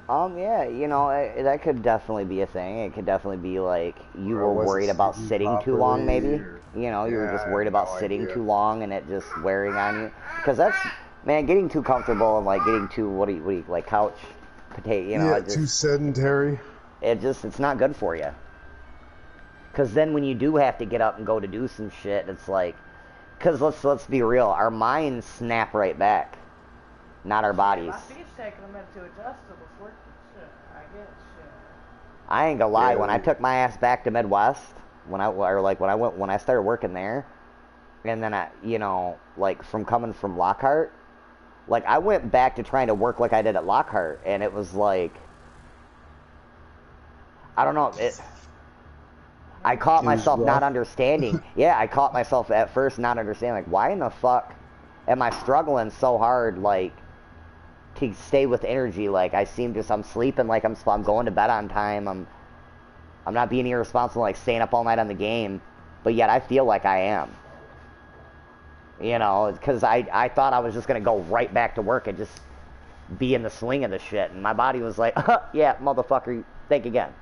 Yeah, you know, that could definitely be a thing. It could definitely be like you Or I were wasn't worried about sleeping sitting too long, properly, maybe. or You know, you were yeah, just I worried have about no sitting idea. too long and it just wearing on you. Because that's, man, getting too comfortable and like getting too, what do you like couch potato, you know, Yeah, too sedentary. it's not good for you. Because then when you do have to get up and go to do some shit, it's like, because let's be real, our minds snap right back, not our bodies. My feet's taking a minute to adjust to the slick shit. I get shit. I ain't gonna lie, Yeah. when I took my ass back to Midwest, when I started working there, and then you know, like from coming from Lockhart, like I went back to trying to work like I did at Lockhart, and it was like, I don't know, I caught It was myself not rough. understanding. Yeah, I caught myself at first not understanding, like, why in the fuck am I struggling so hard, like, to stay with energy? Like, I'm sleeping like I'm going to bed on time. I'm not being irresponsible, like staying up all night on the game, but yet I feel like I am. You know, because I thought I was just gonna go right back to work and just be in the swing of the shit, and my body was like, yeah, motherfucker, think again.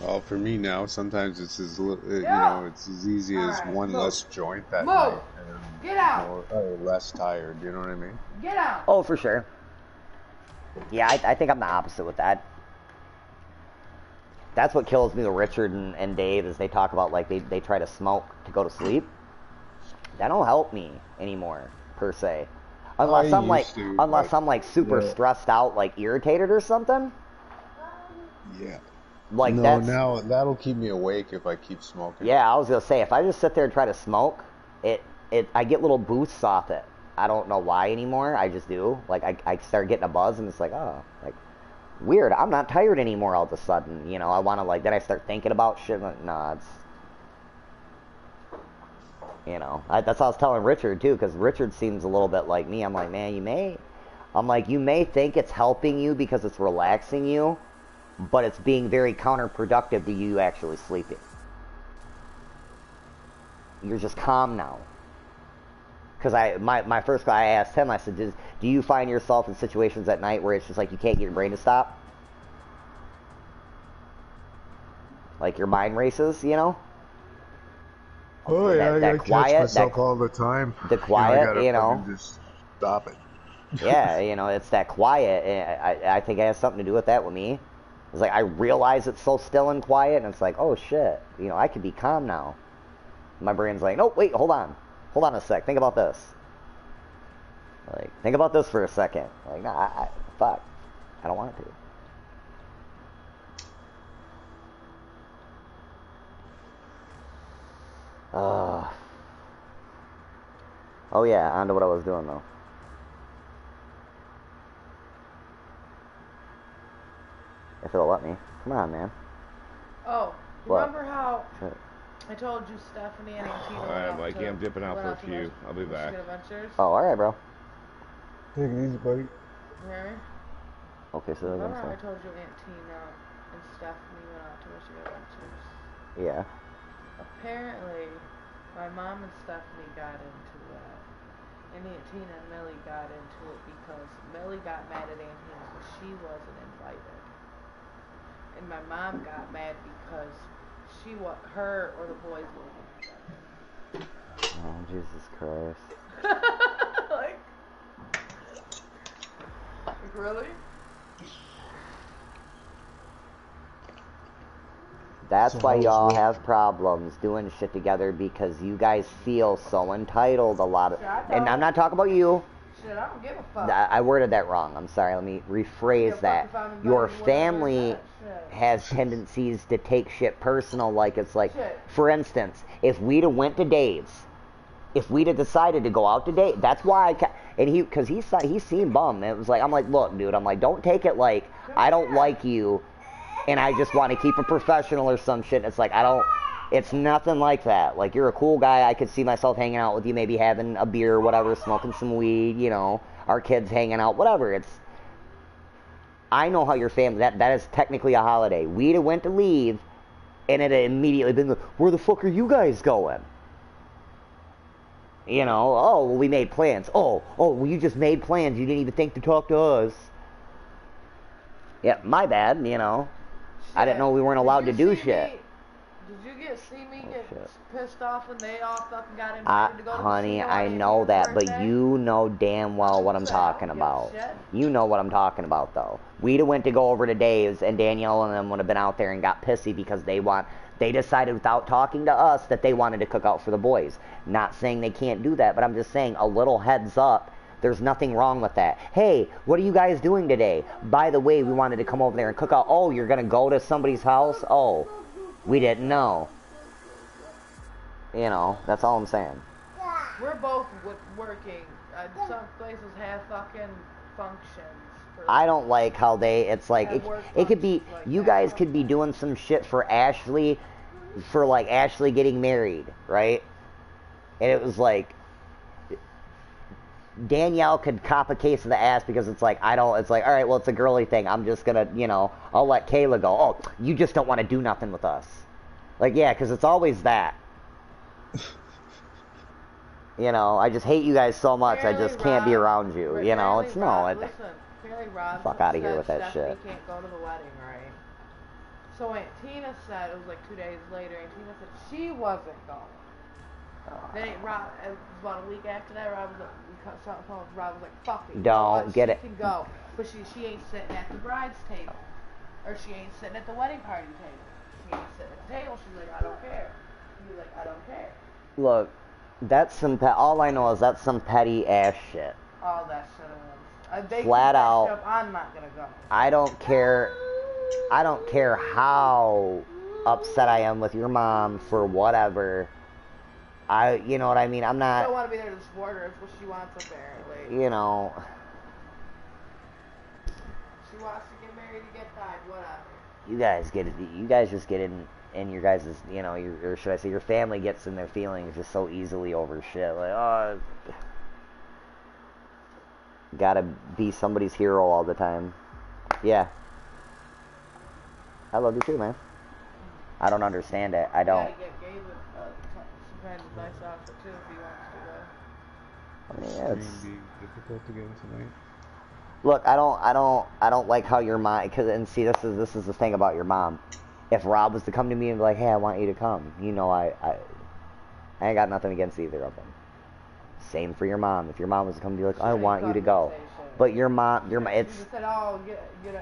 Well, for me now, sometimes it's you know, it's as easy as one less joint that night, and Get out. or less tired. You know what I mean? Get out. Oh, for sure. Yeah, I think I'm the opposite with that. That's what kills me with Richard and Dave is they talk about like they try to smoke to go to sleep. That don't help me anymore, per se. Unless I'm like super stressed out, like irritated or something. Yeah. Like no, now that'll keep me awake if I keep smoking. Yeah, I was gonna say if I just sit there and try to smoke, I get little boosts off it. I don't know why anymore. I just do. Like I start getting a buzz and it's like, oh, like weird. I'm not tired anymore all of a sudden. You know, I want to like then I start thinking about shit. Like, nah, it's you know, that's what I was telling Richard too, because Richard seems a little bit like me. I'm like, man, you may think it's helping you because it's relaxing you, but it's being very counterproductive to you actually sleeping. You're just calm now. Because my first guy, I asked him, I said, do you find yourself in situations at night where it's just like you can't get your brain to stop? Like your mind races, you know? Oh yeah, I catch myself all the time. The quiet, you know. Just stop it. Yeah, you know, it's that quiet. I think it has something to do with that with me. It's like I realize it's so still and quiet, and it's like, oh shit, you know, I could be calm now. My brain's like, nope, wait, hold on a sec, think about this. Like, think about this for a second. Like, nah, fuck, I don't want it to. Oh yeah, on to what I was doing though. If it'll let me. Come on, man. Oh, what? Remember how I told you Stephanie and Tina Alright, Mikey, I'm dipping out for a few. I'll be back. Oh, alright, bro. Take it easy, buddy. Right? Okay, so remember how I told you Aunt Tina and Stephanie went out to Michigan Adventures? Yeah. Apparently, my mom and Stephanie got into that. And Aunt Tina and Millie got into it because Millie got mad at Aunt Tina because she wasn't invited. And my mom got mad because her or the boys were together. Oh, Jesus Christ. like, really? That's why y'all have problems doing shit together, because you guys feel so entitled a lot of... And I'm not talking about you. Shit, I don't give a fuck. I worded that wrong. I'm sorry. Let me rephrase that. Your family has tendencies to take shit personal, like it's like... For instance, if we'd have went to Dave's, if we'd have decided to go out to Dave, that's why because he seemed bummed. It was like, I'm like, look, dude, I'm like, don't take it like I don't like you and I just want to keep it professional or some shit. It's like, it's nothing like that. Like, you're a cool guy. I could see myself hanging out with you, maybe having a beer or whatever, smoking some weed, you know, our kids hanging out, whatever. I know how your family, that is technically a holiday. We'd have went to leave, and it had immediately been like, where the fuck are you guys going? You know, oh, well, we made plans. Oh, well, you just made plans. You didn't even think to talk to us. Yeah, my bad, you know. Shit. I didn't know we weren't allowed to do shit. Did you see me get pissed off when they all fucking got invited to go to the honey, I know that, but you know damn well what I'm talking about. You know what I'm talking about, though. We'd have went to go over to Dave's, and Danielle and them would have been out there and got pissy because they decided without talking to us that they wanted to cook out for the boys. Not saying they can't do that, but I'm just saying a little heads up. There's nothing wrong with that. Hey, what are you guys doing today? By the way, we wanted to come over there and cook out. Oh, you're going to go to somebody's house? Oh, we didn't know. You know, that's all I'm saying. We're both working. Some places have fucking functions. I don't like how it's like, it could be, like you guys could be doing some shit for Ashley, for like Ashley getting married, right? And it was like, Danielle could cop a case of the ass because it's like, it's like, alright, well, it's a girly thing. I'm just gonna, you know, I'll let Kayla go. Oh, you just don't want to do nothing with us. Like, yeah, because it's always that. You know, I just hate you guys so much. I just can't be around you. You know, it's no. Listen, apparently Rob fuck out of here with that Stephanie shit. Can't go to the wedding, right? So Aunt Tina said, it was like 2 days later, Aunt Tina said she wasn't going. Then Rob, it was about a week after that, Rob was like, fuck it. Don't get it. She can go, but she ain't sitting at the bride's table. Or she ain't sitting at the wedding party table. She ain't sitting at the table. She's like, I don't care. He's like, I don't care. Look, that's some all I know is that's some petty ass shit. All that shit is. Flat out. Up, I'm not gonna go. I don't care how upset I am with your mom for whatever. You know what I mean? I'm not. I don't want to be there to support her. It's what she wants, apparently. You know. She wants to get married to get tied, whatever. You guys just get in your guys', you know, or should I say your family gets in their feelings just so easily over shit. Like, oh, gotta be somebody's hero all the time. Yeah. I love you too, man. I don't understand it. I don't. Nice outfit too if he wants to go. I mean, it's difficult to get tonight. Look, I don't like how your mom. And see, this is the thing about your mom. If Rob was to come to me and be like, "Hey, I want you to come," you know, I ain't got nothing against either of them. Same for your mom. If your mom was to come and be like, "I want you to go," but your mom, it's. You said, "Oh, I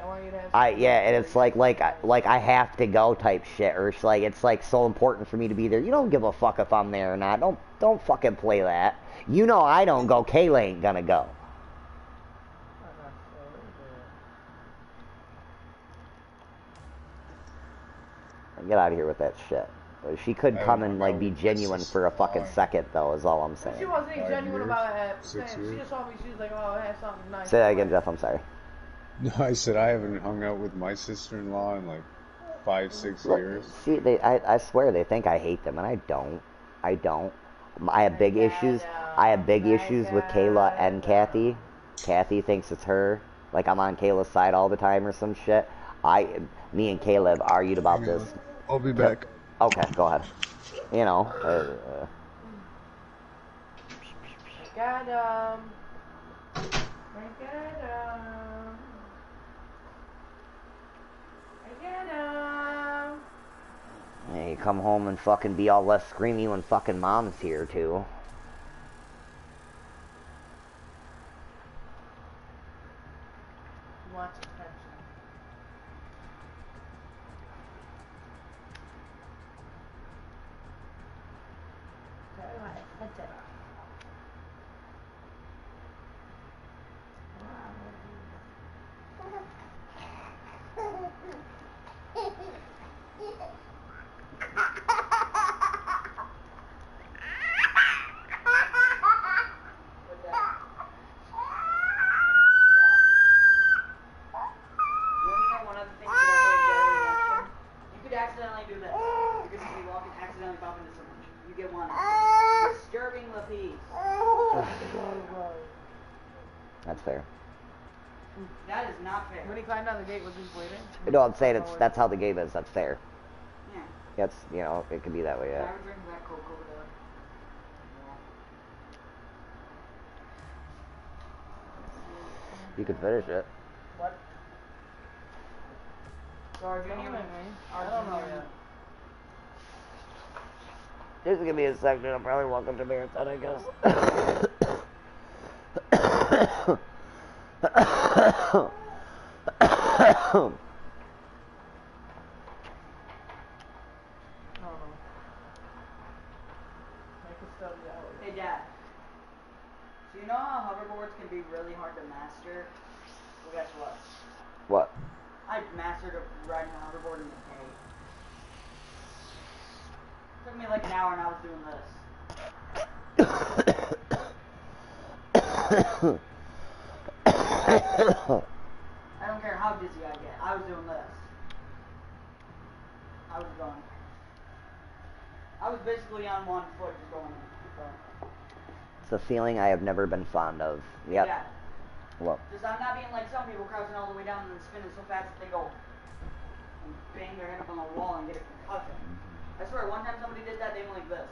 want you to have." Yeah, and it's like I have to go type shit, or it's like so important for me to be there. You don't give a fuck if I'm there or not. Don't fucking play that. You know I don't go. Kayla ain't gonna go. Get out of here with that shit. She could come and like be genuine for a fucking second, though. Is all I'm saying. She wasn't even genuine about it. She just told me she was like, "Oh, I had something nice." Say that again, Jeff. I'm sorry. No, I said I haven't hung out with my sister-in-law in like 5-6 years. See, I swear they think I hate them, and I don't. I have big issues. I have big issues with Kayla and Kathy. Kathy thinks it's her. Like I'm on Kayla's side all the time or some shit. Me and Kayla have argued about this. I'll be back. Okay, go ahead. You know. I got I got Hey, you come home and fucking be all less screamy when fucking mom's here too. wants attention. That's fair. That is not fair. When he climbed down the gate, was he bleeding? No, I'm saying that's how the game is. That's fair. Yeah. That's, you know, it could be that way, yeah. I would bring that Coke over there. You could finish it. What? Sorry, Junior. I don't know yet. This is gonna be a section. I'm probably welcome to Marathon, I guess. Hey, Dad. So you know how hoverboards can be really hard to master? Well, guess what? What? I mastered riding a hoverboard in a day. It took me like an hour and I was doing this. I don't care how dizzy I get. I was doing this. I was done. I was basically on one foot just going in. So. It's a feeling I have never been fond of. Yep. Yeah. Well. Just I'm not being like some people crouching all the way down and then spinning so fast that they go and bang their head up on the wall and get a concussion. I swear, one time somebody did that, they went like this.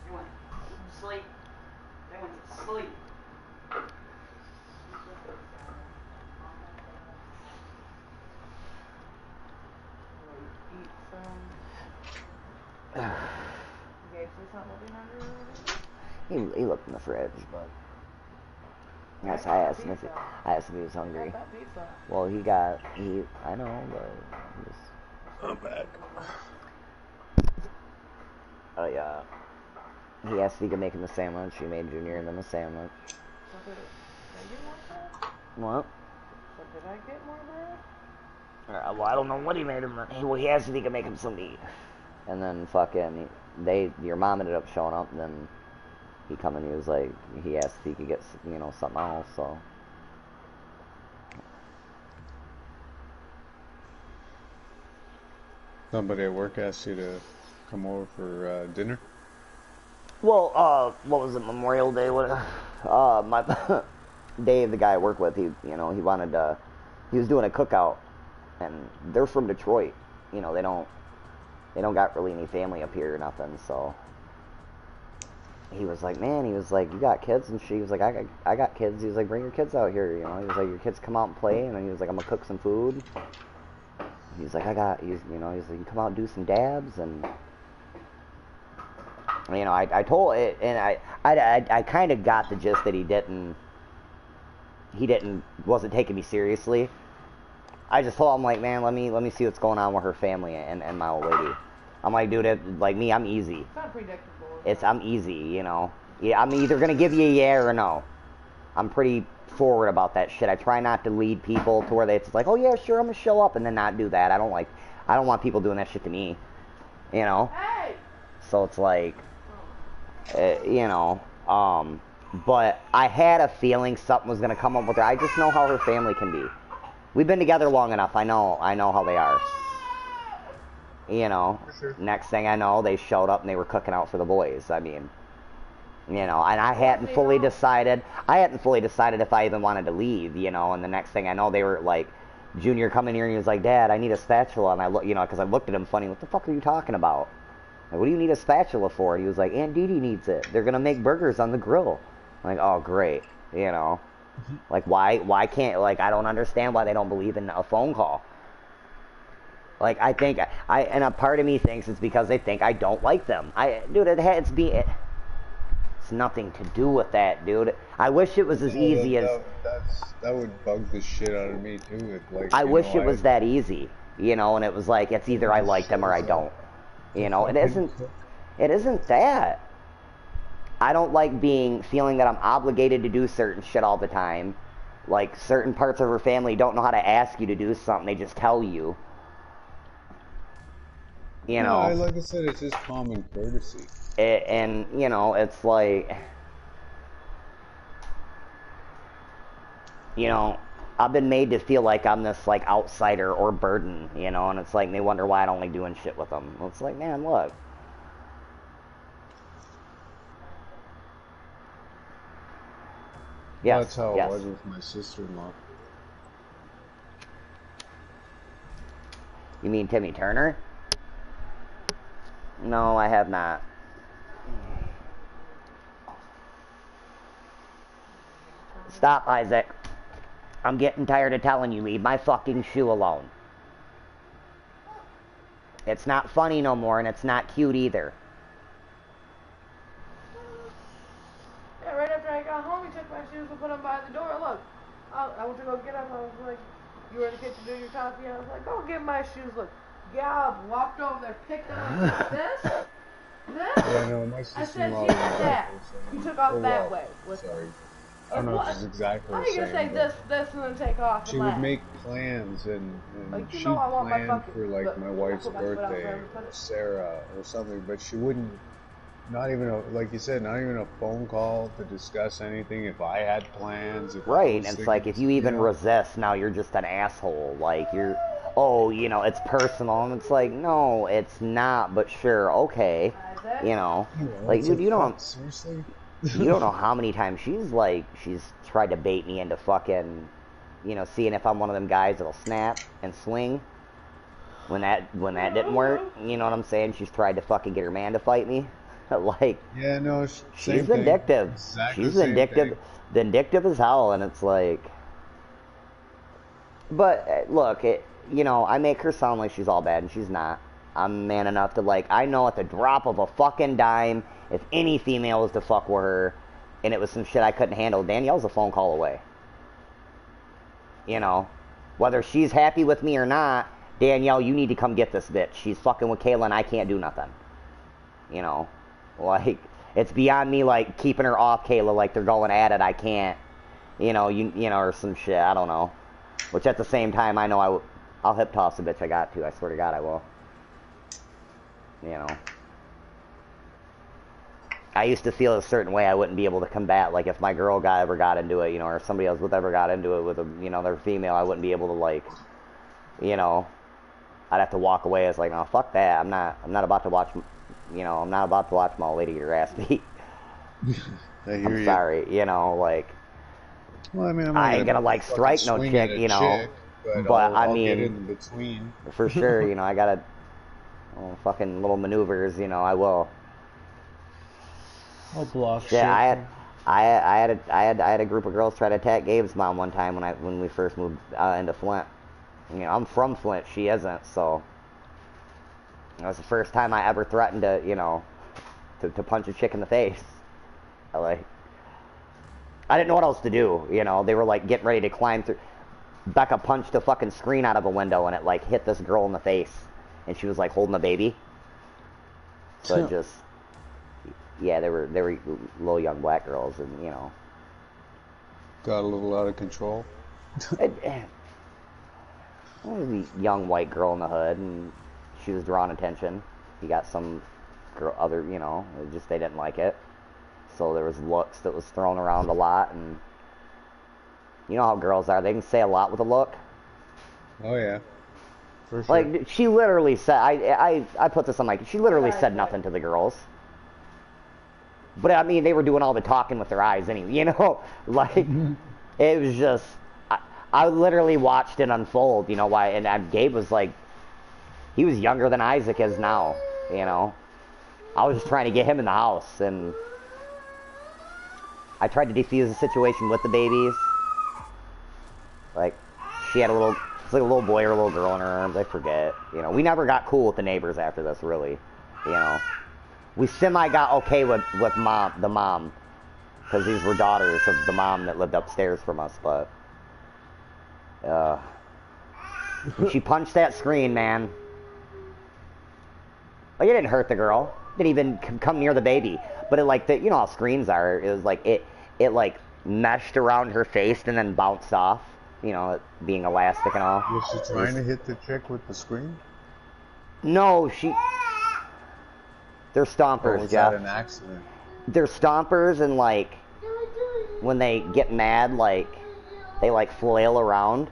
They went sleep. They went to sleep. Eat some. Gabe, there's something will be hungry. He looked in the fridge, but yes, I asked him if he was hungry. Well, I know, but I'm back. Yeah. He asked if he could make him a sandwich. He made Junior and them a sandwich. So did I get more bread? What? So did I get more bread? Well, I don't know what he made him. He asked if he could make him something to eat. And then fucking, your mom ended up showing up, and then he come and he was like, he asked if he could get, something else, so. Somebody at work asked you to come over for dinner? Well, what was it, Memorial Day? My Dave, the guy I work with, he wanted to, he was doing a cookout, and they're from Detroit. They don't got really any family up here or nothing, so he was like, man, he was like, you got kids? And she was like, I got kids. He was like, bring your kids out here, He was like, your kids come out and play, and then he was like, I'm gonna cook some food. He's like, he's like, you come out and do some dabs, and I told it, and I kind of got the gist that he wasn't taking me seriously. I just told him, like, man, let me see what's going on with her family and my old lady. I'm like, dude, like me, I'm easy. It's not predictable. I'm easy, Yeah, I'm either gonna give you a yeah or a no. I'm pretty forward about that shit. I try not to lead people to where it's like, oh yeah, sure, I'm gonna show up, and then not do that. I don't want people doing that shit to me. Hey! So it's like, but I had a feeling something was gonna come up with her. I just know how her family can be. We've been together long enough. I know how they are. Sure. Next thing I know, they showed up and they were cooking out for the boys. I mean, and I hadn't fully decided if I even wanted to leave, and the next thing I know, they were like, Junior come in here and he was like, Dad, I need a spatula, and I look, because I looked at him funny, what the fuck are you talking about? Like, what do you need a spatula for? And he was like, Aunt Dee Dee needs it. They're gonna make burgers on the grill. I'm like, oh great, Like, why can't, like, I don't understand why they don't believe in a phone call. Like, I think, and a part of me thinks it's because they think I don't like them. Dude, it's nothing to do with that, dude. I wish it was as easy as... That would bug the shit out of me, too. I wish it was that easy, and it was like, it's either I like them or I don't. It isn't that. I don't like feeling that I'm obligated to do certain shit all the time. Like, certain parts of her family don't know how to ask you to do something, they just tell you. Yeah, like I said, it's just common courtesy. It's like, I've been made to feel like I'm this, like, outsider or burden, and it's like, they wonder why I don't like doing shit with them. It's like, man, look. Yes, that's how it was with my sister-in-law. You mean Timmy Turner? No, I have not. Stop, Isaac. I'm getting tired of telling you, leave my fucking shoe alone. It's not funny no more, and it's not cute either. Yeah, right after I got home, he took my shoes and put them by the door. Look, I went to go get them. I was like, you were in the kitchen doing your coffee? I was like, go get my shoes. Look, Gab walked over there, picked them up. This. Yeah, no, my I said, sister-in-law you did that. You took off that way. Sorry. I don't know if it's exactly How the are you same. going to say this, and then take off? She would make plans, and like, she'd plan for like my wife's birthday, Sarah, or something, but she wouldn't, not even like you said, not even a phone call to discuss anything. If I had plans, right, and it's like, if you even resist, now you're just an asshole. Like, you're, oh, you know, it's personal, and it's like, no, it's not, but sure, okay, you know, like, dude, you don't, seriously? You don't know how many times she's tried to bait me into fucking, you know, seeing if I'm one of them guys that'll snap and swing. When that didn't work, you know what I'm saying? She's tried to fucking get her man to fight me. Like, yeah, no, she's vindictive. Exactly she's vindictive as hell, and it's like. But look, you know, I make her sound like she's all bad, and she's not. I'm man enough to, like, I know at the drop of a fucking dime, if any female was to fuck with her, and it was some shit I couldn't handle, Danielle's a phone call away. You know, whether she's happy with me or not, Danielle, you need to come get this bitch. She's fucking with Kayla, and I can't do nothing. You know, like, it's beyond me, like, keeping her off Kayla, like they're going at it. I can't, you know, or some shit. I don't know. Which at the same time, I know I'll hip toss a bitch. I got to. I swear to God, I will. You know, I used to feel a certain way I wouldn't be able to combat, like, if my girl ever got into it, you know, or if somebody else ever got into it with a, you know, they're female, I wouldn't be able to, like, you know, I'd have to walk away as like, no, fuck that, I'm not about to watch, you know, I'm not about to watch my old lady get her ass beat. I'm sorry, you know, like, well, I mean, I ain't gonna, like, strike no chick, you know, but I'll I mean, get in between. For sure, you know, I gotta, fucking little maneuvers, you know, I will. I'll block shit. Yeah, I had a group of girls try to attack Gabe's mom one time when we first moved into Flint. You know, I'm from Flint, she isn't, so that was the first time I ever threatened to, you know, to punch a chick in the face. I didn't know what else to do, you know. They were like getting ready to climb through. Becca punched a fucking screen out of a window, and it like hit this girl in the face, and she was like holding a baby. So it just, yeah, they were little young black girls, and you know, got a little out of control. There was a young white girl in the hood, and she was drawing attention. You got some girl, you know, they didn't like it. So there was looks that was thrown around a lot, and you know how girls are. They can say a lot with a look. Oh, yeah. For sure. Like, she literally said, I put this on she literally said nothing to the girls. But, I mean, they were doing all the talking with their eyes anyway, you know? Like, it was just, I literally watched it unfold, you know, and Gabe was like, he was younger than Isaac is now, you know? I was just trying to get him in the house, and I tried to defuse the situation with the babies. Like, she had it's like a little boy or a little girl in her arms, I forget. You know, we never got cool with the neighbors after this, really. You know, we semi got okay with the mom, because these were daughters of the mom that lived upstairs from us, but when she punched that screen, man, like, it didn't hurt the girl, didn't even come near the baby, but it, like, you know how screens are, it was like, it like meshed around her face and then bounced off, you know, it being elastic and all. Was she trying to hit the chick with the screen? No, they're stompers, or was Jeff. That an accident? They're stompers, and like, when they get mad, like, they like flail around.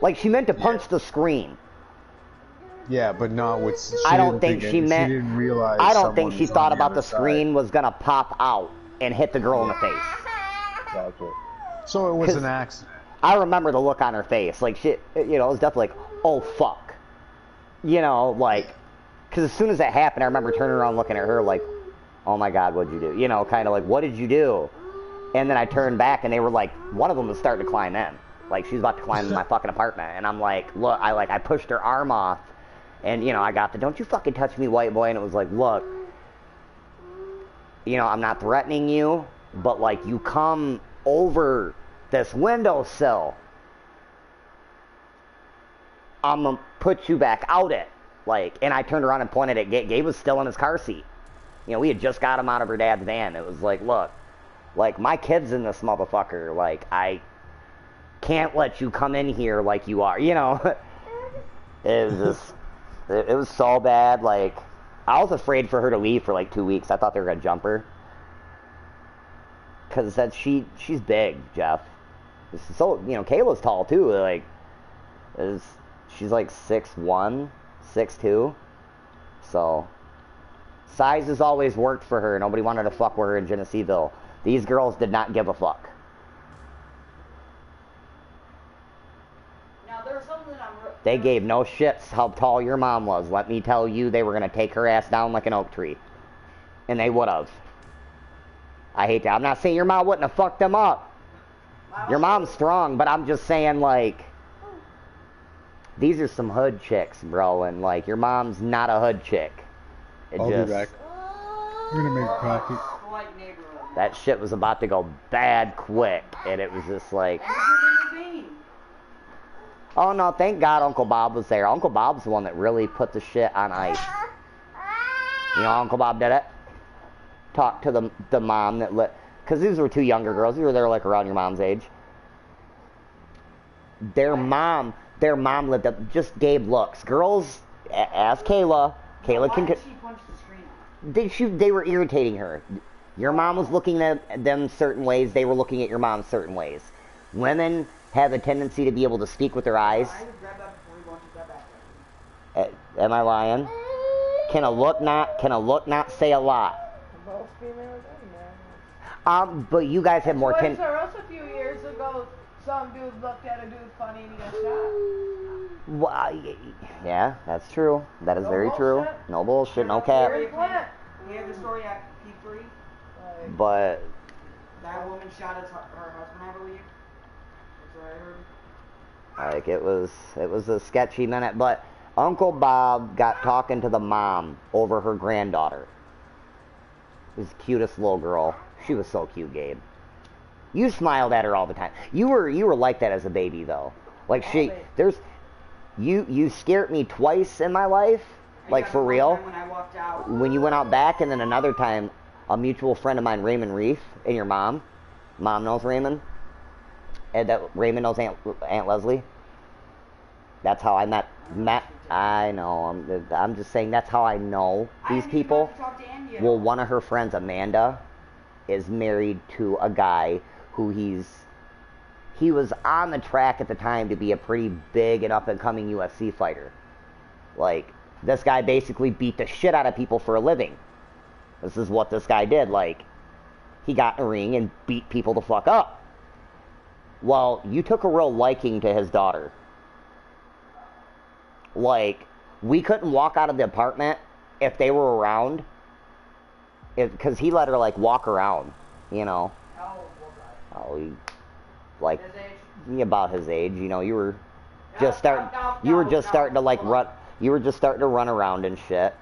Like, she meant to punch the screen. Yeah, but not with. I don't think she meant. She didn't realize. I don't think she thought about the screen was gonna pop out and hit the girl in the face. Gotcha. So it was an accident. I remember the look on her face, like, shit, you know, it was definitely like, oh fuck, you know, like, because as soon as that happened, I remember turning around looking at her like, oh my god, what'd you do? You know, kind of like, what did you do? And then I turned back, and they were like, one of them was starting to climb in, like, she was about to climb in my fucking apartment, and I'm like, look, I pushed her arm off, And, you know, I got the don't you fucking touch me, white boy. And it was like, look, you know, I'm not threatening you, but, like, you come over this windowsill, I'm going to put you back out it. Like, and I turned around and pointed at Gabe. Gabe was still in his car seat. You know, we had just got him out of her dad's van. It was like, look, like, my kid's in this motherfucker. Like, I can't let you come in here like you are, you know. It was just, it was so bad. Like, I was afraid for her to leave for like 2 weeks. I thought they were going to jump her. Because she's big, Jeff. So, you know, Kayla's tall too. Like, she's like 6'1", 6'2". So, size has always worked for her. Nobody wanted to fuck with her in Genesee-ville. These girls did not give a fuck. Now, there's something They gave no shits how tall your mom was. Let me tell you, they were going to take her ass down like an oak tree. And they would have. I hate that. I'm not saying your mom wouldn't have fucked them up. Your mom's strong, but I'm just saying, like, these are some hood chicks, bro, and, like, your mom's not a hood chick. I'll be back. I'm going to make coffee. That shit was about to go bad quick, and it was just like... Oh, no, thank God Uncle Bob was there. Uncle Bob's the one that really put the shit on ice. You know, Uncle Bob did it? Talked to the mom that lit... Because these were two younger girls. These were there, like, around your mom's age. Their mom lived up... Just Gabe looks. Girls, ask Kayla. Kayla can... Why did she punch the screen? They were irritating her. Your mom was looking at them certain ways. They were looking at your mom certain ways. Women have a tendency to be able to speak with their eyes. Am I lying? Can a look not say a lot? Most females in there. But you guys have more Toys R Us a few years ago, some dude looked at a dude funny and he got shot. Well, yeah, that's true. That is No very true. bullshit. No bullshit, no cap. We had the story at P3. But That woman shot her husband, I believe. That's what I heard. like it was a sketchy minute. But Uncle Bob got talking to the mom over her granddaughter. This cutest little girl. She was so cute, Gabe. You smiled at her all the time. You were like that as a baby, though. Like you scared me twice in my life, like for real. When I walked out. When you went out back, and then another time, a mutual friend of mine, Raymond Reef, and your mom knows Raymond, and that Raymond knows Aunt Leslie. That's how I met. I know. I'm just saying that's how I know these people. Well, one of her friends, Amanda, is married to a guy who he was on the track at the time to be a pretty big and up-and-coming UFC fighter. Like, this guy basically beat the shit out of people for a living. This is what this guy did. Like, he got in a ring and beat people the fuck up. Well, you took a real liking to his daughter. Like, we couldn't walk out of the apartment if they were around. Because he let her, like, walk around, you know. Oh, like, about his age, you know. You were just starting to, like, run. You were just starting to run around and shit.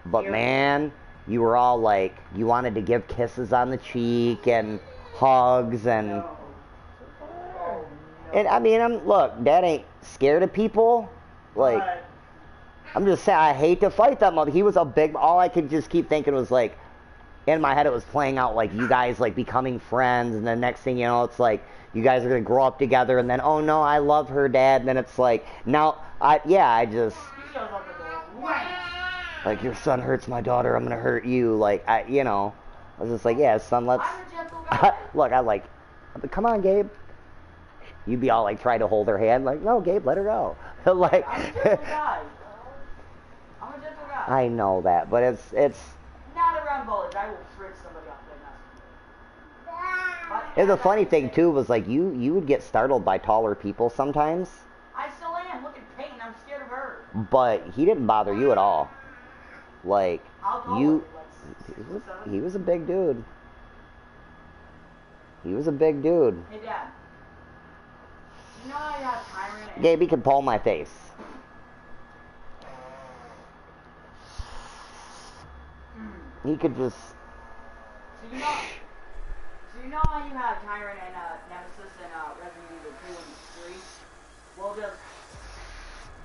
But, man, you were all, like, you wanted to give kisses on the cheek and hugs and... And, I mean, look, Dad ain't scared of people. Like, I'm just saying, I hate to fight that mother. He was a big... All I could just keep thinking was, like... In my head, it was playing out, like, you guys, like, becoming friends. And the next thing you know, it's like, you guys are going to grow up together. And then, oh, no, I love her, Dad. And then it's like, now, I just... Like, your son hurts my daughter, I'm going to hurt you. Like, I was just like, yeah, son, let's... Look, I like... Come on, Gabe. You'd be all, like, trying to hold her hand. Like, no, Gabe, let her go. Like... I'm a gentle guy. I know that, but it's... Not around village. I will fritz somebody off their mess. And the funny thing, too, was, like, you would get startled by taller people sometimes. I still am. Look at Peyton. I'm scared of her. But he didn't bother you at all. Like, he was a big dude. He was a big dude. Hey, Dad. You know how you have Tyrant? Gabe, he could pull my face. He could just... So you know how you have Tyrant and Nemesis and Resident Evil 2 and 3? Well, just...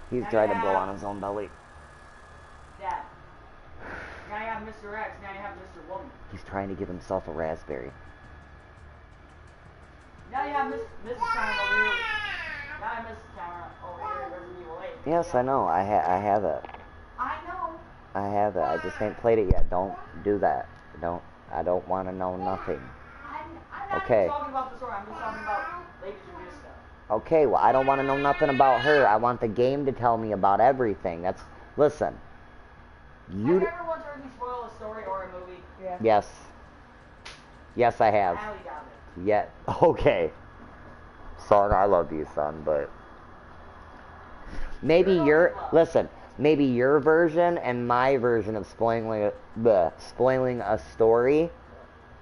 He's trying to blow on his own belly. Dad. Now you have Mr. X, now you have Mr. Woman. He's trying to give himself a raspberry. Now you have Mrs. Tyrant over here. Now you have Mrs. Tyrant over here in Resident Evil 8. Yes, I know. I have it. I know. I have it. I just ain't played it yet. Don't do that. I don't want to know nothing. I'm not Okay. just talking about the story. I'm just talking about Lady Juliska. Okay, well, I don't want to know nothing about her. I want the game to tell me about everything. Listen. Have you ever once heard me spoil a story or a movie? Yeah. Yes. Yes, I have. Allie got it. Yeah. Okay. Son, I love you, son, but... Maybe listen, maybe your version and my version of spoiling a story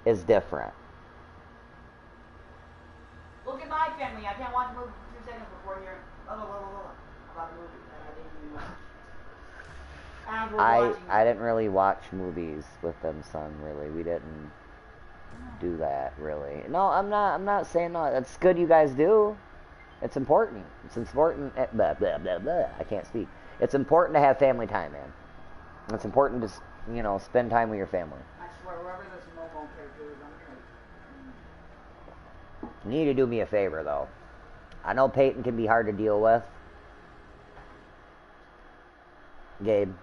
is different. Look at my family. I can't watch a movie for 2 seconds before hearing about the movie that I didn't even watch. As we're watching I didn't really watch movies with them, son, really. We didn't do that, really. No, I'm not saying no. That's good you guys do. It's important. It's important. Blah, blah, blah, blah. I can't speak. It's important to have family time, man. It's important to, spend time with your family. I swear, whoever this mobile character is, I'm gonna... You need to do me a favor, though. I know Peyton can be hard to deal with. Gabe,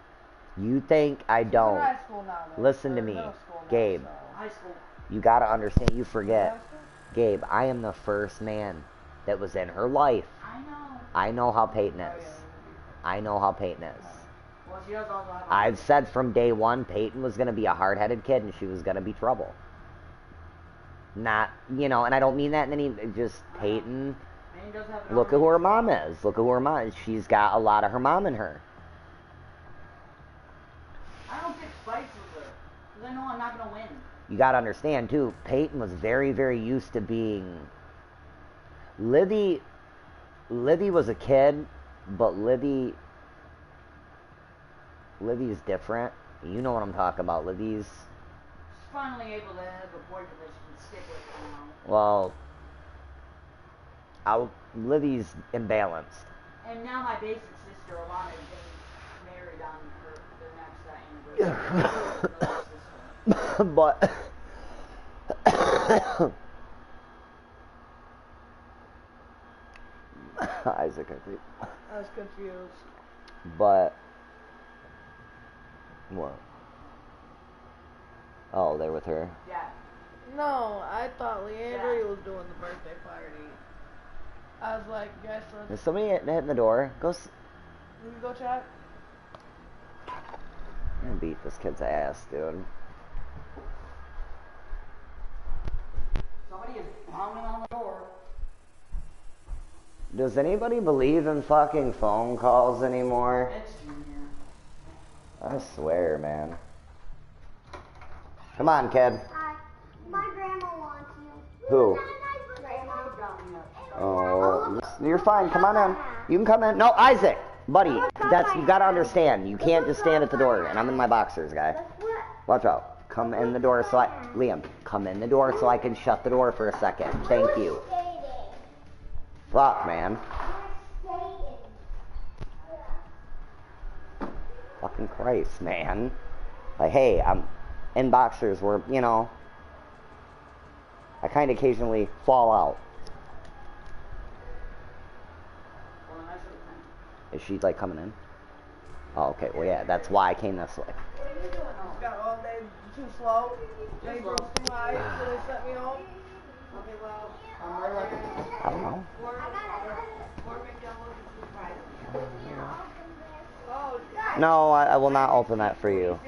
you think I don't. High school now, though. Listen to Or me. middle school now, Gabe, so. High school. you gotta understand, you forget. High school? Gabe, I am the first man that was in her life. I know. I know how Peyton Oh, is. yeah. I know how Peyton is. Well, she does also have... I've said from day one, Peyton was going to be a hard-headed kid and she was going to be trouble. Not, and I don't mean that in any, just Peyton, And he does have an look at who her arm. mom is. Look at who her mom is. She's got a lot of her mom in her. I don't pick fights with her. Because I know I'm not going to win. You got to understand, too, Peyton was very, very used to being... Livy was a kid, but Livy's different. You know what I'm talking about. Livy's... She's finally able to have a boyfriend that she can stick with Well, Livy's imbalanced. And now my basic sister, Alana, is getting married on their next anniversary. But... Isaac, I think. I was confused. But... What? Oh, they're with her. Yeah. No, I thought Leandria was doing the birthday party. I was like, guys, Is let's... somebody hitting the door? You can go check. I'm gonna beat this kid's ass, dude. Somebody is pounding on the door. Does anybody believe in fucking phone calls anymore? It's Junior. I swear, man. Come on, kid. Hi. My grandma wants you. Who? Grandma. Oh, you're fine. Come on in. You can come in. No, Isaac, buddy. You gotta understand. You can't just stand at the door. And I'm in my boxers, guy. Watch out. Come in the door Liam, come in the door so I can shut the door for a second. Thank you. Fuck, man. Fucking Christ, man. Like, hey, I'm in boxers where, I kind of occasionally fall out. Is she, like, coming in? Oh, okay. Well, yeah, that's why I came this way. Got all day too slow. They drove too high, so they sent me home. Okay, well, we're looking. I don't know. Oh, No, I will not open that for you.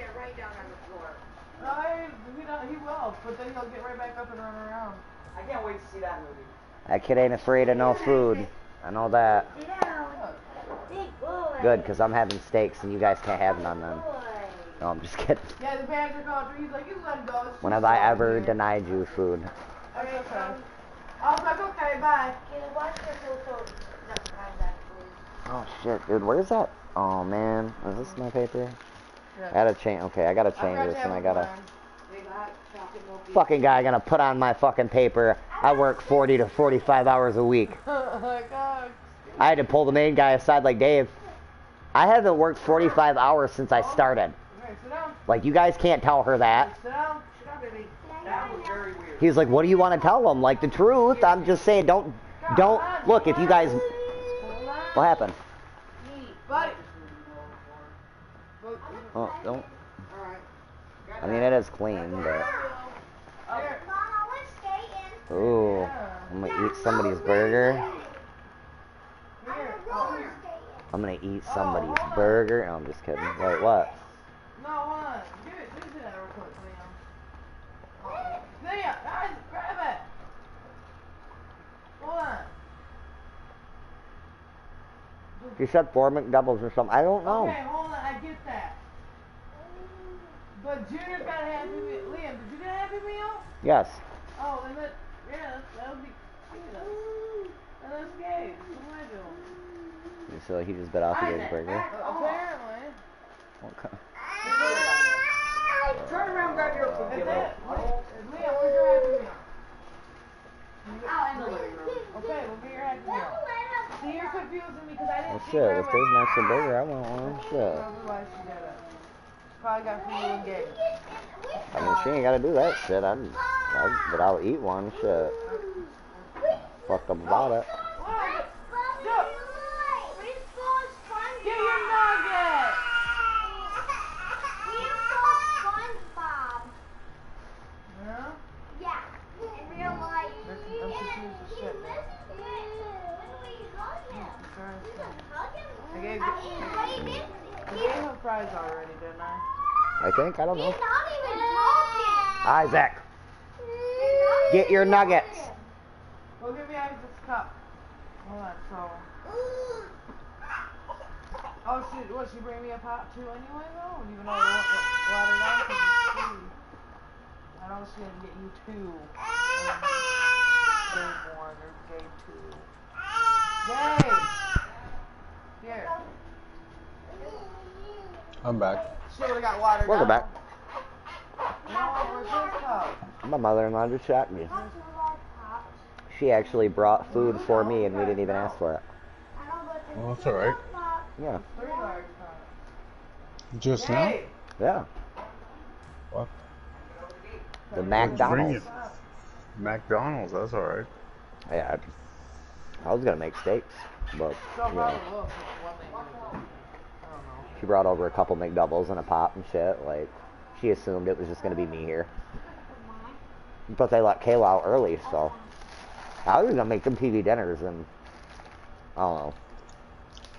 he will, but then he'll get right back up and run around. I can't wait to see that movie. That kid ain't afraid of no food. I know that. Good, because I'm having steaks and you guys can't have none then. No, I'm just kidding. Yeah, the parents are going through. He's like, you let him go. It's too When have slow I ever here. denied you food? Okay, okay. I was like, okay, bye. Oh shit, dude, where's that? Oh man, is this my paper? Yeah. I gotta change. Okay, I gotta change this, and I gotta. They got chocolate milk. Fucking guy gonna put on my fucking paper. I work 40 to 45 hours a week. Oh my God. I had to pull the main guy aside like, Dave, I haven't worked 45 hours since I started. Okay, sit down. Like, you guys can't tell her that. Sit down. Sit down, baby. That was very weird. He's like, what do you want to tell him? Like, the truth. I'm just saying, don't, look, if you guys, Hold on. what happened? Buddy. Oh, don't, Alright. I mean, it is clean, but, Here. Mama, we're skating. ooh, I'm gonna eat somebody's burger. Here. Roller skating. I'm gonna eat somebody's burger. No, I'm just kidding. Wait, what? No, hold on. Give it to that real quick, Liam. Liam, guys, grab it. Hold on. She said 4 McDoubles or something. I don't know. Okay, hold on. I get that. But Junior's got a Happy Meal. Liam, did you get a Happy Meal? Yes. Oh, and yeah, that would be cute. And that's gay. What am I doing? So he just bit off his burger. Apparently. Okay. Turn around and grab your cookie. Is that, Liam, where's your Happy Meal? Out in the living room. Okay, we'll get your Happy Meal. See, you're confusing me because I didn't Well, see shit, where if there's an extra burger, I want one. Shit. Probably why she did it. Probably got for you and Gabe. I mean, she ain't gotta do that shit. But I'll eat one. Shit. Fucked up about it. What? Look. Get your nugget! We saw SpongeBob. Yeah? Yeah. In real life. I'm confused as shit. I gave him fries already, didn't I? I think. I don't know. He's not even talking. Isaac, get your nuggets. Go give me Isaac's cup. Hold on, so. Oh, she bring me a pop too anyway, though? Even though I want water down because it's free. I know she didn't get you two. Gabe one or Gabe two. Gabe! Here. I'm back. She would've got water Welcome down. back. You know what? Where's this cup? My mother-in-law just shot me. She actually brought food for me, and we didn't even ask for it. Well, that's alright. Yeah. 3 large cups. Just now? Gabe! Yeah. What? The Bring McDonald's. it. McDonald's, that's alright. Yeah. I was gonna make steaks, but So you probably know, will if it's one thing you do. I don't know. she brought over a couple McDoubles and a pop and shit. Like, she assumed it was just gonna be me here. But they let Kayla out early, so I was gonna make them TV dinners, and I don't know.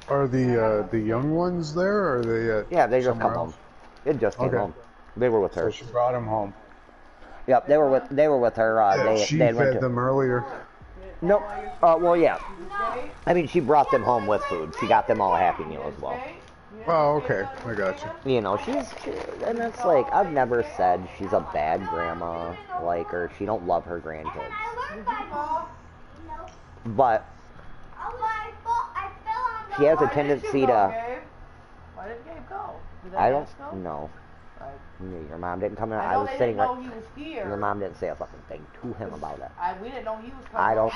Are the young ones there, or are they at Yeah, they just somewhere come home. else? It just came Okay. home. They were with So her. she brought them home. Yep, they were with her. She they went fed to. them earlier. Nope. Well, yeah. I mean, she brought them home with food. She got them all a Happy Meal as well. Oh, okay. I got you. You know, and it's like, I've never said she's a bad grandma, like, or she don't love her grandkids. But she has a tendency to, Why did Gabe go? Did I don't ask go? know. Like, Your mom didn't come in. I I know was they sitting didn't know right. he was here. Your mom didn't say a fucking thing to him about it. We didn't know he was coming. I don't.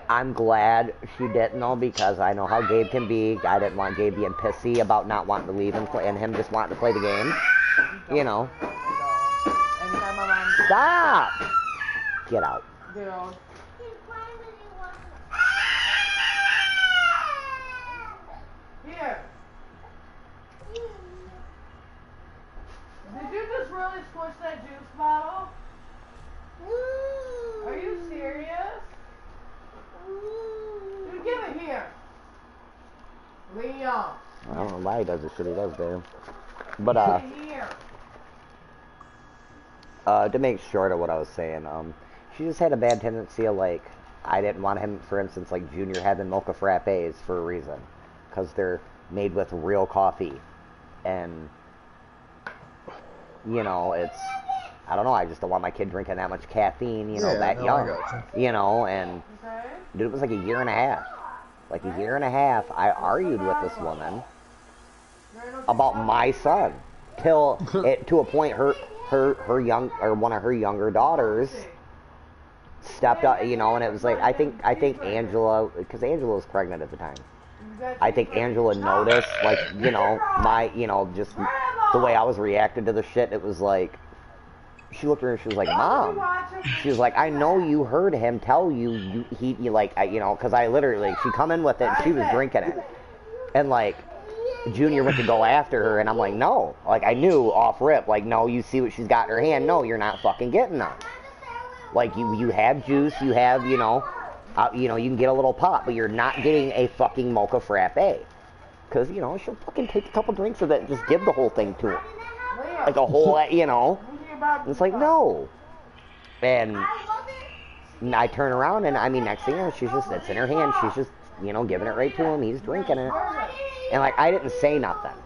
I'm glad she didn't know, because I know how Gabe can be. I didn't want Gabe being pissy about not wanting to leave and him just wanting to play the game. You know. Anytime my mom. Stop! Get out. Dude. Here. Did you just really squish that juice bottle? Are you serious? Dude, give it here. Leon. I don't know why he does the shit he does, Dave. But Give it here. to make short of what I was saying, she just had a bad tendency of, like, I didn't want him, for instance, like Junior having mocha frappes for a reason, because they're made with real coffee, and you know, it's, I don't know, I just don't want my kid drinking that much caffeine, you know, Yeah, that no, I young, gotcha. you know, and Okay. dude, it was like a year and a half. Like a year and a half, I argued with this woman, about my son till it, to a point her young or one of her younger daughters stepped up, you know, and it was like I think Angela, because Angela was pregnant at the time. I think Angela noticed, like, you know, my, you know, just the way I was reacting to the shit. It was like, she looked at her and she was like, Mom. She was like, I know you heard him tell you, he like, you know, because I literally, she come in with it and she was drinking it. And like, Junior went to go after her and I'm like, no. Like, I knew off rip, like, no, you see what she's got in her hand. No, you're not fucking getting none. Like, you have juice, you have, you know, you can get a little pop, but you're not getting a fucking mocha frappe. Because, you know, she'll fucking take a couple drinks of it and just give the whole thing to him. Like a whole, you know. It's like, no. And I turn around and, I mean, next thing you know, she's just, it's in her hand. She's just, you know, giving it right to him. He's drinking it. And, like, I didn't say nothing.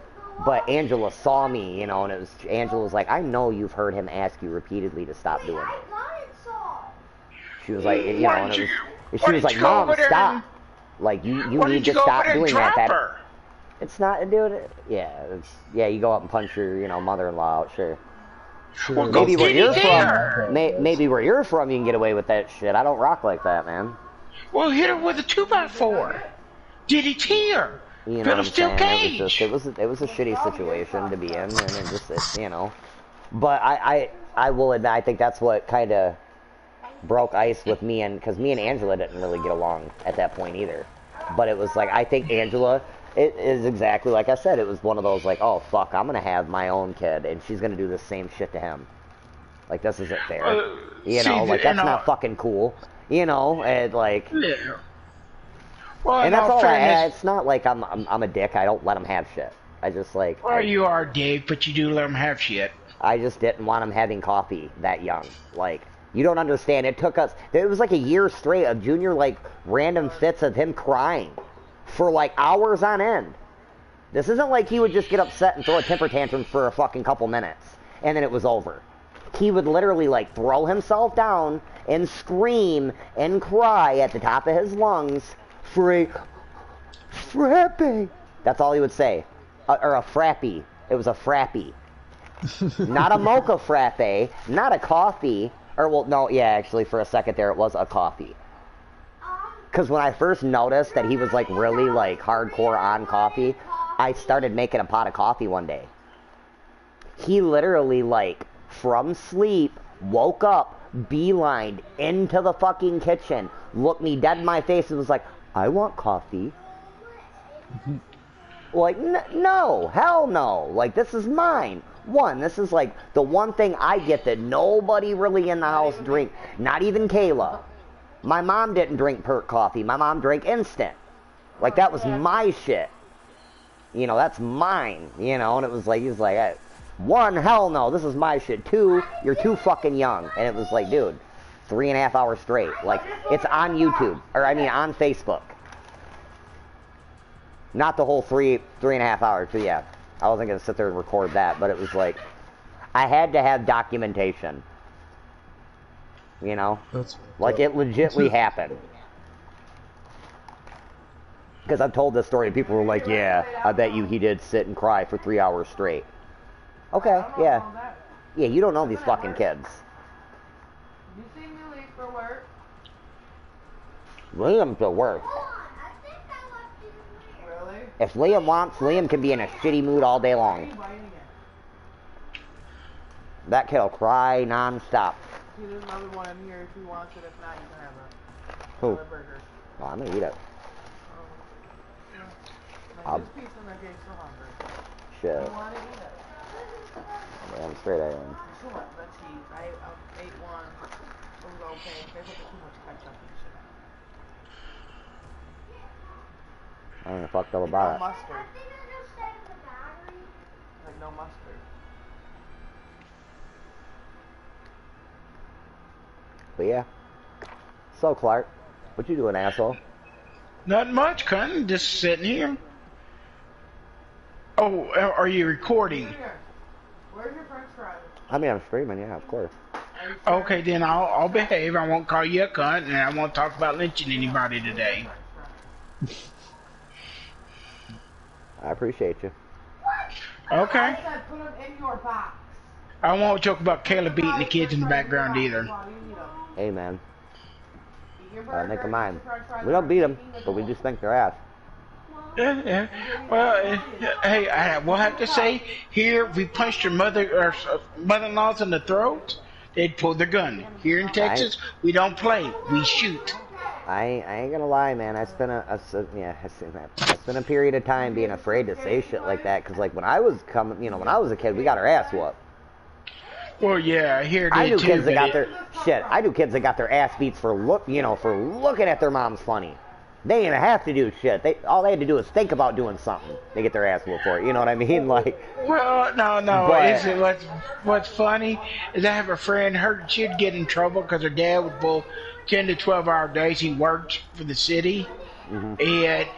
But Angela saw me, you know, and Angela was like, I know you've heard him ask you repeatedly to stop doing it. She was like, you know, and it was, she was like, Mom, stop. Like, you need to stop doing that. It's not, dude, yeah, you go up and punch your, you know, mother-in-law out, sure. Well, maybe where you're from, maybe where you're from, you can get away with that shit. I don't rock like that, man. Well, hit her with a 2x4. DDT her. You know what I'm saying? It was a shitty situation to be in, and it just, you know. But I will admit, I think that's what kind of broke ice with me, and because me and Angela didn't really get along at that point either. But it was like, I think Angela, it is exactly like I said. It was one of those like, oh fuck, I'm gonna have my own kid, and she's gonna do the same shit to him. Like, this isn't fair. You know, like, that's not fucking cool. You know, and like, yeah. Well, and that's all. It's not like I'm a dick. I don't let him have shit. I just like. Well, you are a dick, but you do let him have shit. I just didn't want him having coffee that young. Like, you don't understand. It took us. It was like a year straight of Junior, like, random fits of him crying for like hours on end. This isn't like he would just get upset and throw a temper tantrum for a fucking couple minutes and then it was over. He would literally, like, throw himself down and scream and cry at the top of his lungs for a frappe. That's all he would say. Or a frappy. It was a frappy. Not a mocha frappe, not a coffee. Or, well, no, yeah, actually, for a second there, it was a coffee. Because when I first noticed that he was, like, really, like, hardcore on coffee, I started making a pot of coffee one day. He literally, like, from sleep, woke up, beelined into the fucking kitchen, looked me dead in my face and was like, I want coffee. Like, no, hell no. Like, this is mine. One, this is like the one thing I get that nobody really in the house drink. Not even Kayla. My mom didn't drink perk coffee. My mom drank instant. Like, that was my shit. You know, that's mine. You know, and it was like, he was like, one, hell no, this is my shit. Two, you're too fucking young. And it was like, dude, 3.5 hours straight. Like, it's on YouTube. Or, I mean, on Facebook. Not the whole 3.5 hours, but yeah. I wasn't going to sit there and record that, but it was like, I had to have documentation. You know? Like, it legitly happened. Because I've told this story and people were like, yeah, I bet you he did sit and cry for 3 hours straight. Okay, yeah. Yeah, you don't know these fucking kids. You see me leave for work? Liam's at work. Really? If Liam wants, Liam can be in a shitty mood all day long. That kid'll cry non-stop. See, there's another one in here if he wants it. If not, you can have it. Who? Burger. Oh, I'm gonna eat it. Like, this piece in there gave so hungry. Shit. You want to eat it? Yeah, I'm straight at him. Sure, let's eat. I ate one. It was okay. They put too much ketchup and shit. I don't know fucked up No about it. mustard. Like, no mustard. But yeah. So, Clark, what you doing, asshole? Not much, cunt. Just sitting here. Oh, are you recording? Where's your french fries? I mean, I'm streaming, yeah, of course. Okay, then I'll behave. I won't call you a cunt, and I won't talk about lynching anybody today. I appreciate you. Okay. I said put them in your box. I won't talk about Caleb beating the kids in the background either. Hey, man. Eat your burger, Make them eat mine. your french fries, We don't beat them, eat the but we cool. just spank their ass. Yeah. Well, hey, I will have to say, here, if we punched your mother-in-laws in the throat, they'd pull their gun. Here in Texas, we don't play. We shoot. I ain't gonna lie, man. I spent I spent a period of time being afraid to say shit like that, cause like when I was when I was a kid, we got our ass whooped. Well, yeah, here I they knew too. kids that got their shit. I knew kids that got their ass beats for for looking at their moms funny. They didn't even have to do shit. All they had to do was think about doing something. They get their ass whooped for it. You know what I mean? Like. Well, no. But, What's funny is I have a friend. She'd get in trouble because her dad would pull 10 to 12-hour days. He worked for the city, and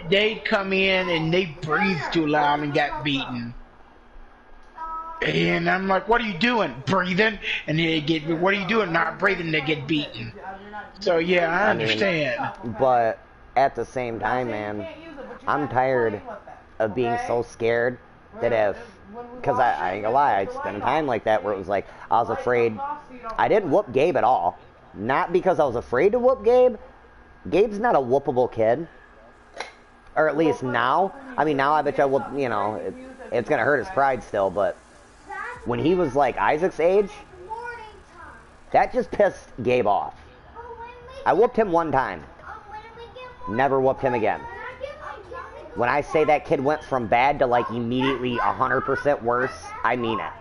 they'd come in and they breathed too loud and got beaten. And I'm like, what are you doing? Breathing? And they get, what are you doing? Not breathing, they get beaten. So, yeah, I understand. But at the same time, man, I'm tired of being so scared that because I ain't gonna lie, I'd spend a time like that where it was like, I was afraid. I didn't whoop Gabe at all. Not because I was afraid to whoop Gabe. Gabe's not a whoopable kid. Or at least now. I mean, now I bet you I whoop, it's gonna hurt his pride still, but when he was like Isaac's age, that just pissed Gabe off. I whooped him one time. Never whooped him again. When I say that kid went from bad to like immediately 100% worse, I mean it.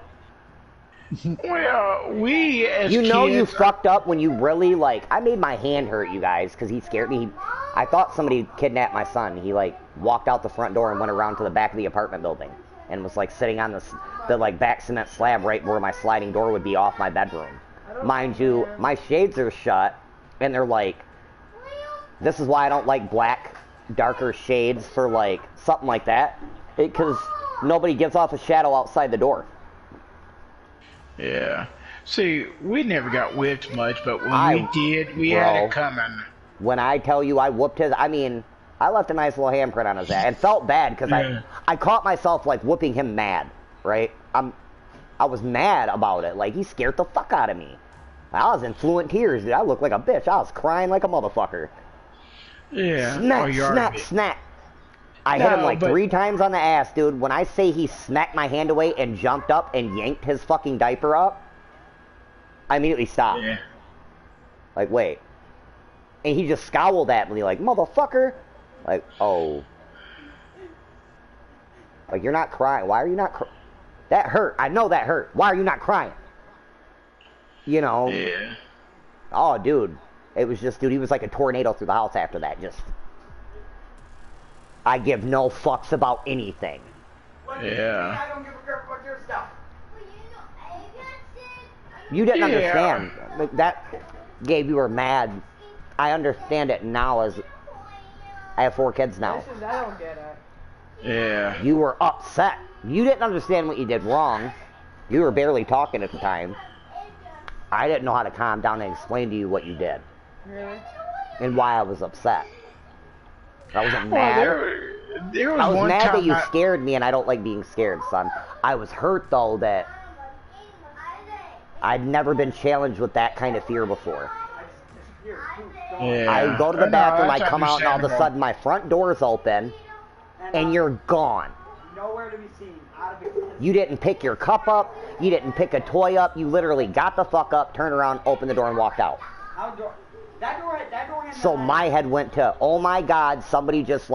Well, we as you know kids, you fucked up when you really I made my hand hurt, you guys, because he scared me. I thought somebody kidnapped my son. He walked out the front door and went around to the back of the apartment building and was sitting on the back cement slab right where my sliding door would be off my bedroom. Mind you, my shades are shut and they're this is why I don't like black, darker shades for something like that, because nobody gives off a shadow outside the door. Yeah. See, we never got whipped much, but when we did, we had it coming. When I tell you I whooped his, I left a nice little handprint on his ass. It felt bad because I caught myself whooping him mad, right? I was mad about it. He scared the fuck out of me. I was in fluent tears, dude. I looked like a bitch. I was crying like a motherfucker. Yeah. Smack. I hit him 3 times on the ass, dude. When I say he smacked my hand away and jumped up and yanked his fucking diaper up, I immediately stopped. Yeah. Wait. And he just scowled at me motherfucker. Oh. You're not crying. Why are you not crying? That hurt. I know that hurt. Why are you not crying? Yeah. Oh, dude. It was just, dude, he was like a tornado through the house after that. Just, I give no fucks about anything. Yeah. I don't give a crap about your stuff. You didn't understand. That, Gabe, you were mad. I understand it now as I have 4 kids now. I don't get it. Yeah. You were upset. You didn't understand what you did wrong. You were barely talking at the time. I didn't know how to calm down and explain to you what you did. Really? And why I was upset. I wasn't Well, mad. there was I was one mad time that you scared me, and I don't like being scared, son. I was hurt, though, that I'd never been challenged with that kind of fear before. Yeah. I go to the bathroom, that's I come out, and all of a understandable. sudden my front door's open, and you're gone. Nowhere to be seen. Out of it. You didn't pick your cup up. You didn't pick a toy up. You literally got the fuck up, turned around, opened the door, and walked out. That door had So my head went to, oh my God, somebody just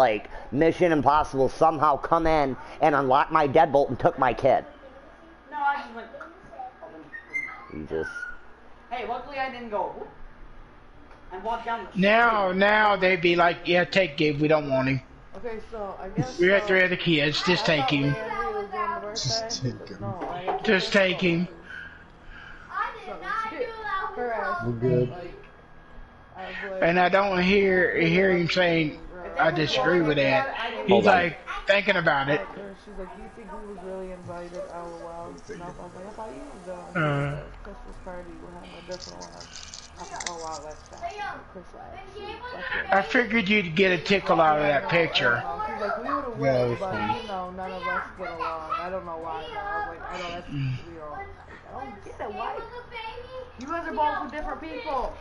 Mission Impossible somehow come in and unlocked my deadbolt and took my kid. No, I just went. You just... Hey, luckily I didn't go. And walk down the Now they'd be like, yeah, take Gabe, we don't want him. Okay, so I guess We got 3 other kids, just take him. Just take him. Just take him. We're good. And I don't hear him saying, I disagree with that. He's thinking about it. She's like, do you think we was really invited? Oh, wow. No, I was like, I thought you was going to Christmas party. We'll have a different one. I thought, oh, wow, that's fast. Chris laughed. I figured you'd get a tickle out of that picture. She's like, we would have Yeah, it went, was but, funny. you know, none of us get along. I don't know why, though. I was like, I know that's real. I don't get it. Why? You guys are both with different people.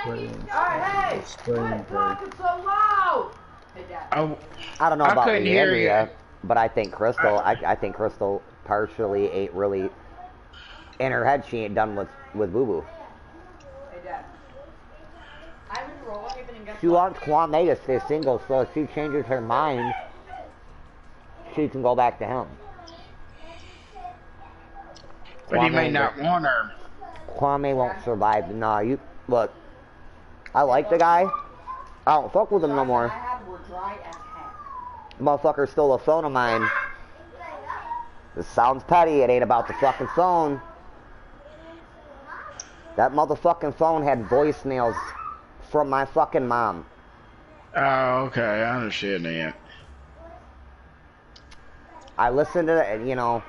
Alright, hey! Quit talking so loud! Hey, Dad. I don't know I about couldn't hear Leandria, you. but I think Crystal, I think Crystal partially ain't really, in her head, she ain't done with Boo Boo. Hey, Dad. I was rolling even and guess She wants Kwame to stay single, so if she changes her mind, she can go back to him. But he may not want her. Kwame won't survive. Nah, you look. I like the guy. I don't fuck with him no more. I had were dry as heck. Motherfucker stole a phone of mine. This sounds petty. It ain't about the fucking phone. That motherfucking phone had voicemails from my fucking mom. Oh, okay. I understand that. I listened to it, and you know.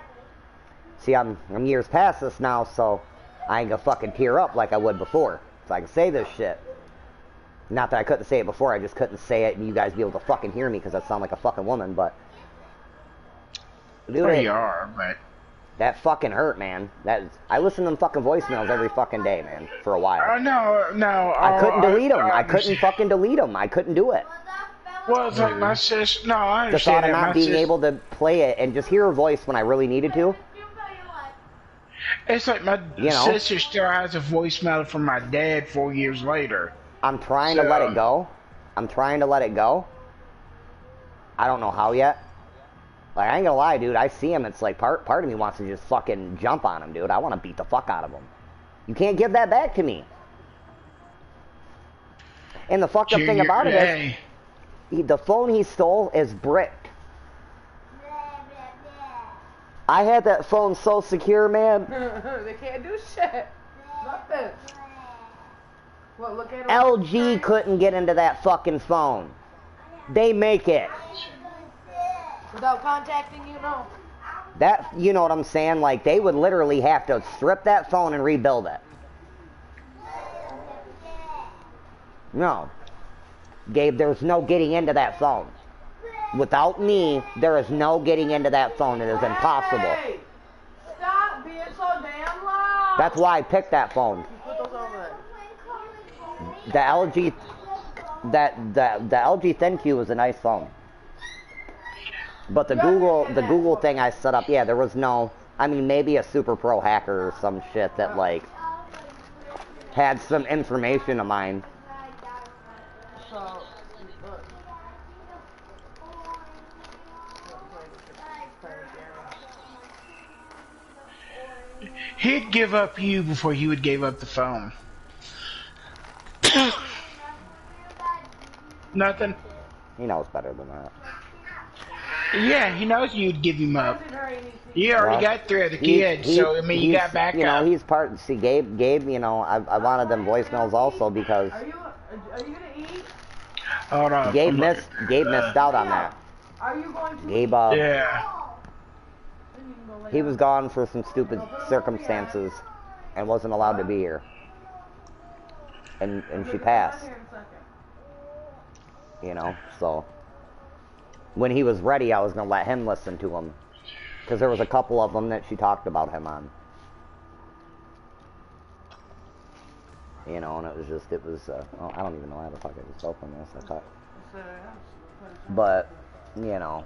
See, I'm years past this now, so I ain't gonna fucking tear up like I would before. So I can say this shit. Not that I couldn't say it before, I just couldn't say it and you guys be able to fucking hear me because I sound like a fucking woman, but... Dude, Well, you are, but... That fucking hurt, man. I listen to them fucking voicemails every fucking day, man, for a while. No. I couldn't delete them. I couldn't fucking delete them. I couldn't do it. Well, it's like my sister... No, I The thought understand of that. not being able to play it and just hear her voice when I really needed to. It's like my You know? sister still has a voicemail from my dad 4 years later. I'm trying to let it go. I'm trying to let it go. I don't know how yet. Like, I ain't gonna lie, dude. I see him. It's like part of me wants to just fucking jump on him, dude. I want to beat the fuck out of him. You can't give that back to me. And the fucked up thing about it is, the phone he stole is bricked. I had that phone so secure, man. They can't do shit. Nothing. Well, look at LG couldn't get into that fucking phone. They make it. Without contacting you, no. That, you know what I'm saying? Like, they would literally have to strip that phone and rebuild it. No. Gabe, there's no getting into that phone. Without me, there is no getting into that phone. It is impossible. Hey, stop being so damn loud. That's why I picked that phone. Put those over there. The LG, the LG ThinQ was a nice phone. But the Google thing I set up, yeah, there was no, I mean, maybe a Super Pro hacker or some shit that, like, had some information of mine. He'd give up you before he would give up the phone. Nothing. He knows better than that. Yeah, he knows you'd give him up. You already got 3 other kids, so I mean, you got back you know, up. he's part. See, Gabe, you know, I wanted them voicemails also because Are you gonna eat? Hold on. Gabe missed out on that. Are you going to Gabe, Yeah. he was gone for some stupid circumstances and wasn't allowed to be here. And she passed. You know, so when he was ready, I was gonna let him listen to them because there was a couple of them that she talked about him on. You know, and it was. Oh, I don't even know how the fuck I just opened this. I thought, but you know,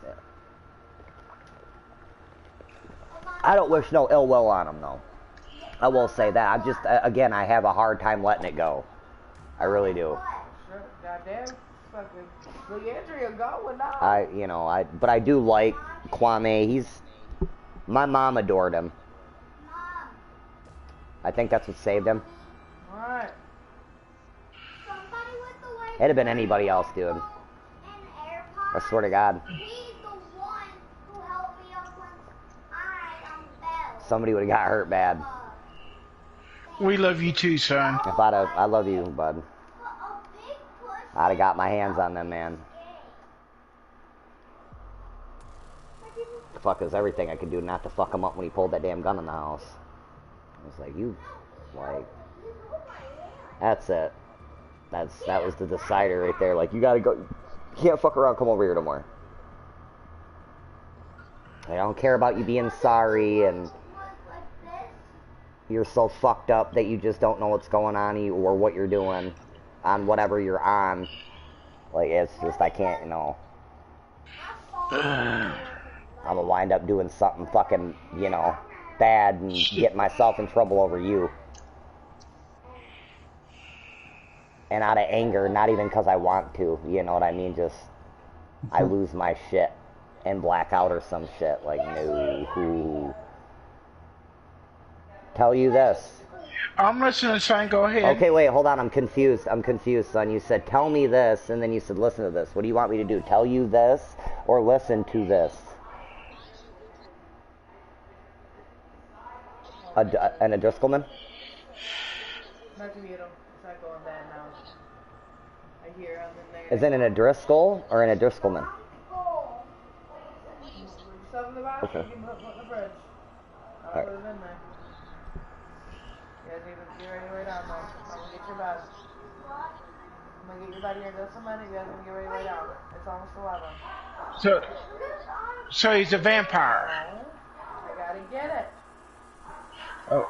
yeah. I don't wish no ill will on him though. I will say that. I just, again, I have a hard time letting it go. I really do. Goddamn, fucking Leandria going now. But I do like Kwame. My mom adored him. I think that's what saved him. Alright. It'd have been anybody else, dude. I swear to God. Somebody would have got hurt bad. We love you too, son. I love you, bud. I'd have got my hands on them, man. The fuck is everything I could do not to fuck him up when he pulled that damn gun in the house. I was like, that's it. That was the decider right there. Like, you gotta go. Can't fuck around, come over here no more. I don't care about you being sorry and you're so fucked up that you just don't know what's going on or what you're doing on whatever you're on. Like, it's just, I can't, you know. I'm gonna wind up doing something fucking, you know, bad and get myself in trouble over you. And out of anger, not even because I want to, you know what I mean? Just, I lose my shit and black out or some shit. Like, no. Tell you this. I'm listening, son. Go ahead. Okay, wait, hold on. I'm confused, son. You said, tell me this, and then you said, listen to this. What do you want me to do? Tell you this or listen to this? An Adriskelman? Not to It's not going bad now. I hear him in there. Is it an Adriskel or an Adriskelman? Stuff in the box, Okay. you can put in the fridge. I'll put it in there. You guys need to get ready to lay down though. I'm gonna get your bed. I'm gonna get your bed here in just a minute. You guys are gonna get ready to lay down. It's almost 11. So he's a vampire. No, I gotta get it. Oh.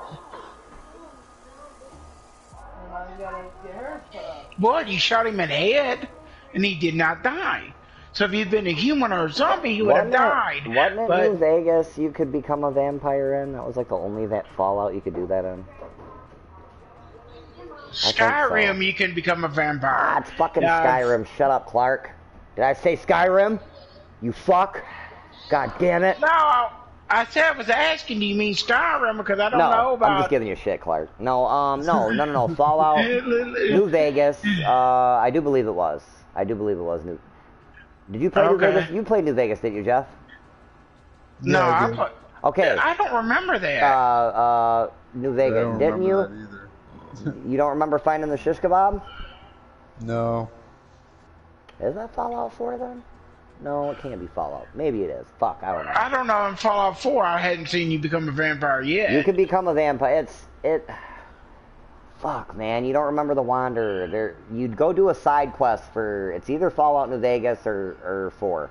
And now you gotta get hers put up. What? You shot him in the head, and he did not die. So if he'd been a human or a zombie, he would have died. Wasn't it New Vegas you could become a vampire in? That was like the only Fallout you could do that in. Skyrim, so. You can become a vampire. Ah, it's fucking Skyrim. Shut up, Clark. Did I say Skyrim? You fuck. God damn it. No, I said I was asking, do you mean Skyrim? Because I don't know about... I'm just giving you shit, Clark. No. Fallout, New Vegas. I do believe it was. New. Did you play New Vegas? You played New Vegas, didn't you, Jeff? No, yeah, okay. I don't remember that. New Vegas, didn't you? You don't remember finding the shish kebab? No. Is that Fallout 4 then? No, it can't be Fallout. Maybe it is. Fuck, I don't know. I don't know. In Fallout 4, I hadn't seen you become a vampire yet. You can become a vampire. Fuck, man. You don't remember the Wanderer. You'd go do a side quest for... It's either Fallout New Vegas or 4.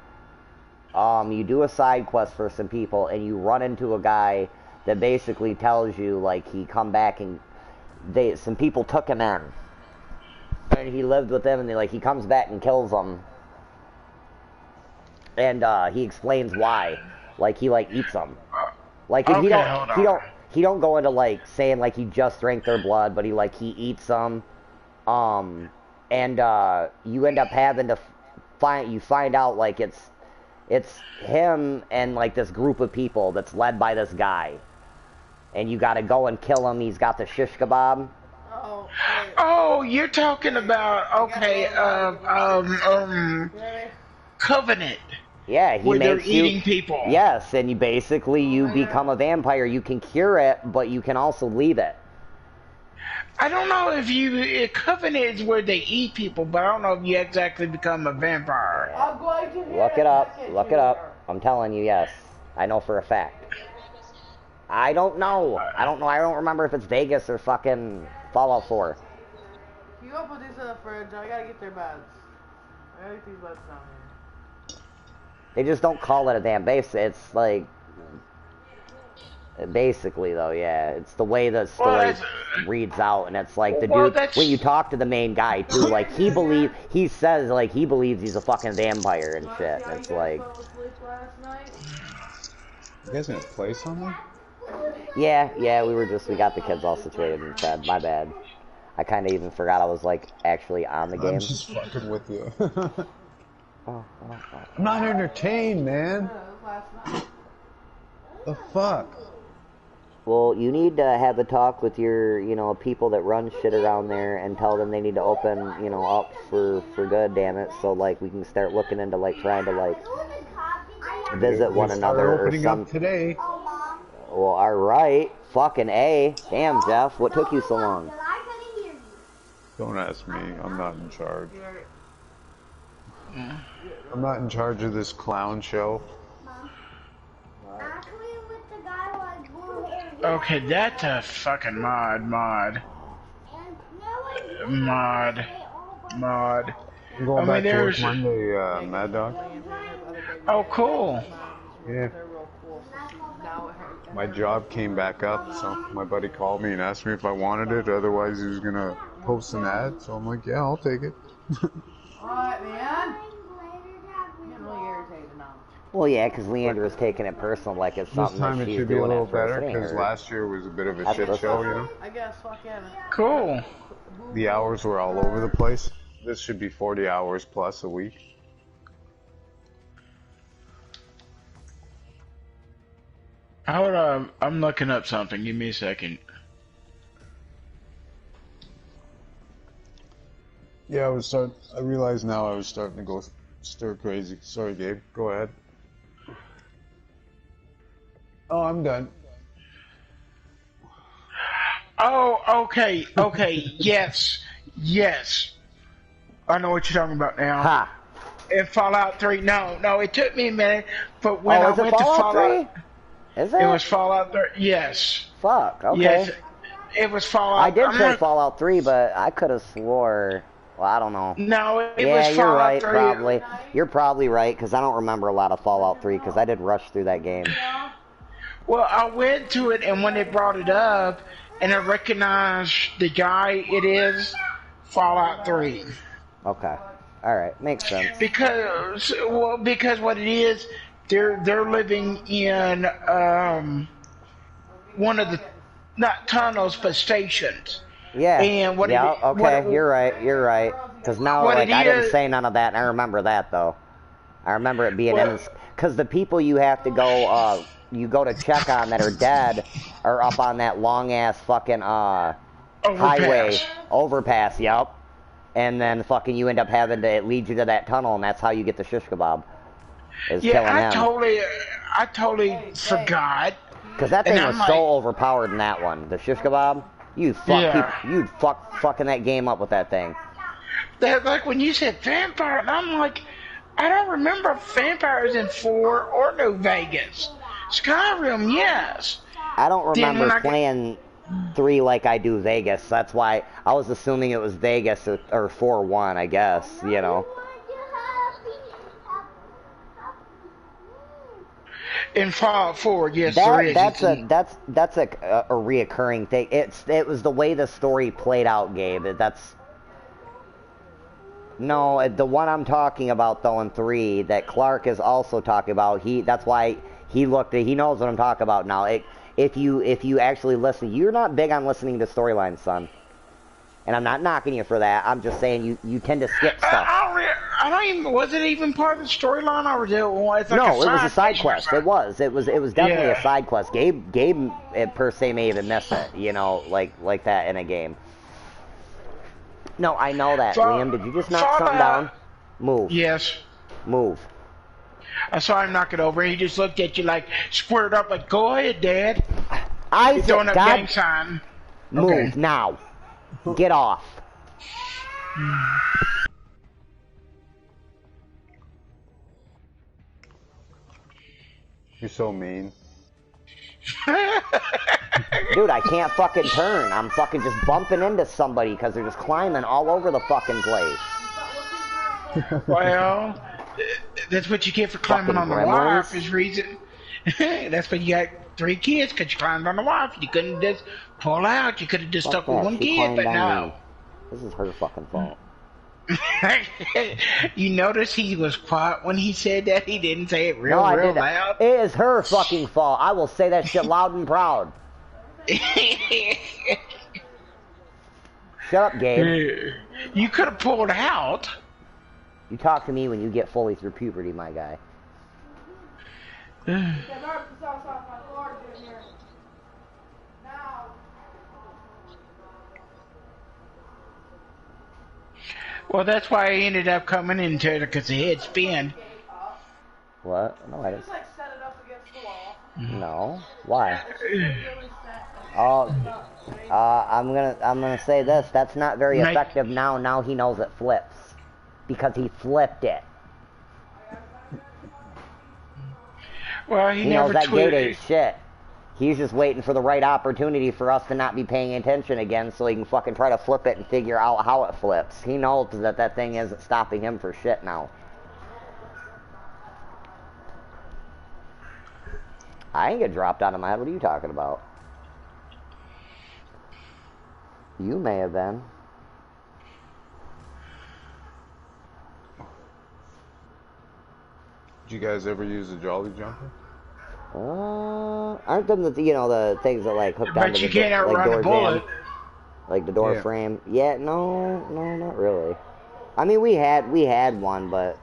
You do a side quest for some people, and you run into a guy that basically tells you, like, he come back and... some people took him in. And he lived with them, and he comes back and kills them. And he explains why. Like, he eats them. Like, okay, he don't go into saying he just drank their blood, but he eats them. And you end up having to find out it's him and this group of people that's led by this guy. And you gotta go and kill him. He's got the shish kebab. Oh, you're talking about Covenant. Yeah, where they're eating people. Yes, and you become a vampire. You can cure it, but you can also leave it. I don't know if Covenant is where they eat people, but I don't know if you exactly become a vampire. I'm going to look it up. I'm telling you, yes. I know for a fact. I don't know. I don't remember if it's Vegas or fucking Fallout 4. You go put these in the fridge. I gotta get their beds. I gotta get these beds down here. They just don't call it a damn base. It's basically though, yeah. It's the way the story reads out, and it's the dude. When you talk to the main guy too, he says he believes he's a fucking vampire and shit. It's You guys gonna play something? Yeah, we got the kids all situated in bed. My bad. I kind of even forgot I was actually on the game. I'm just fucking with you. I'm not entertained, man. The fuck? Well, you need to have a talk with your, people that run shit around there and tell them they need to open, up for good, damn it. So, we can start looking into, trying to, visit one another or something. Up today. Well, alright. Fucking A. Damn, Jeff. What took you so long? Don't ask me. I'm not in charge. I'm not in charge of this clown show. Okay, that's a fucking mod. I'm going back to work Monday, Mad Dog. Oh, cool. Yeah. My job came back up, so my buddy called me and asked me if I wanted it. Otherwise, he was gonna post an ad. So I'm like, yeah, I'll take it. Alright, man. I'm getting really irritated now. Well, yeah, because Leandra was taking it personal, like it's something This time that it she's should be a doing little at first. better because last year was a bit of a That's shit what's show, up. you know. I guess, fuck yeah. Cool. The hours were all over the place. This should be 40 hours plus a week. I'm looking up something. Give me a second. Yeah, I realize now I was starting to go stir crazy. Sorry, Gabe. Go ahead. Oh, I'm done. Oh, okay. Yes. I know what you're talking about now. Ha! In Fallout 3, no, it took me a minute, but when I is it went to Fallout 3? Is it? It was Fallout 3, yes. Fuck, okay. Yes, it was Fallout. I did play Fallout 3, but I could have swore... Well, I don't know. No, it yeah, was Fallout you're right, 3. probably. You're probably right, because I don't remember a lot of Fallout 3, because I did rush through that game. Well, I went to it, and when they brought it up, and I recognized the guy, it is Fallout 3. Okay. Alright, makes sense. Because what it is, they're living in one of the, not tunnels, but stations. Yeah. And you're right. Because now, like, I didn't say none of that, and I remember that, though. I remember it being in... Because the people you have to go, you go to check on that are dead are up on that long-ass fucking, highway. Overpass, yep. And then fucking you end up having to, it leads you to that tunnel, and that's how you get the shish kebab. Is killing him. I totally forgot. Because that thing was so overpowered in that one. The shish kebab, you'd fuck fucking that game up with that thing. That, like when you said vampire, and I'm like, I don't remember vampires in 4 or New Vegas. Skyrim, yes. I don't remember playing 3 like I do Vegas. That's why I was assuming it was Vegas or 4-1, I guess, you know. In Fallout 4, yes, there is. That's a reoccurring thing. It was the way the story played out, Gabe. No, the one I'm talking about though in 3 that Clark is also talking about. That's why he knows what I'm talking about now. If you actually listen, you're not big on listening to storylines, son. And I'm not knocking you for that. I'm just saying you tend to skip stuff. I don't even. Was it even part of the storyline, or was it? No, it was a side quest. It was definitely a side quest. Gabe per se may even miss it, you know, like that in a game. No, I know that. Liam, did you just knock something down? Move. Yes. Move. I saw him knock it over, and he just looked at you like, squared up, like, go ahead, Dad. Isaac, throwing up gang sign. Move now. Get off. You're so mean. Dude, I can't fucking turn. I'm fucking just bumping into somebody because they're just climbing all over the fucking place. Well, that's what you get for climbing on the wire, is reason. That's what you got 3 kids, because you climbed on the wire. If you couldn't just pull out, you could have just stuck with 1 kid, but no. This is her fucking fault. You notice he was quiet when he said that? He didn't say it real loud? It is her fucking fault. I will say that shit loud and proud. Shut up, Gabe. You could have pulled out. You talk to me when you get fully through puberty, my guy. Well, that's why I ended up coming into it, because the head spin. What? No, I didn't. No. Why? Oh, I'm gonna say this. That's not very effective now. Now he knows it flips because he flipped it. Well, he knows never that gate ain't shit. He's just waiting for the right opportunity for us to not be paying attention again so he can fucking try to flip it and figure out how it flips. He knows that that thing isn't stopping him for shit now. I ain't get dropped out of my head. What are you talking about? You may have been. Did you guys ever use a Jolly Jumper? Aren't them the, you know, the things that like hooked onto But you the can't like outrun door a bullet. jam, like the door Yeah. frame? Yeah, no, not really. I mean, we had one, but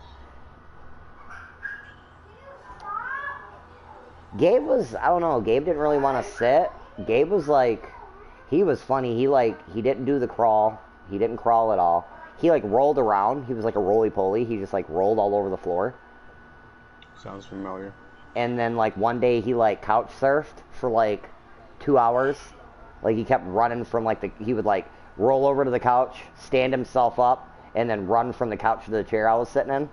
Gabe was, I don't know, Gabe didn't really want to sit. Gabe was like, he was funny. He didn't do the crawl. He didn't crawl at all. He like rolled around. He was like a roly-poly. He just like rolled all over the floor. Sounds familiar. And then like one day he like couch surfed for like 2 hours. Like he kept running from like he would like roll over to the couch, stand himself up, and then run from the couch to the chair I was sitting in.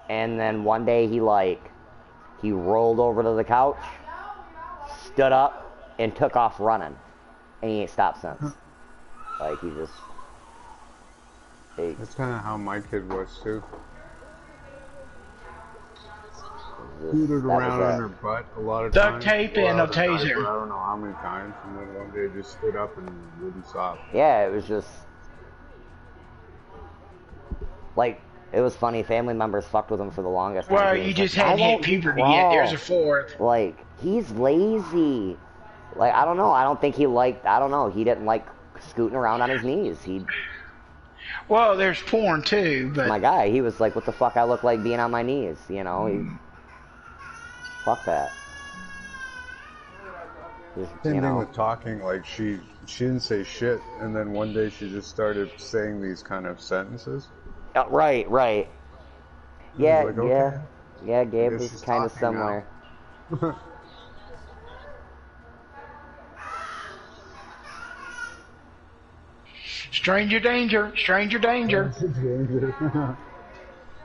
And then one day he rolled over to the couch, stood up, and took off running. And he ain't stopped since. Like he just... That's kind of how my kid was too. Just, Scooted around on her butt a lot of Duct times. tape and a taser. I don't know how many times, and then one day just stood up and wouldn't stop. Yeah, it was just... Like, it was funny. Family members fucked with him for the longest time. Well, He you was just like, hadn't "Why hit won't you puberty crawl?" yet. There's a fourth. Like, he's lazy. Like, I don't know. I don't think he liked... I don't know. He didn't like scooting around on his knees. Well, there's porn too, but My guy, he was like, what the fuck I look like being on my knees, you know? Fuck that. Just, Same you thing know. with talking. Like she didn't say shit, and then one day she just started saying these kind of sentences. Right. I Yeah, was like, okay. yeah, Gabe guess was she's kind of talking similar. now. stranger danger, stranger danger.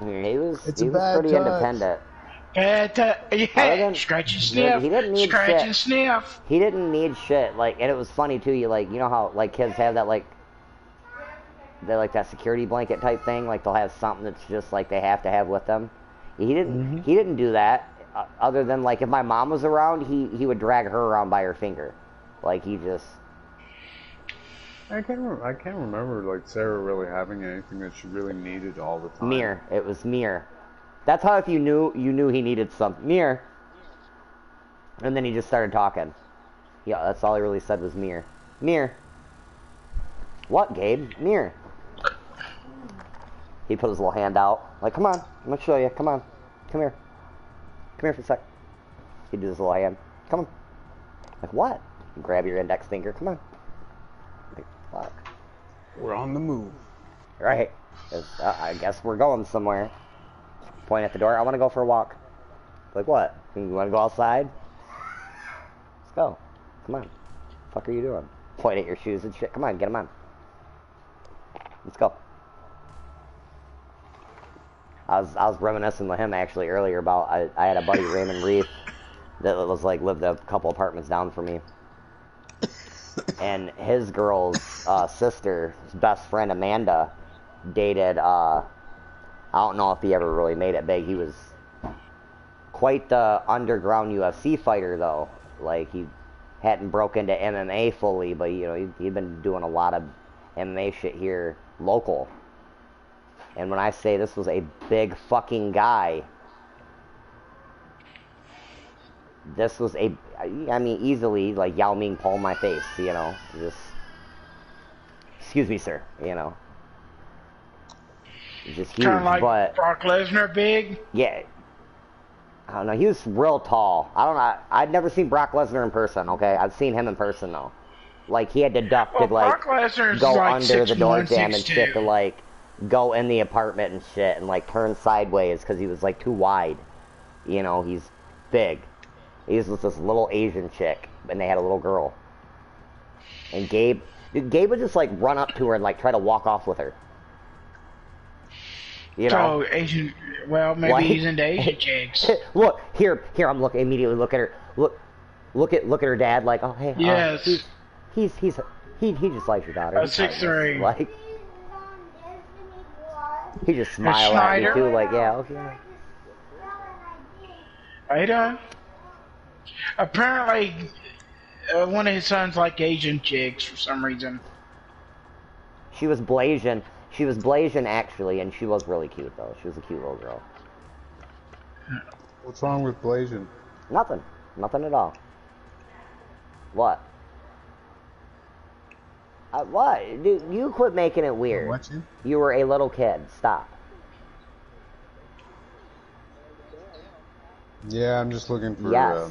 He was It's a he was bad pretty touch. independent. Yeah, Other than- scratch and sniff, he didn't need scratch shit. and sniff. He didn't need shit. Like, and it was funny too. You know how like kids have that like that security blanket type thing. Like they'll have something that's just like they have to have with them. He didn't do that. Other than like if my mom was around, he would drag her around by her finger. Like he just. I can't remember like Sarah really having anything that she really needed all the time. Mir. It was Mir. That's how if you knew he needed something. Mir. And then he just started talking. Yeah, that's all he really said was Mir. Mir. What, Gabe? Mir. He put his little hand out. Like, come on. I'm going to show you. Come on. Come here. Come here for a sec. He'd do his little hand. Come on. Like, what? You grab your index finger. Come on. Like, fuck. We're on the move. Right. I guess we're going somewhere. Point at the door. I want to go for a walk. Like what? You want to go outside? Let's go. Come on. The fuck are you doing? Point at your shoes and shit. Come on, get them on. Let's go. I was reminiscing with him actually earlier about I had a buddy Raymond Reef that was like lived a couple apartments down from me, and his girl's sister, his best friend Amanda, dated. I don't know if he ever really made it big. He was quite the underground UFC fighter, though. Like, he hadn't broke into MMA fully, but, you know, he'd been doing a lot of MMA shit here local. And when I say this was a big fucking guy, this was I mean, easily, like, Yao Ming palm my face, you know? Just, excuse me, sir, you know? Just huge, Kind of like but Brock Lesnar big. yeah, I don't know. He was real tall. I don't know. I'd never seen Brock Lesnar in person. Okay, I've seen him in person though. Like he had to duck Well, to like Brock Lesnar's go like under the door 6'1", jam and 6'2". shit to like go in the apartment and shit and like turn sideways because he was like too wide. You know, he's big. He's with this little Asian chick and they had a little girl. And Gabe would just like run up to her and like try to walk off with her. You know? So Asian, well, maybe Like- he's into Asian chicks. Look, here, I'm immediately look at her. Look, look at her dad like, oh hey, Yes. he just likes your daughter. He's 6'3". Like he just smiled at me too, like yeah, okay. Right. Apparently, one of his sons liked Asian chicks for some reason. She was Blasian. She was Blasian actually, and she was really cute though. She was a cute little girl. What's wrong with Blasian? Nothing. Nothing at all. What? What? Dude, you quit making it weird. What you? You were a little kid. Stop. Yeah, I'm just looking for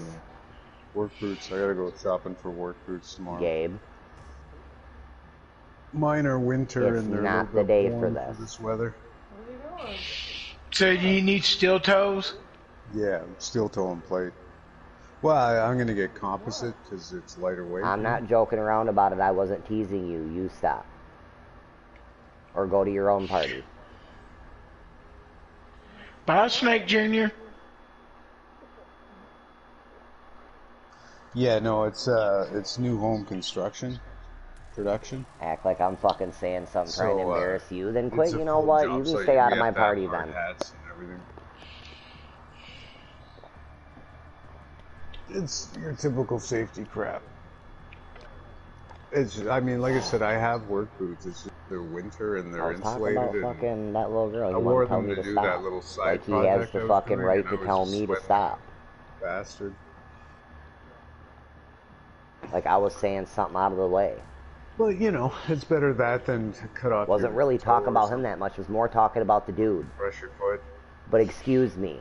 work boots. I gotta go shopping for work boots tomorrow. Gabe. Mine are winter It's and they're not a the little day bit for warm this. this weather. What are you doing? So do you need steel toes? Yeah, steel toe and plate. Well, I'm gonna get composite because it's lighter weight. I'm not joking around about it. I wasn't teasing you. You stop. Or go to your own party. Bye, Snake Jr. Yeah, no, it's new home construction production. Act like I'm fucking saying something trying to embarrass you. Then It's quit. a You know full what? job You can site. stay out We of my have to have party hard then. hats and everything. It's your typical safety crap. I mean, like I said, I have work boots. It's just they're winter and I they're was talking insulated. about and fucking that little girl. I He wore wanted to tell them me to to do stop. that little side Like he has project the I was fucking doing, right and to I was tell just me to sweating stop. like a bastard. Like I was saying something out of the way. But you know, it's better that than to cut off. Wasn't your really toe talking or about him something. that much. It was more talking about the dude. Brush your foot, But excuse me.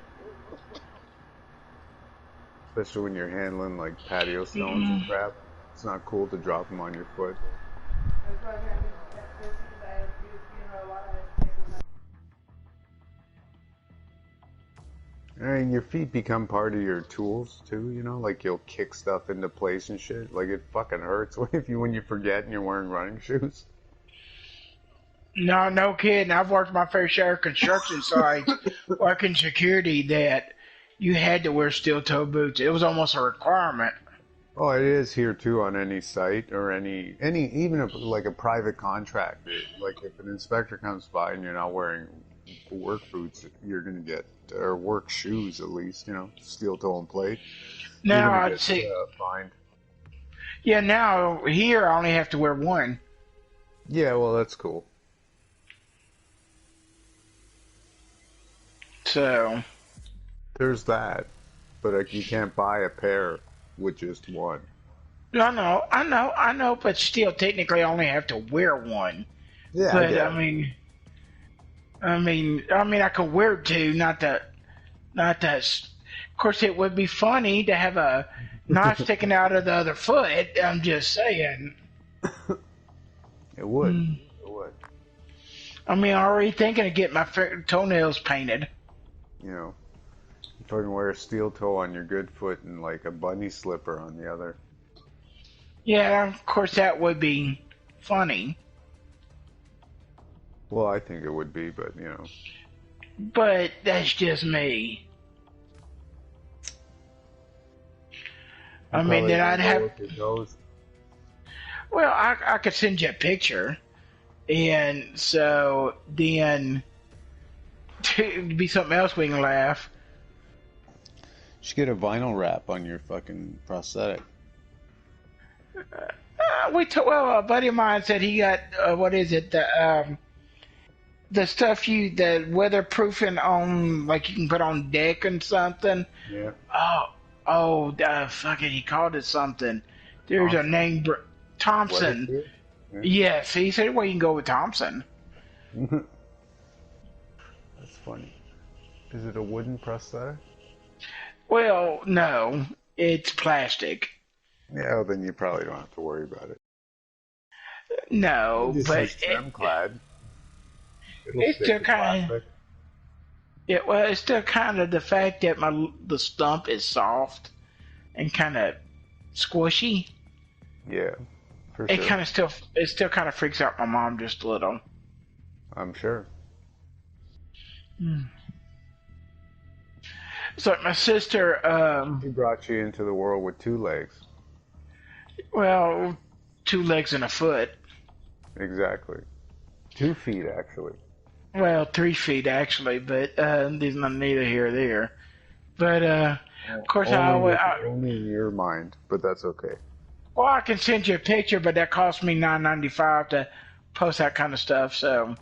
especially when you're handling like patio stones and crap. It's not cool to drop them on your foot. That's why I got this because I have used, a lot of I mean, your feet become part of your tools too. You know, like you'll kick stuff into place and shit. Like it fucking hurts when you forget and you're wearing running shoes. No kidding. I've worked my fair share of construction sites, working security, that you had to wear steel toe boots. It was almost a requirement. Oh, it is here too on any site or any even if, like a private contractor. Like if an inspector comes by and you're not wearing work boots, you're gonna get or work shoes at least. You know, steel toe and plate. Now You're gonna I'd get, say, fined. yeah. Now here I only have to wear one. Yeah, well that's cool. So There's that, but you can't buy a pair with just one. I know, but still, technically, I only have to wear one. Yeah, But yeah. I mean, I could wear two. Not that. Of course, it would be funny to have a knife sticking out of the other foot. I'm just saying. It would. It would. I mean, I'm already thinking of getting my toenails painted. You know, you fucking wear a steel toe on your good foot and like a bunny slipper on the other. Yeah, of course, that would be funny. Well, I think it would be, but you know. But that's just me. I mean, then I'd have. Well, I could send you a picture, and so then it'd be something else we can laugh. You should get a vinyl wrap on your fucking prosthetic. Well, a buddy of mine said he got what is it, the stuff the weatherproofing on, like you can put on deck and something. Yeah. Fuck it, he called it something. There's Thompson. a name, Thompson. Yeah. Yes, he said, well, you can go with Thompson. That's funny. Is it a wooden prosthetic? Well, no, it's plastic. Yeah, well, then you probably don't have to worry about it. No, This but is trim clad. it's still kind of. Yeah, well, it's still kind of the fact that the stump is soft and kind of squishy. Yeah, for It sure. kind of still kind of freaks out my mom just a little. I'm sure. So my sister, He brought you into the world with 2 legs. well, 2 legs and a foot. Exactly. 2 feet, actually. Well, 3 feet actually, but there's neither here or there. But of course, only in your mind, but that's okay. well, I can send you a picture, but that cost me $9.95 to post that kind of stuff. So,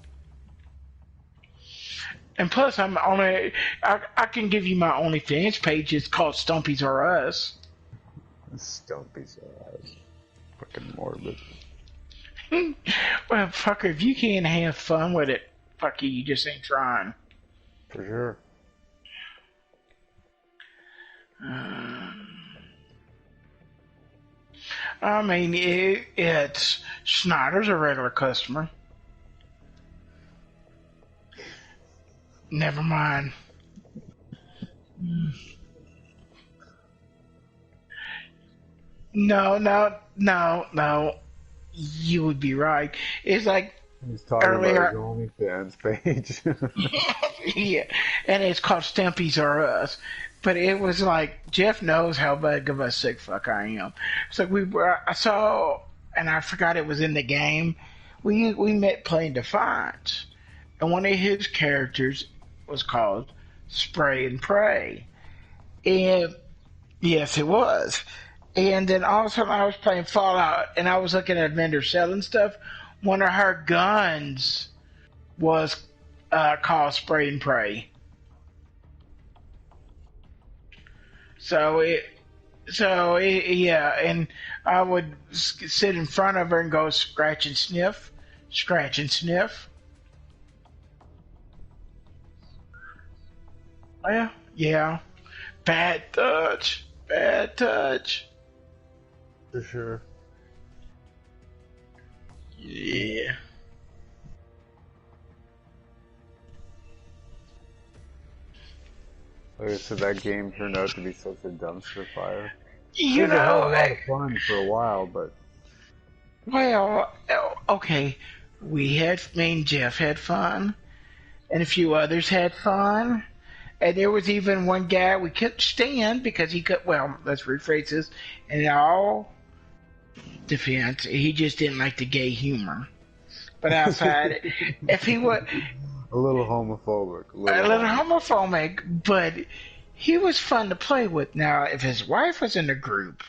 and plus, I can give you my OnlyFans page. It's called Stumpy's R Us. Stumpy's R Us. Fucking morbid. Well, fucker, if you can't have fun with it, fuck you just ain't trying. For sure. I mean, it's Schneider's a regular customer. Never mind. No. You would be right. It's like He's talking earlier. about his OnlyFans page. Yeah, and it's called Stumpy's R Us. But it was like, Jeff knows how big of a sick fuck I am. So I saw, and I forgot it was in the game. We met playing Defiance, and one of his characters was called Spray and Pray. And yes, it was. And then all of a sudden I was playing Fallout, and I was looking at a vendor selling stuff. One of her guns was called Spray and Pray. Yeah, and I would sit in front of her and go scratch and sniff, scratch and sniff. Well, yeah, bad touch. For sure. Yeah. Like I said, that game turned out to be such a dumpster fire. You It was a know, lot of fun for a while, but well, okay. Me and Jeff had fun, and a few others had fun. And there was even one guy we couldn't stand because he could, well, let's rephrase this, in all defense, he just didn't like the gay humor. But outside, if he would... a little homophobic. A little homophobic, but he was fun to play with. Now, if his wife was in the group,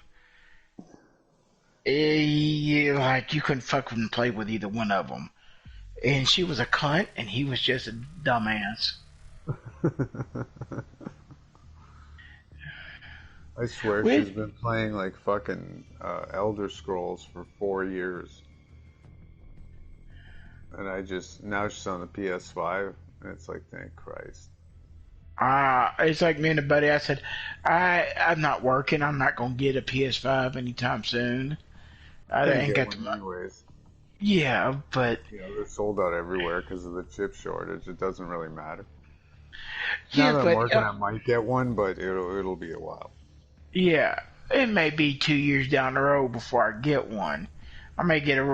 you couldn't fucking play with either one of them. And she was a cunt, and he was just a dumbass. I swear she's been playing like fucking Elder Scrolls for 4 years. And now she's on the PS5, and it's like, thank Christ. It's like me and a buddy, I said, I'm not working, I'm not going to get a PS5 anytime soon. I ain't got the money. Anyways. Yeah, but... they're sold out everywhere because of the chip shortage. It doesn't really matter. Yeah, now that but, I'm working, I might get one, but it'll be a while. Yeah, it may be 2 years down the road before I get one. I may get a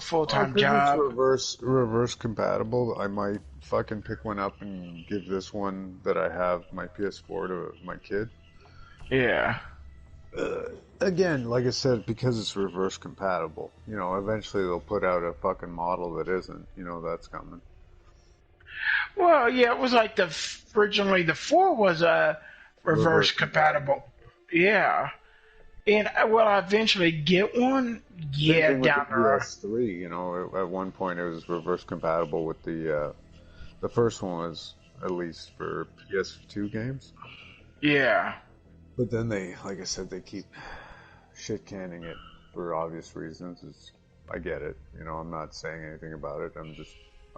full-time job. It's reverse compatible. I might fucking pick one up and give this one that I have, my PS4, to my kid. Yeah. Again, like I said, because it's reverse compatible, eventually they'll put out a fucking model that isn't. That's coming. Well, yeah, it was like originally the 4 was a reverse compatible. Yeah. And will I eventually get one? Yeah, down the road. PS3, at one point it was reverse compatible with the first one was at least for PS2 games. Yeah. But then like I said, they keep shit canning it for obvious reasons. I get it. I'm not saying anything about it.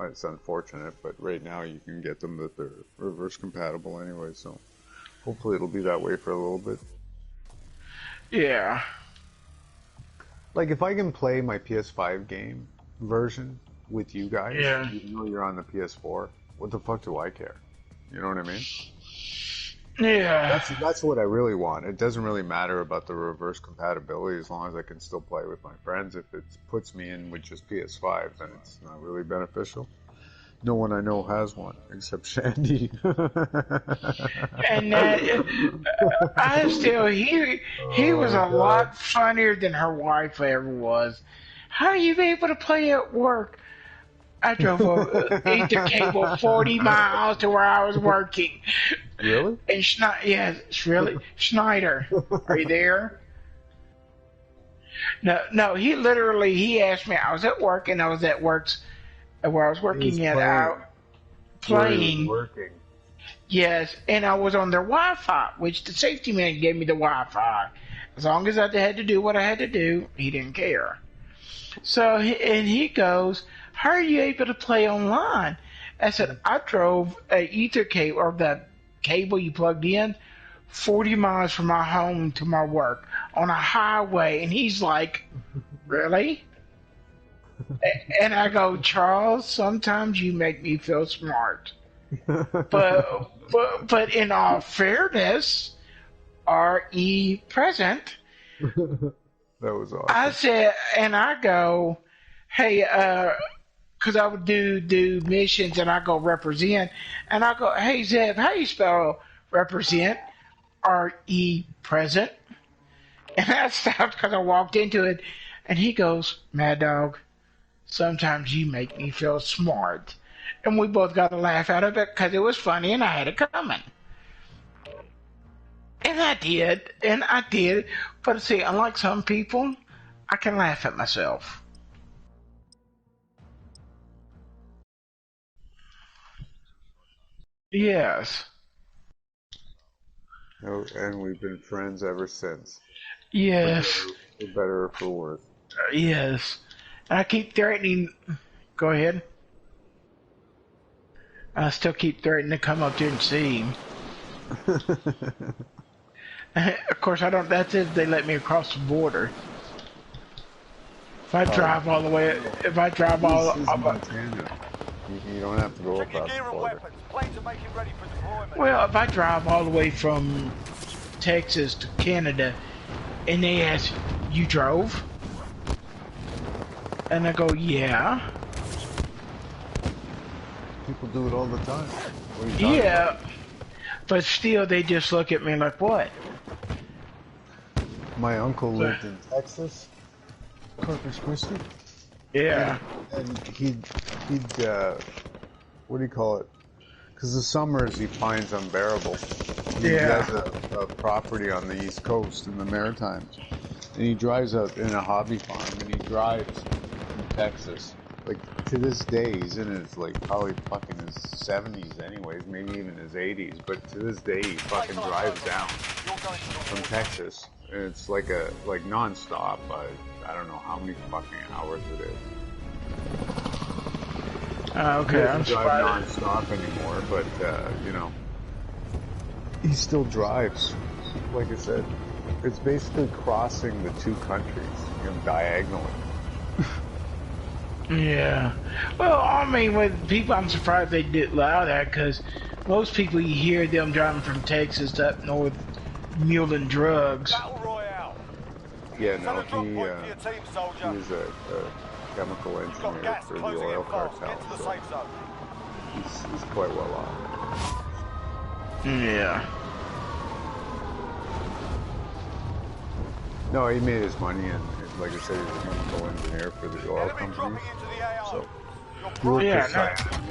It's unfortunate, but right now you can get them that they're reverse compatible anyway, so hopefully it'll be that way for a little bit. Yeah. Like, if I can play my PS5 game version with you guys, even though you're on the PS4, what the fuck do I care? You know what I mean? Yeah. That's what I really want. It doesn't really matter about the reverse compatibility as long as I can still play with my friends. If it puts me in with just PS5, then it's not really beneficial. No one I know has one except Shandy. And he was a lot funnier than her wife ever was. How are you able to play at work? I drove a ether cable 40 miles to where I was working. Really? And Schneider, are you there? No, he asked me, I was at work, and I was at works where I was working playing. Working. Yes, and I was on their Wi-Fi, which the safety man gave me the Wi-Fi. As long as I had to do what I had to do, he didn't care. So, he goes, how are you able to play online? I said, I drove a ether cable, or the cable you plugged in, 40 miles from my home to my work on a highway. And he's like, really? And I go, Charles, sometimes you make me feel smart. But in all fairness, R.E. present. That was awesome. I said, and I go, hey, because I would do missions, and I go represent, and I go, hey, Zeb, how you spell represent? R.E. present. And I stopped because I walked into it, and he goes, Mad Dog, sometimes you make me feel smart. And we both got a laugh out of it because it was funny, and I had it coming. And I did. But see, unlike some people, I can laugh at myself. Yes. Oh, and we've been friends ever since. Yes. For better or for worse. Yes. And I keep threatening. Go ahead. I still keep threatening to come up there and see him. Of course, I don't. That's if they let me across the border. If I drive all the way, Montana. You don't have to go across the border. Well, if I drive all the way from Texas to Canada, and they ask, you drove? And I go, yeah. People do it all the time. Yeah, but still, they just look at me like, what? My uncle lived in Texas, Corpus Christi. Yeah. And he'd what do you call it? Because the summers he finds unbearable. He has a property on the East Coast in the Maritimes, and he drives out in a hobby farm, and he drives from Texas. Like, to this day, he's in his, like, probably fucking his 70s anyways, maybe even his 80s, but to this day, he fucking drives down from Texas, and it's like non-stop. I don't know how many fucking hours it is. Okay, I'm drive non-stop anymore, but he still drives. Like I said, it's basically crossing the two countries, diagonally. Yeah. Well, I mean, with people, I'm surprised they did allow that, because most people, you hear them driving from Texas to up north, muling drugs. Yeah, no, he's a chemical engineer for the oil cartel, so he's quite well off. Yeah. No, he made his money, and like I said, he's a chemical engineer for the oil company. So he worked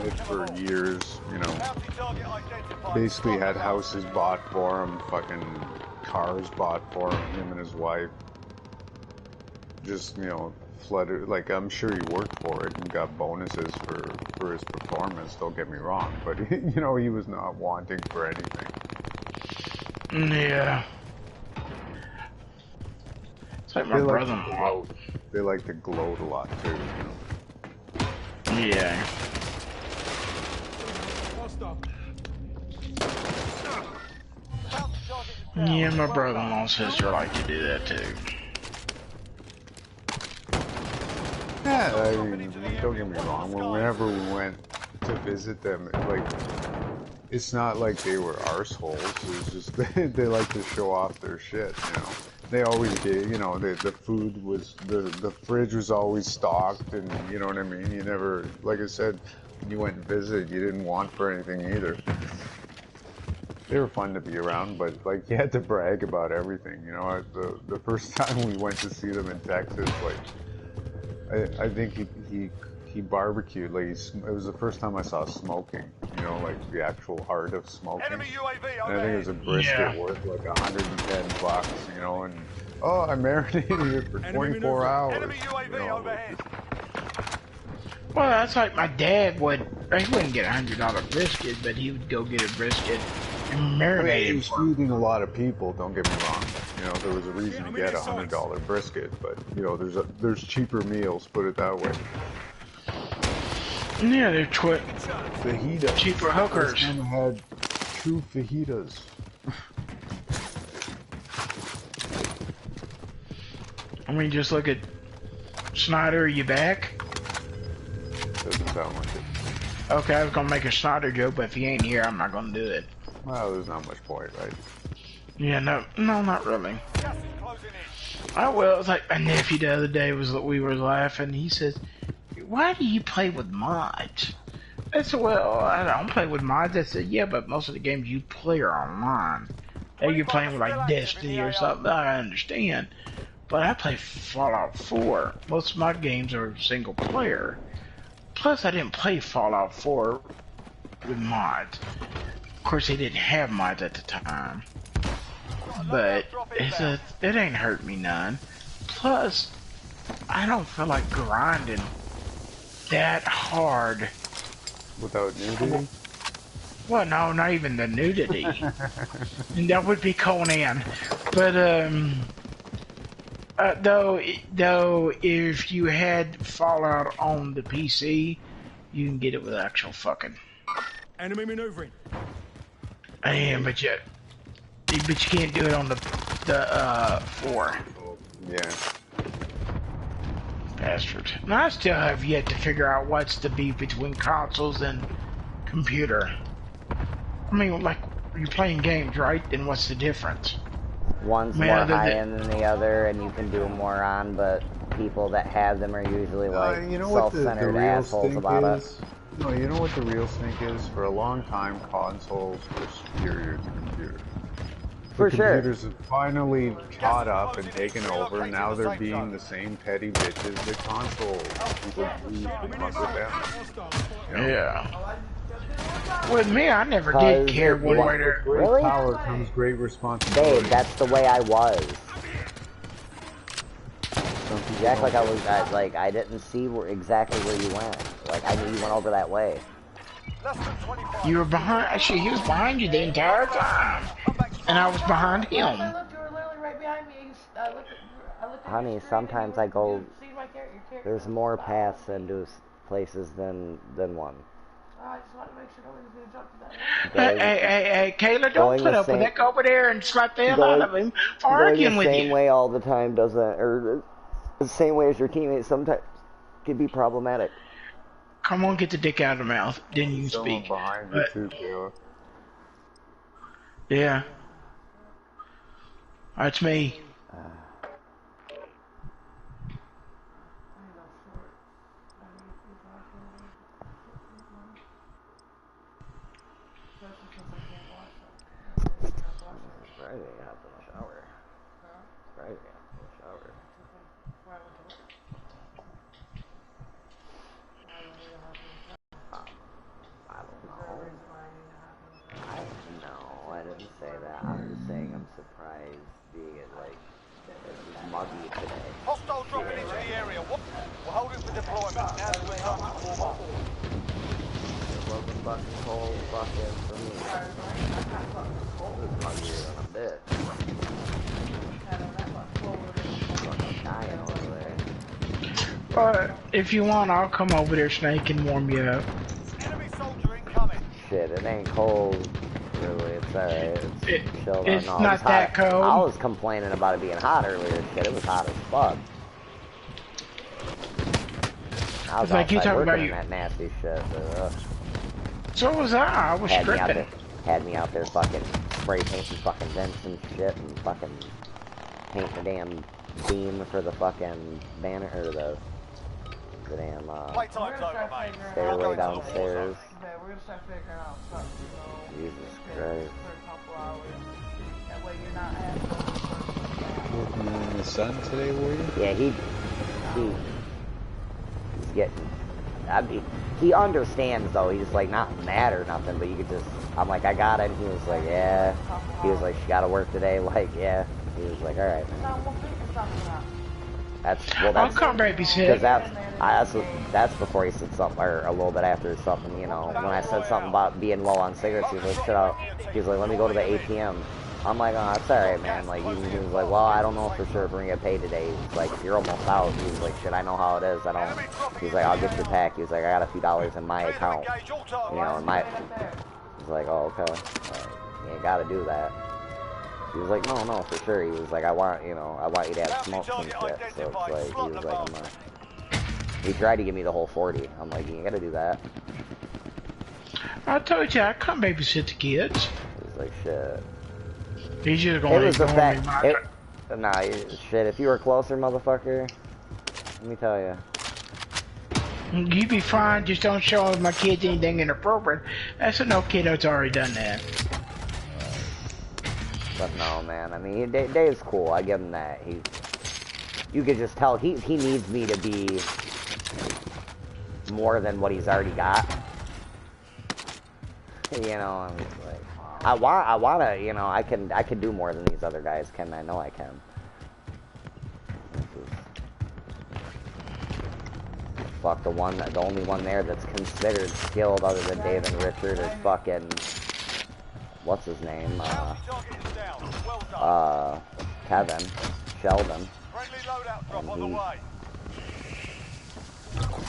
it for years, Basically had houses bought for him, fucking cars bought for him and his wife. Just, flooded, like, I'm sure he worked for it and got bonuses for his performance, don't get me wrong, but, he was not wanting for anything. Yeah. It's like my brother-in-law. They like to gloat a lot, too, Yeah. Yeah, my brother-in-law's sister like to do that, too. Yeah, I mean, don't get me wrong. Whenever we went to visit them, it's not like they were arseholes. It's just they like to show off their shit. They always did. The food was the fridge was always stocked, and you know what I mean. You never, like I said, you went and visited, you didn't want for anything either. They were fun to be around, but like you had to brag about everything. You know, the first time we went to see them in Texas, like I think he barbecued. Like it was the first time I saw smoking. You know, like the actual heart of smoking. Enemy UAV And I think it was a brisket worth like $110. You know, and oh, I marinated it for 24 hours. Enemy UAV overhead. Well, that's like my dad would. He wouldn't get $100 brisket, but he would go get a brisket and marinate it. He was feeding a lot of people. Don't get me wrong. You know, there was a reason to get a $100 brisket, but you know, there's cheaper meals. Put it that way. Yeah, they're fajita. Cheaper hookers. This one had 2 fajitas. I mean, just look at Snyder. Are you back? Doesn't sound like it. Okay, I was gonna make a Snyder joke, but if he ain't here, I'm not gonna do it. Well, there's not much point, right? Yeah, no, not really. I will. It was like my nephew the other day we were laughing. He says, "Why do you play with mods?" I said, "Well, I don't play with mods." I said, "Yeah, but most of the games you play are online. Hey, you're playing with like Destiny or something. I understand, but I play Fallout 4. Most of my games are single player. Plus, I didn't play Fallout 4 with mods. Of course, they didn't have mods at the time, but it ain't hurt me none. Plus, I don't feel like grinding that hard without nudity. Well, no, not even the nudity. And that would be Conan. But though if you had Fallout on the PC, you can get it with actual fucking. Enemy maneuvering. But you can't do it on the 4. Yeah. Bastard. And I still have yet to figure out what's the beef between consoles and computer. I mean, like, you're playing games, right? Then what's the difference? One's more high-end than the other, and you can do more on, but people that have them are usually, like, you know self-centered assholes about it. No, you know what the real stink is? For a long time, consoles were superior to computers. For sure. Computers have finally caught up and taken over, and now they're being the same petty bitches that consoles. People use to fuck with them. You know? Yeah. With me, I never did care one way or Great power comes great responsibility. Babe, that's the way I was. You act like I was like I didn't see exactly where you went. Like I knew you went over that way. You were behind. Actually, he was behind you the entire time, and I was behind him. Honey, sometimes I go. There's more paths into places than one. I just want to make sure nobody's going to jump to that. Hey, Kayla, don't put up with that. Go over there and slap the hell out of him for arguing with you. The same way all the time doesn't, or the same way as your teammates sometimes can be problematic. Come on, get the dick out of the mouth. Then you Someone speak. behind you too, Kayla. Yeah. That's me. Hostile dropping into the area. We're holding for deployment. Now's the time to warm up. It wasn't fucking cold fucking for me. It was muggier than a bitch. Fucking dying over there. But if you want, I'll come over there, Snake, and warm you up. Enemy soldier incoming. Shit, it ain't cold. Really, it's alright. It's chilled. It's no, not that cold. I was complaining about it being hot earlier. Shit, it was hot as fuck. I was like you outside talking working about in that nasty shit. But, so was I. I was stripping. Had me out there fucking spray painting fucking vents and shit and fucking painting the damn beam for the fucking banner or the the damn Playtime's over, mate. stairway downstairs. Okay, we're gonna start figuring out stuff, you know. Jesus Christ. For a couple hours. That way you're not asking. Working on the sun today, were you? Yeah, he's getting. I mean, he understands though. He's like not mad or nothing, but you could just. I'm like, I got it. And he was like, yeah. He was like, she got to work today. Like, yeah. He was like, all right, man. That's I'll come babysit. Because that's before he said something, or a little bit after something. You know, when I said something about being low on cigarettes, he was like, shut up. He was like, let me go to the ATM. I'm like, oh, that's alright, man. Like, he was like, well, I don't know for sure if we're gonna get paid today. He's like, you're almost out. He was like, shit, I know how it is. I don't. He's like, I'll get your pack. He was like, I got a few dollars in my account. You know, in my. He's like, oh, okay. You gotta do that. He was like, no, for sure. He was like, I want you to have smoke and shit. So it's like, he was like, I'm not. He tried to give me the whole 40. I'm like, you gotta do that. I told you, I come babysit the kids. He was like, shit. He's just going to ignore me. Nah, shit, if you were closer, motherfucker, let me tell you. You be fine, just don't show my kids anything inappropriate. That's a no kiddo's already done that. But no, man, I mean, Dave's cool, I give him that. You could just tell he needs me to be more than what he's already got. You know, I'm just like, I wanna, you know, I can do more than these other guys can. I know I can. Fuck, the only one there that's considered skilled other than Dave and Richard is fucking, what's his name? Kevin, Sheldon.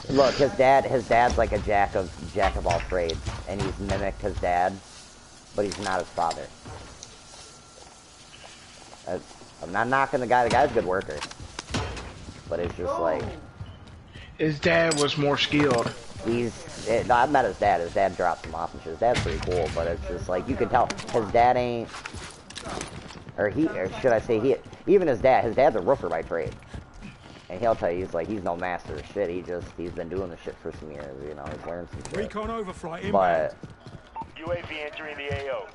And look, his dad's like a jack of all trades, and he's mimicked his dad, but he's not his father. I'm not knocking the guy. The guy's a good worker, but it's just like his dad was more skilled. I've met his dad. His dad dropped him off and shit. His dad's pretty cool, but it's just like you can tell his dad ain't, or should I say even his dad's a roofer by trade. And he'll tell you, he's no master of shit. He's been doing the shit for some years, you know. He's learned some shit. Recon overflight inbound. UAV entering the AO.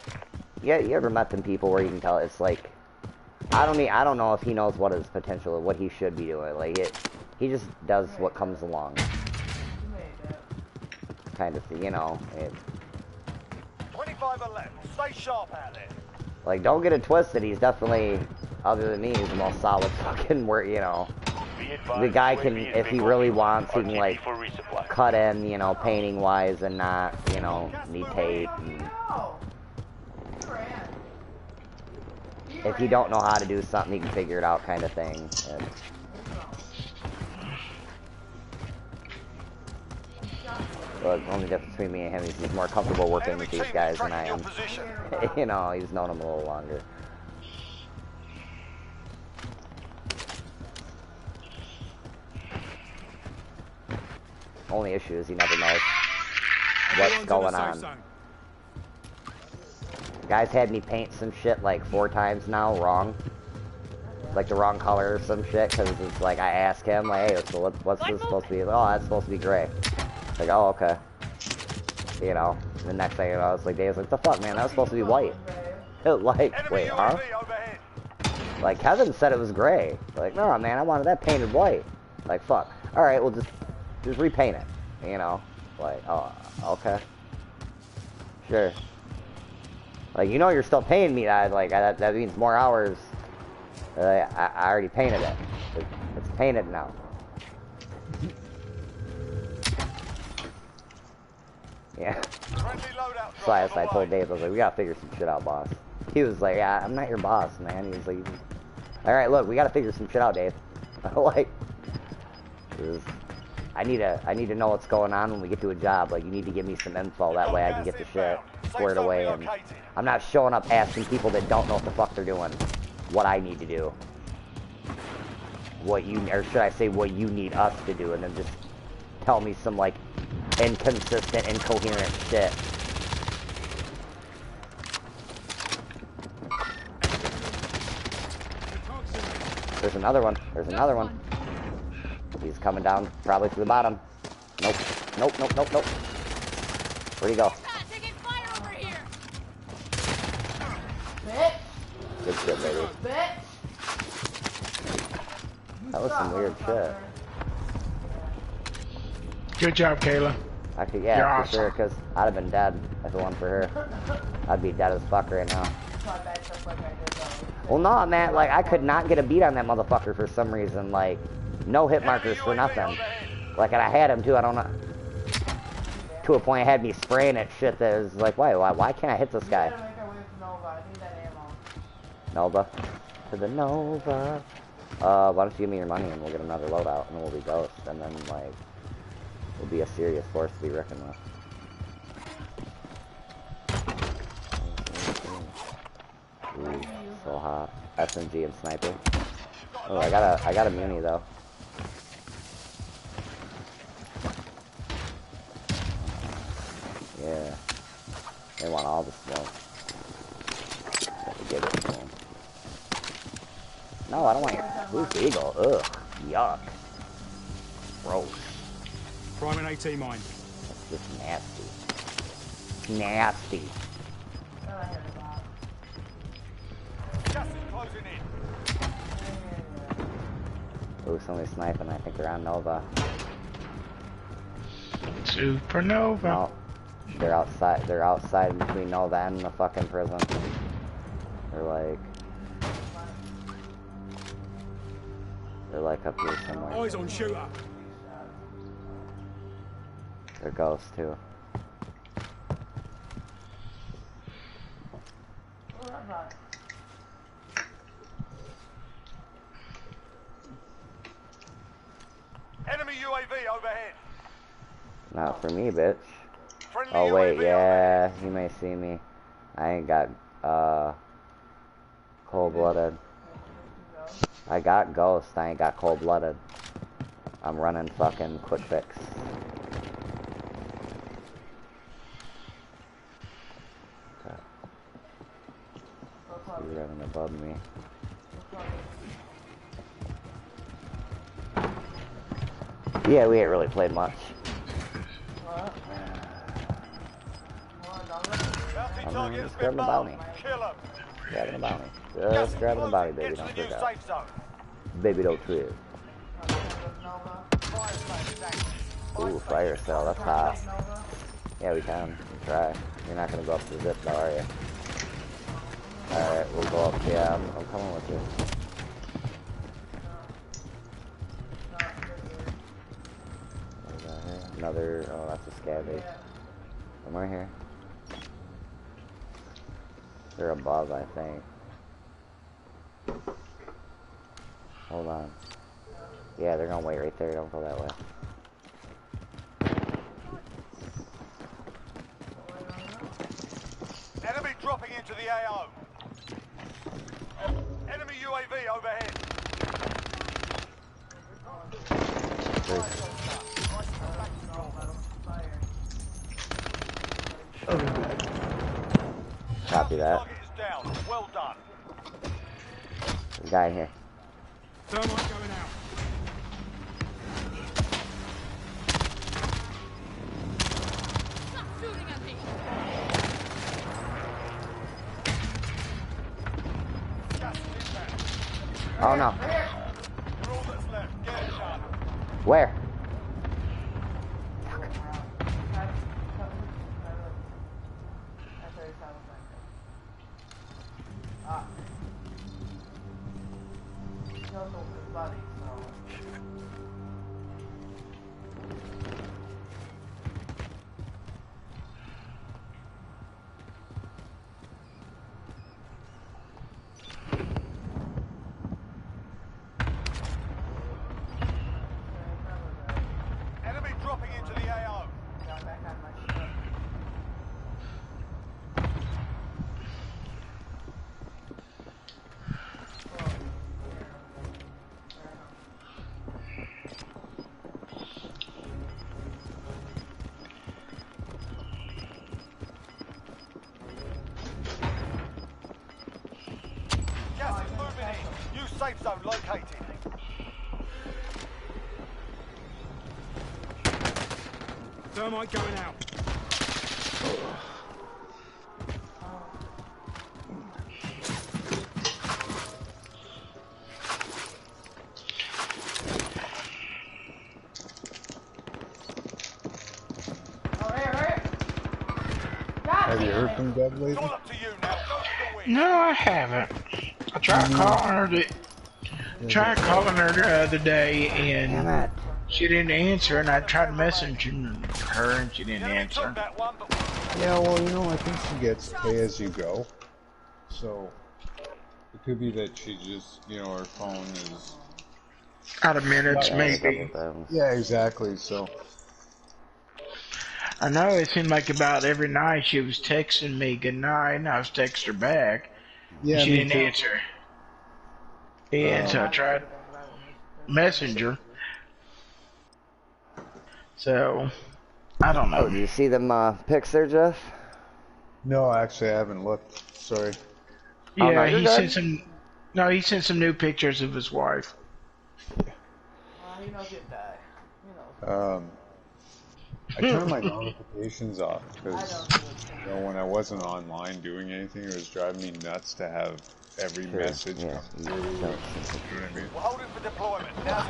Yeah, you ever met them people where you can tell it's like, I don't know if he knows what his potential, what he should be doing. Like he just does what comes along. Kind of, you know. 25 left. Stay sharp out there. Like, don't get it twisted. He's definitely, other than me, he's the most solid fucking work, you know. The guy can, if he really wants, he can, like, cut in, you know, painting-wise and not, you know, need tape. And if you don't know how to do something, he can figure it out kind of thing. Look, the only difference between me and him is he's more comfortable working with these guys than I am. You know, he's known them a little longer. Only issue is he never knows what's going on. Guys had me paint some shit like 4 times now, wrong. Like the wrong color or some shit, because it's like I asked him, like, hey, so what's this supposed to be? Oh, that's supposed to be gray. Like, oh, okay. You know, the next thing you know, it's like, Dave's like, the fuck, man, that was supposed to be white. Like, wait, huh? Like, Kevin said it was gray. Like, no, man, I wanted that painted white. Like, fuck. Alright, well, just repaint it. You know? Like, oh, okay. Sure. Like, you know you're still paying me that. Like, that means more hours. I already painted it. It's painted now. Yeah. So I told Dave, I was like, we gotta figure some shit out, boss. He was like, yeah, I'm not your boss, man. He was like, alright, look, we gotta figure some shit out, Dave. Like, I need to know what's going on when we get to a job. Like, you need to give me some info, that way I can get the shit squared away. And I'm not showing up asking people that don't know what the fuck they're doing what I need to do. Or should I say what you need us to do, and then just tell me some, like, inconsistent, incoherent shit. There's another one. There's another one. He's coming down, probably to the bottom. Nope. Nope, nope, nope, nope. Where'd he go? Taking fire over here. Bitch. Good shit, baby. Bitch. That was some weird shit. Good job, Kayla. Actually, yeah, You're for awesome. sure, because I'd have been dead if it wasn't for her. I'd be dead as fuck right now. Well, no, man, like, I could not get a beat on that motherfucker for some reason. Like, no hit markers for nothing. Like, and I had him, too, I don't know. To a point, it had me spraying at shit that was like, why can't I hit this guy? Nova. To the Nova. Why don't you give me your money and we'll get another loadout and we'll be ghost. And then, like, we'll be a serious force to be reckoned with. Ooh, so hot. SMG and sniper. Oh, I got a muni though. Yeah. They want all the smoke. Have to give it to them. No, I don't want your Who's eagle. Ugh. Yuck. Gross. Prime and AT mine. That's just nasty. Nasty. Gas is closing in. Ooh, somebody's sniping. I think they're on Nova. Supernova. No. They're outside. They're outside between Nova and the fucking prison. They're like up here somewhere. Eyes on shooter. They're ghosts too. Enemy UAV overhead. Not for me, bitch. Friendly Oh wait, UAV yeah, he may see me. I ain't got cold-blooded. I got ghost, I ain't got cold-blooded. I'm running fucking quick fix. Okay. He's running above me. Yeah, we ain't really played much. Just grabbing a bounty. Grabbing a bounty. Just grabbing a bounty, baby. Don't trip out. Baby, don't trip. Ooh, fire cell. That's hot. Yeah, we can. Try. You're not gonna go up the zip, though, are you? Alright, we'll go up. Yeah, I'm coming with you. What is that here? Another. Oh, that's a scabby. Come right here. They're above, I think. Hold on. Yeah, they're gonna wait right there. Don't go that way. Enemy dropping into the AO. Enemy UAV overhead. Copy that. Target is down. Well done. There's a guy in here. Thermite going out. Stop shooting at me. Gas is inbound. Oh no. You're all that's left. Get it done. Where? Enemy dropping into the AO. Gas is moving in. New safe zone located. Thermite going out. Have you heard from Deb lately? It's all up to you now. Go for the win. No, I haven't. I tried calling her the other day, and she didn't answer, and I tried messaging her, and she didn't answer. Yeah, well, you know, I think she gets pay as you go. So, it could be that she just, you know, her phone is... Out of minutes, maybe. Yeah, exactly, so... I know it seemed like about every night she was texting me good night, and I was texting her back. Yeah, she didn't answer. And so I tried Messenger. So, I don't know. Oh, do you see them pics there, Jeff? No, actually, I haven't looked. Sorry. Yeah, oh, no, he sent some. No, he sent some new pictures of his wife. He knows it died. You know. I turned my notifications off because, you know, when I wasn't online doing anything, it was driving me nuts to have every message come through. You know what I mean? We're holding for deployment. Now,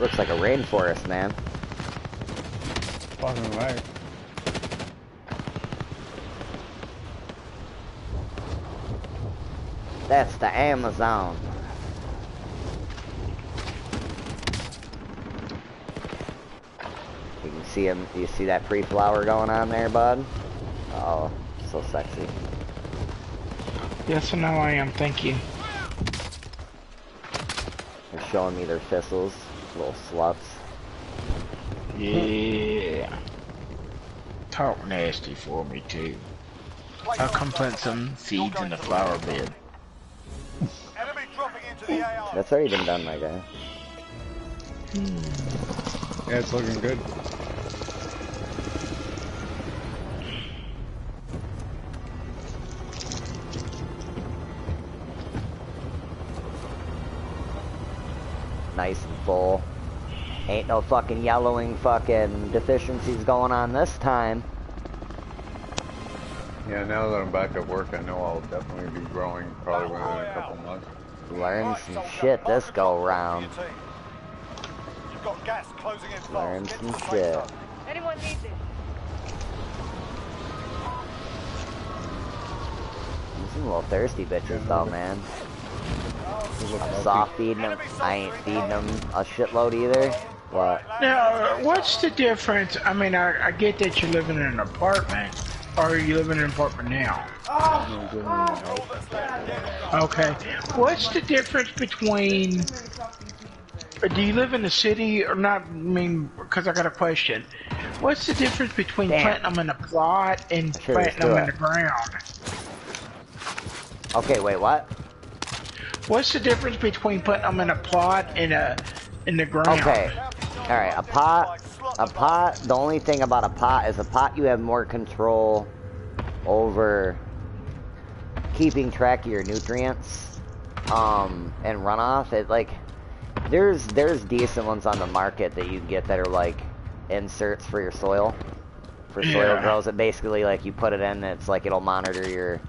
Looks like a rainforest, man. Fucking right. That's the Amazon. You can see him. You see that pre-flower going on there, bud? Oh, so sexy. Yes, I know I am. Thank you. They're showing me their thistles, little sluts. Yeah. Talk nasty for me too. I'll come plant some seeds in the flower bed. enemy dropping into the AR. That's already been done, my guy. Yeah, it's looking good. Nice and full. Ain't no fucking yellowing fucking deficiencies going on this time. Yeah, now that I'm back at work, I know I'll definitely be growing probably within a couple months. Learn some shit this go round. You've got gas closing in fast. Learn Get to some the safe shit. zone. Anyone need this? Some little thirsty bitches though, man. I'm soft feeding them. I ain't feeding them a shitload either. What? Now, what's the difference? I mean, I get that you're living in an apartment, or are you living in an apartment now? Okay. What's the difference between... Do you live in the city or not? I mean, because I got a question. What's the difference between planting them in a plot and planting them in the ground? Okay, wait, what? What's the difference between putting them in a plot and in the ground? Okay. Alright, a pot, the only thing about a pot is a pot you have more control over keeping track of your nutrients, and runoff. It, like, there's decent ones on the market that you can get that are, like, inserts for your soil. For soil grows. It basically, like, you put it in, and it's like it'll monitor your,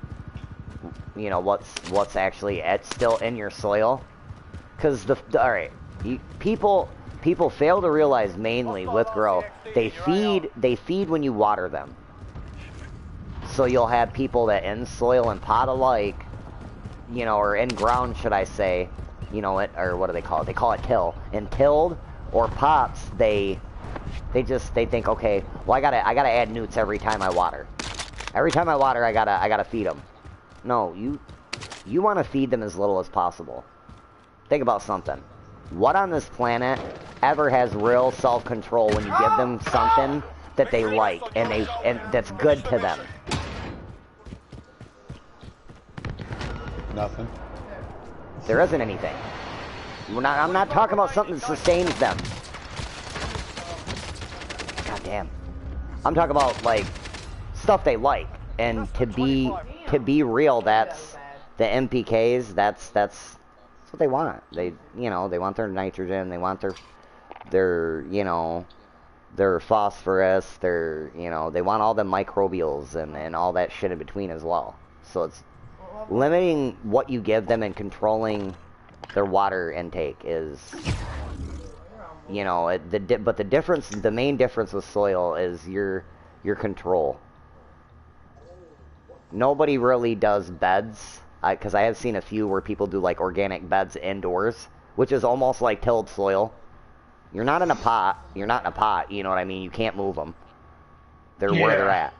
you know, what's actually still in your soil. Because alright, people fail to realize mainly with growth, they feed when you water them. So you'll have people that in soil and pot alike, you know, or in ground, should I say, you know, or what do they call it? They call it till. In tilled or pots, they think, okay, well I gotta add newts every time I water. Every time I water, I gotta feed them. No, you want to feed them as little as possible. Think about something. What on this planet ever has real self-control when you give them something that they like and that's good to them? Nothing. There isn't anything. I'm not talking about something that sustains them. God damn. I'm talking about like stuff they like, and to be real, that's the MPKs. That's what they want. They they want their nitrogen. They want their their phosphorus. Their they want all the microbials and all that shit in between as well. So it's limiting what you give them and controlling their water intake is, but the main difference with soil is your control. Nobody really does beds, because I have seen a few where people do like organic beds indoors, which is almost like tilled soil. You're not in a pot. You know what I mean? You can't move them. They're where they're at.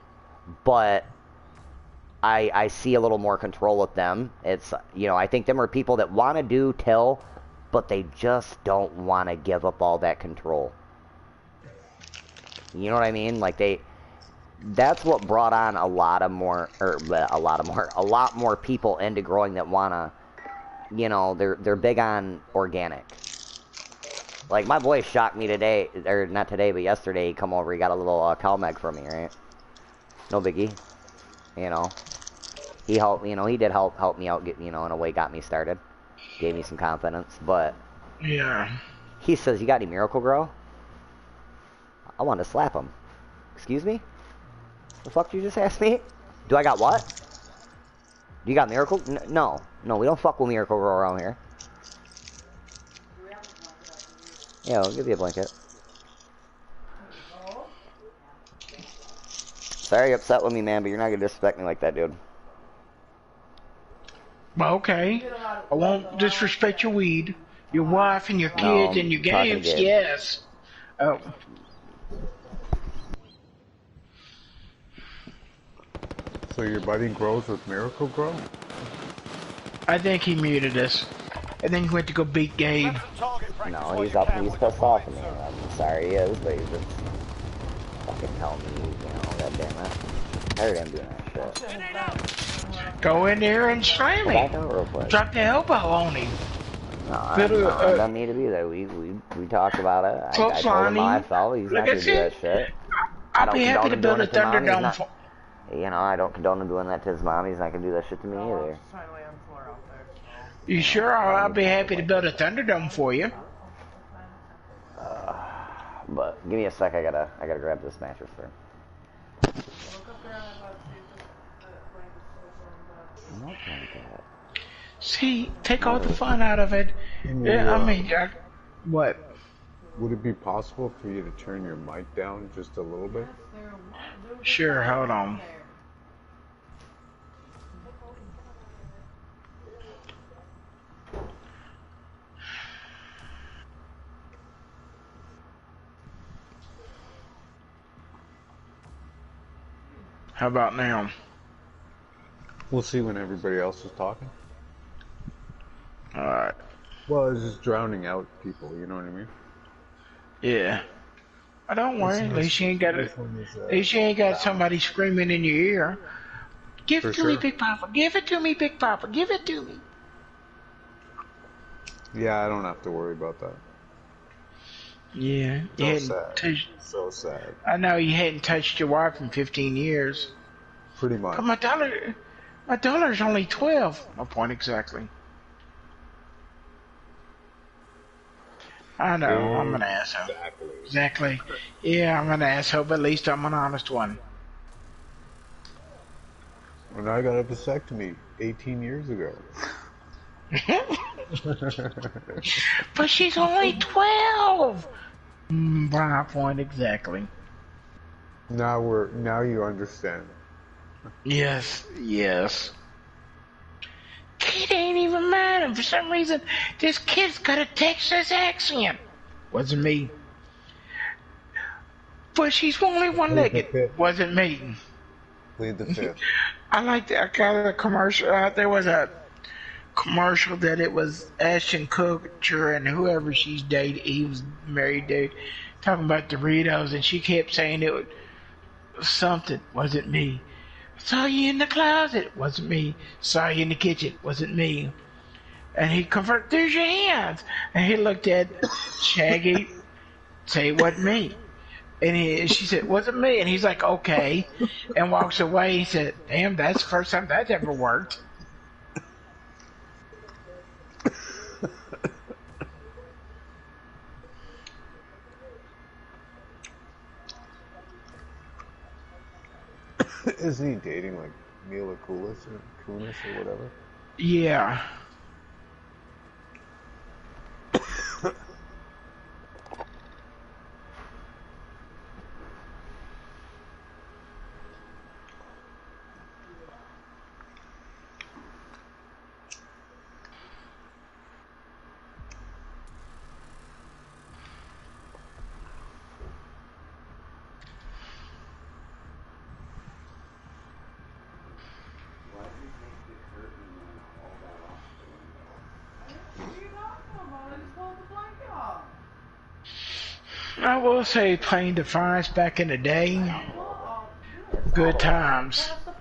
But I see a little more control with them. It's, I think them are people that want to do till, but they just don't want to give up all that control. You know what I mean? Like that's what brought on a lot more people into growing that want to, they're big on organic. Like, my boy shocked me today, or not today, but yesterday. He come over, he got a little CalMeg from me, right? No biggie. He helped, he did help me out, get, in a way, got me started. Gave me some confidence, but... Yeah. He says, you got any Miracle Grow? I wanted to slap him. Excuse me? The fuck did you just ask me? Do I got what? Do you got Miracle? No. No, we don't fuck with Miracle Grow around here. Yeah, I'll give you a blanket. Sorry you're upset with me, man, but you're not gonna disrespect me like that, dude. Okay. I won't disrespect your weed, your wife, and your kids, and your games. Yes. Oh. So your buddy grows with Miracle Grow? I think he muted us. And then he went to go beat Gabe. No, he's pissed off at me. I'm sorry he is, but he's just fucking telling me, God damn it. I heard him doing that shit. Go in there and slam him. Drop the elbow on him. No, I don't need to be there. We talked about it. I told him how I felt. He's not gonna do that shit. I'll be happy to build a Thunderdome for... I don't condone him doing that to his mom. He's not gonna do that shit to me either. You sure? I'll be happy to build a Thunderdome for you. But give me a sec. I gotta grab this mattress first. See, take all the fun out of it. Yeah, I mean, what? Would it be possible for you to turn your mic down just a little bit? Sure, hold on. How about now? We'll see when everybody else is talking. Alright. Well, it's just drowning out people, you know what I mean? Yeah. Oh, don't worry, at least you ain't got somebody screaming in your ear. Give it to me, Big Papa. Give it to me, Big Papa. Give it to me. Yeah, I don't have to worry about that. Yeah. So sad. I know you hadn't touched your wife in 15 years. Pretty much. My daughter's only 12. My point exactly. I know, I'm an asshole. Exactly. Yeah, I'm an asshole, but at least I'm an honest one. When I got a vasectomy 18 years ago. But she's only 12! My point exactly. Now you understand. Yes. Kid ain't even mad, and for some reason, this kid's got a Texas accent. Wasn't me. But she's only one-legged. Wasn't me. Lead the fifth. I like that. I got a commercial. There was a commercial that it was Ashton Kutcher and whoever she's dated, he was married to, talking about Doritos, and she kept saying it was something. Wasn't me. Saw you in the closet. Wasn't me. Saw you in the kitchen. Wasn't me. And he confirmed, there's your hands. And he looked at Shaggy, say it wasn't me. And she said, "Was it me?" And he's like, "Okay," and walks away. He said, "Damn, that's the first time that's ever worked." Isn't he dating like Mila Kunis or whatever? Yeah. I will say playing Defiance back in the day, good times. Oh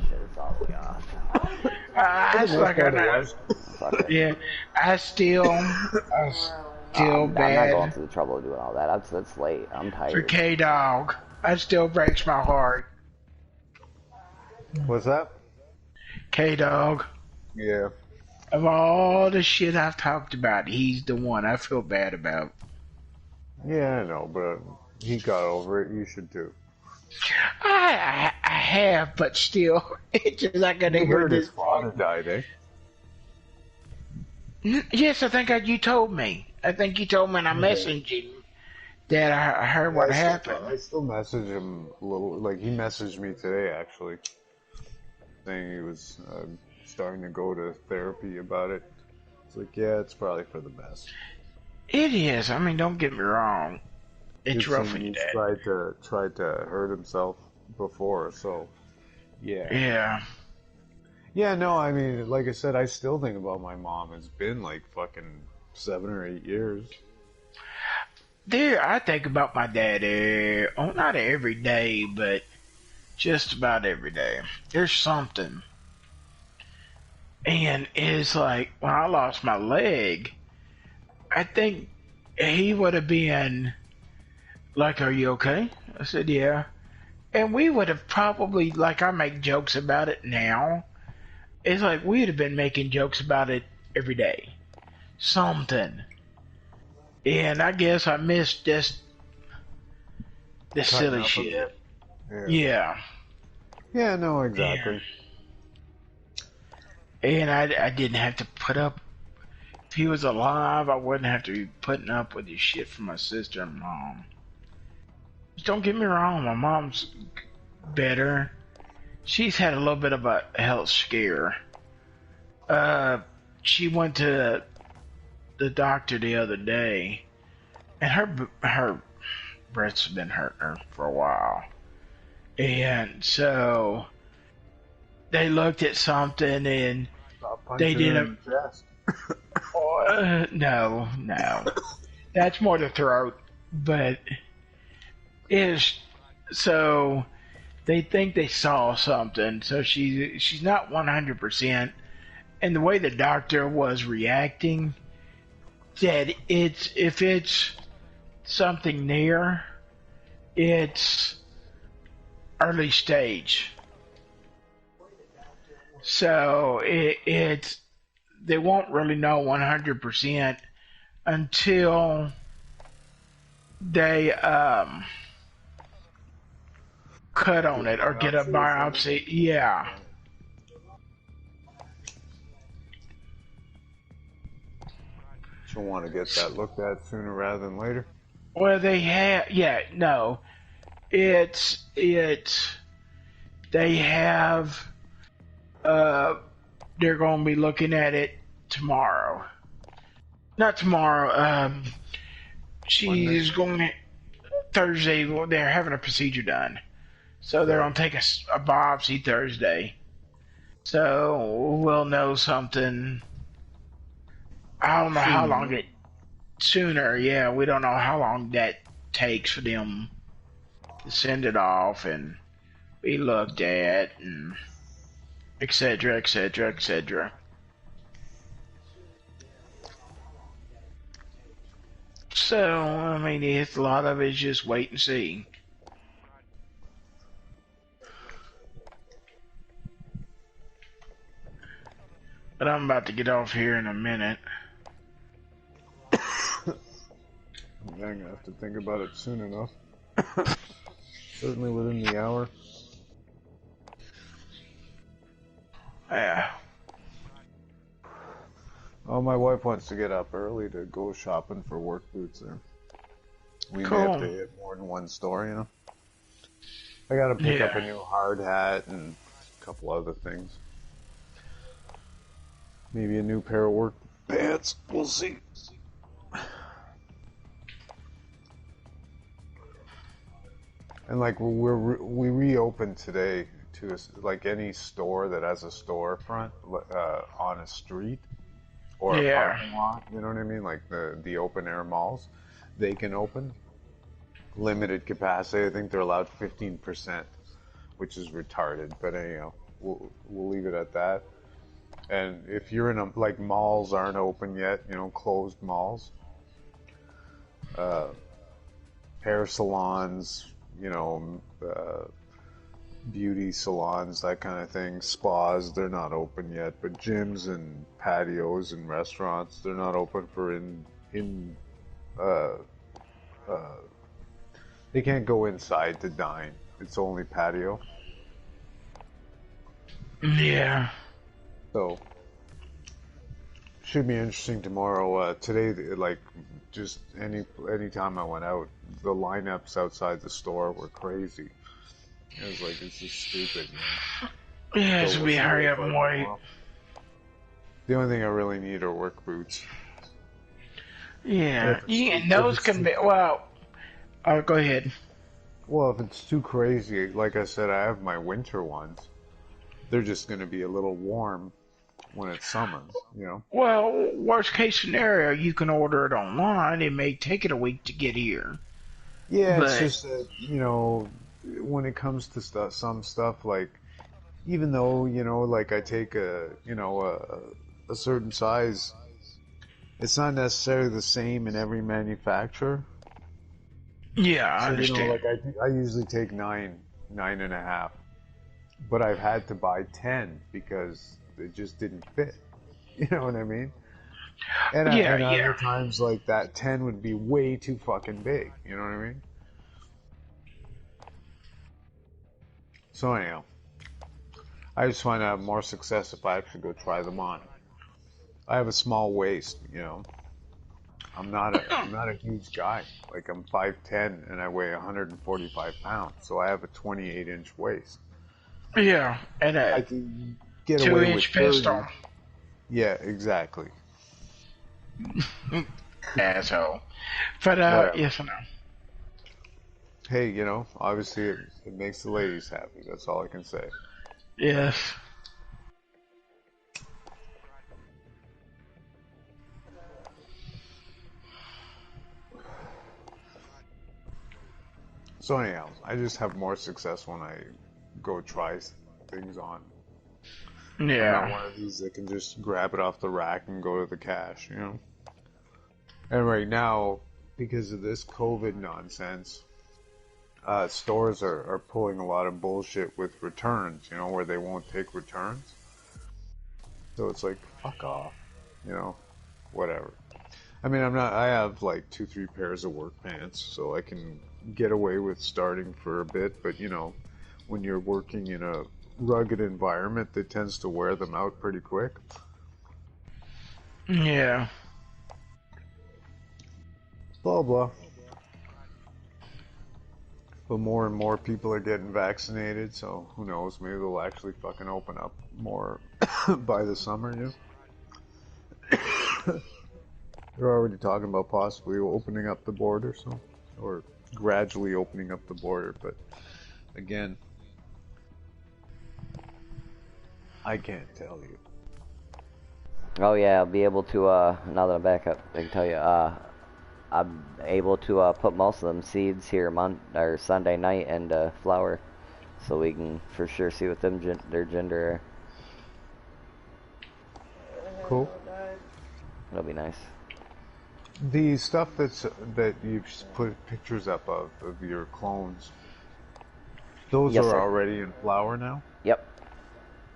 shit, it's all the way off. Yeah, I still I'm not going bad through the trouble of doing all that. That's late. I'm for tired. K-Dog. That still breaks my heart. What's that? K-Dog. Yeah. Of all the shit I've talked about, he's the one I feel bad about. Yeah, I know, but he got over it. You should too. I have, but still, it's just not gonna hear this. His father died, eh? Yes, I think you told me. I think you told me, and I messaged you that I heard what happened. I still message him a little. Like, he messaged me today, actually, saying he was starting to go to therapy about it. It's like, yeah, it's probably for the best. It is. I mean, don't get me wrong. It's rough when you tried to hurt himself before, so yeah. Yeah. Yeah, no, I mean, like I said, I still think about my mom. It's been like fucking 7 or 8 years. Dude, I think about my dad not every day, but just about every day. There's something. And it's like, when I lost my leg, I think he would have been like, "Are you okay?" I said, "Yeah." And we would have probably, like, I make jokes about it now. It's like we'd have been making jokes about it every day. Something. And I guess I missed just the silly shit. Yeah. Yeah, no, exactly. Yeah. And I didn't have to put up. If he was alive, I wouldn't have to be putting up with his shit from my sister and mom. Just don't get me wrong, my mom's better. She's had a little bit of a health scare. She went to the doctor the other day, and her breasts have been hurting her for a while. And so they looked at something, and they didn't. No. That's more the throat, but so they think they saw something. So she's not 100%. And the way the doctor was reacting, said if it's something near, it's early stage. So they won't really know 100% until they cut on it or get a biopsy. Yeah. She'll want to get that looked at sooner rather than later. Well, they have. Yeah, no. They have. They're going to be looking at it tomorrow. Not tomorrow. She's going to Thursday. Well, they're having a procedure done, so they're going to take a biopsy Thursday. So we'll know something. I don't know how long it. Sooner, yeah. We don't know how long that takes for them to send it off and be looked at and etc. etc. etc. So, I mean, it's a lot of it's just wait and see. But I'm about to get off here in a minute. I'm gonna have to think about it soon enough. Certainly within the hour. Yeah. Oh, my wife wants to get up early to go shopping for work boots there. We Cool. may have to hit more than one store, you know. I gotta pick up a new hard hat and a couple other things. Maybe a new pair of work pants. We'll see. And like we reopened today to like any store that has a storefront on a street or a parking lot. You know what I mean? Like the open air malls, they can open. Limited capacity. I think they're allowed 15%, which is retarded. But anyhow, we'll leave it at that. And if you're in like malls aren't open yet, you know, closed malls, hair salons, you know, beauty salons, that kind of thing, spas, they're not open yet. But gyms and patios and restaurants, they're not open for they can't go inside to dine. It's only patio. Yeah. So, should be interesting tomorrow. Today, like, just any time I went out, the lineups outside the store were crazy. It was like, it's just stupid. Yeah, it should be hurry up and wait. The only thing I really need are work boots. Yeah, and those can be, well, go ahead. Well, if it's too crazy, like I said, I have my winter ones. They're just going to be a little warm when it's summer, you know? Well, worst case scenario, you can order it online. It may take it a week to get here. Yeah, but it's just that, you know, when it comes to some stuff, like, even though, you know, like I take a certain size, it's not necessarily the same in every manufacturer. Yeah, I understand. You know, like I usually take 9.5, but I've had to buy 10 because it just didn't fit. You know what I mean? And other times like that 10 would be way too fucking big. You know what I mean? So anyhow, I just find I have more success if I actually go try them on. I have a small waist, you know. I'm not a huge guy. Like, I'm 5'10" and I weigh 145 pounds, so I have a 28-inch waist. Yeah, and I can get away with 2-inch pistol. Yeah, exactly. Asshole. But yes or no? Hey, you know, obviously it makes the ladies happy. That's all I can say. Yes. So anyhow, I just have more success when I go try things on. Yeah. I'm not one of these that can just grab it off the rack and go to the cash, you know? And right now, because of this COVID nonsense, stores are pulling a lot of bullshit with returns, you know, where they won't take returns. So it's like, fuck off, you know, whatever. I mean, I have like 2-3 pairs of work pants, so I can get away with starting for a bit, but you know, when you're working in a rugged environment that tends to wear them out pretty quick. Yeah. Blah blah. But more and more people are getting vaccinated, so who knows, maybe they'll actually fucking open up more by the summer, you know? They're already talking about possibly opening up the border, so, or gradually opening up the border, but again, I can't tell you. Oh yeah, I'll be able to, now that I'm back up, I can tell you, I'm able to put most of them seeds here or Sunday night and flower, so we can for sure see what their gender are. Cool. It'll be nice. The stuff that you've put pictures up of your clones, those Yes, are sir. already in flower now? Yep.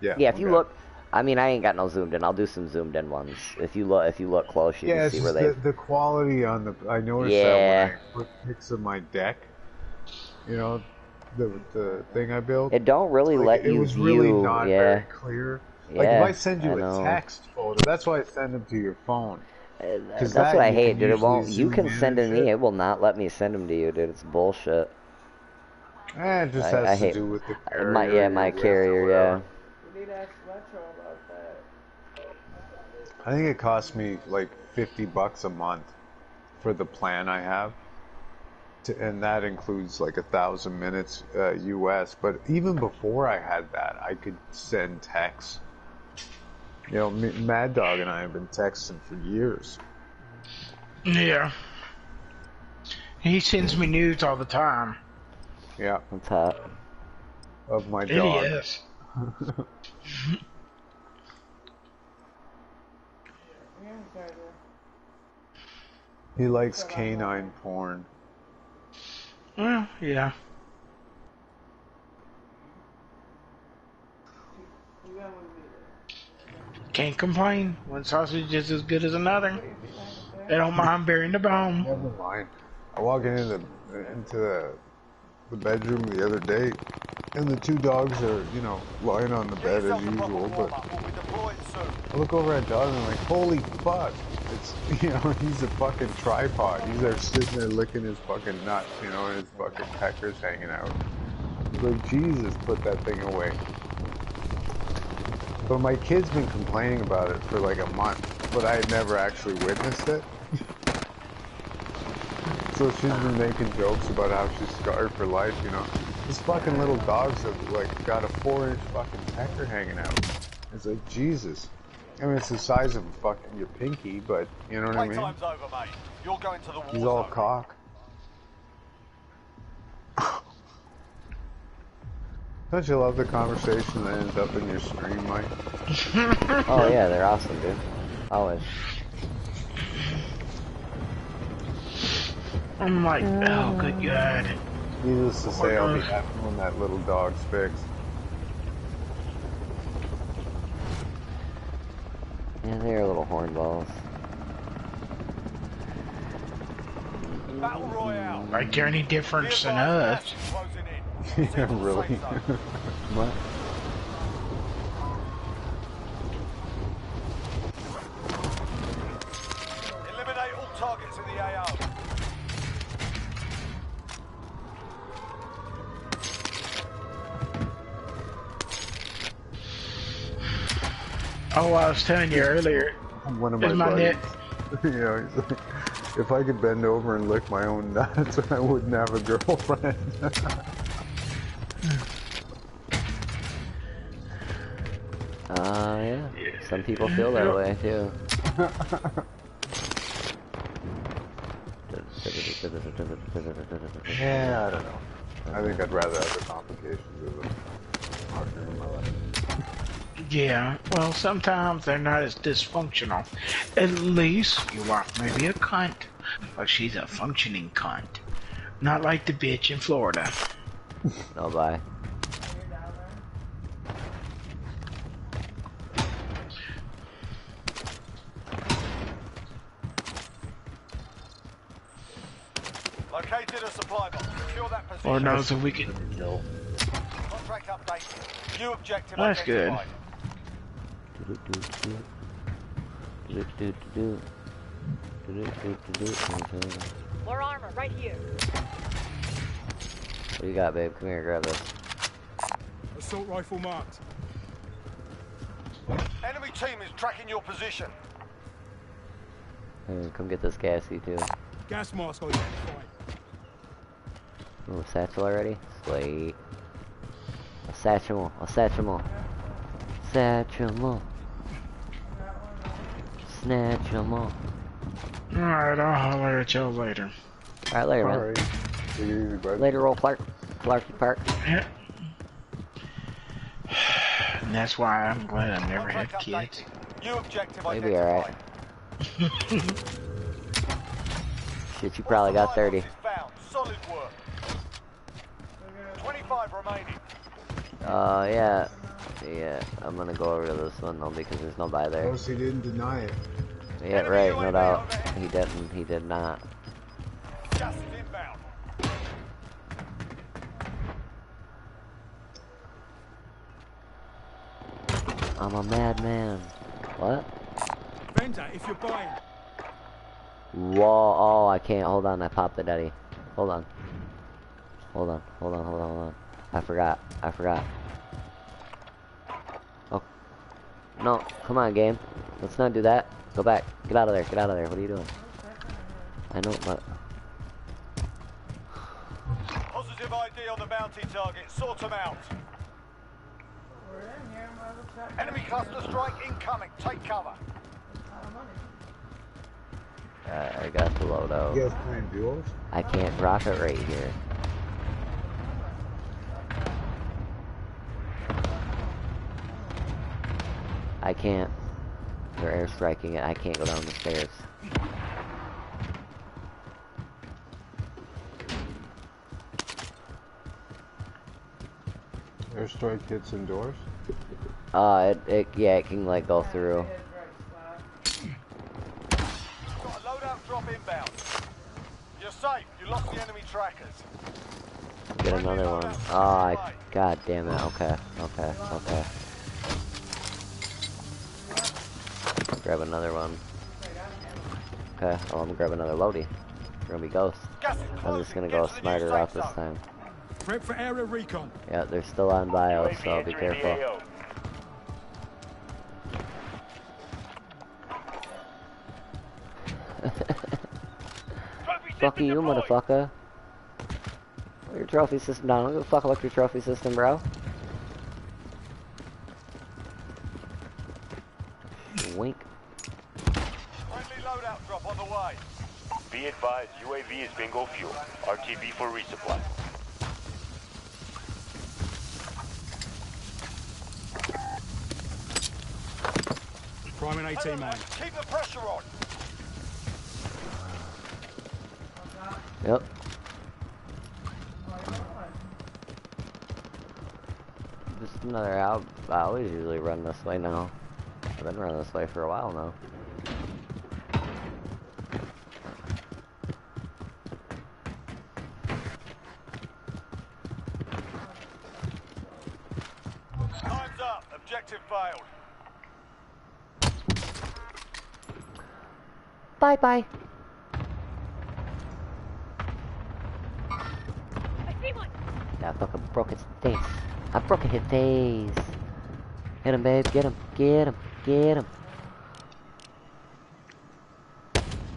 Yeah. Yeah, if you okay. look, I mean, I ain't got no zoomed in. I'll do some zoomed in ones. If you look close, you Yeah, can it's see where just they. the quality on the. I noticed Yeah. that when I put pics of my deck, you know, the thing I built. It don't really like, let it you was view. really not Yeah. very clear. Yeah. Like if I send you I a know. text photo, that's why I send them to your phone. That's that what I you hate, can dude. It usually won't. You zoom can in send and to me. shit. It will not let me send them to you, dude. It's bullshit. It just I has to hate do with the carrier. my you're with carrier. or Yeah. whatever. You need to ask Metro about that. I think it cost me like $50 a month for the plan I have, and that includes like 1,000 minutes US. But even before I had that, I could send texts. You know, Mad Dog and I have been texting for years. Yeah. He sends me news all the time. Yeah. What's hot? Of my It dog. is. He likes canine porn. Well, yeah. Can't complain. One sausage is as good as another. They don't mind bearing the bone. Never mind. I walked into the bedroom the other day, and the two dogs are, you know, lying on the bed as usual, but I look over at Dog and I'm like, holy fuck. It's, you know, he's a fucking tripod. He's there sitting there licking his fucking nuts, you know, and his fucking peckers hanging out. Like, Jesus, put that thing away. But my kid's been complaining about it for like a month, but I had never actually witnessed it. So she's been making jokes about how she's scarred for life, you know. These fucking little dogs have like got a 4-inch fucking pecker hanging out. It's like, Jesus. I mean, it's the size of fucking your pinky, but you know what I mean? Playtime's over, mate. You're going to the war He's all zone. cock. Don't you love the conversation that ends up in your stream, Mike? Oh yeah, they're awesome, dude. Always. I'm like, oh, good God. Needless to say, I'll be happy when that little dog's fixed. Yeah, they're little hornballs. Battle Royale. Like they're any difference than us. Yeah, really. What? Eliminate all targets in the AO. Oh, I was telling you earlier. One of my buddies. You know, he's like, if I could bend over and lick my own nuts, I wouldn't have a girlfriend. Yeah. Some people feel that way too. Yeah, I don't know. I think I'd rather have the complications of a partner in my life. Yeah, well, sometimes they're not as dysfunctional. At least your wife may be a cunt, but she's a functioning cunt. Not like the bitch in Florida. No bye. Located a supply box. Secure that position. Lord knows if we can. Contract updated. New objective That's good. identified. More armor right here. What do you got, babe? Come here, grab this. Assault rifle marked. Enemy team is tracking your position. Hey, come get this gassy too. Gas mask identified. Oh, satchel already? Sweet. A satchel. A satchel. Satchel. Snatch 'em all. Alright, I'll holler at y'all later. Alright, later, man. Alright. Take it easy, bud. Later, roll Clark. Clarky Park. Yeah. And that's why I'm glad I never had Contract kids. updated. New objective Maybe alright. identified. Shit, you probably got 30. Solid work. 25 remaining. Yeah. Yeah, I'm gonna go over to this one though because there's nobody there. Oh, he didn't deny it. Yeah, right, no doubt. He didn't. He did not. Gas is inbound. I'm a madman. What? Vendor, if you're buying. Whoa, oh, I can't. Hold on, I popped the daddy. Hold on. Hold on, hold on, hold on, hold on. I forgot. Oh. No, come on, game. Let's not do that. Go back. Get out of there. Get out of there. What are you doing? I know, but... Positive ID on the bounty target. Sort them out. Enemy cluster strike incoming. Take cover. I got the loadout. You guys playing duels? I can't drop it right here. I can't. They're airstriking it. I can't go down the stairs. Airstrike hits indoors? Yeah, it can like go through. Got a loadout drop inbound. You're safe. You lost the enemy trackers. Get another one. Oh, god damn it. Okay. Grab another one. Okay, oh, I'm gonna grab another loadie. We're gonna be ghosts. I'm just gonna go a smarter route this time. Prep for area recon. Yeah, they're still on bio, so be careful. Fuck you, motherfucker. Put your trophy system down. I don't give a fuck about your trophy system, bro. Wink. Friendly loadout drop on the way. Be advised, UAV is bingo fuel. RTB for resupply. Prime and 18 mine. Keep the pressure on. Yep. Just another out. I always usually run this way now. I've been running this way for a while now. Time's up. Objective failed. Bye-bye. I see one. Yeah, I fucking broke his face. I broke his face. Hit him, babe. Get him. Get him. Get him.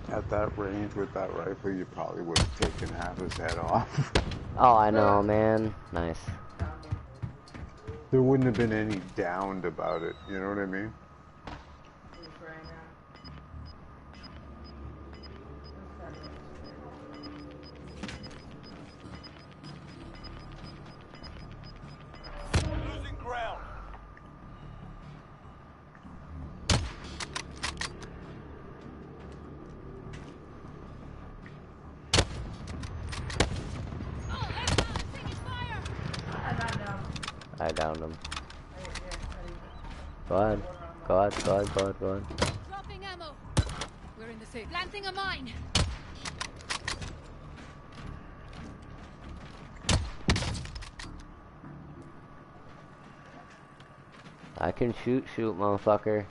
At that range with that rifle, you probably would have taken half his head off. Oh, I know, man. Nice. There wouldn't have been any downed about it, you know what I mean? Losing ground. I downed him. Go ahead. Go ahead, go ahead, go ahead, go ahead. Dropping ammo. We're in the safe. Planting a mine. I can shoot, motherfucker.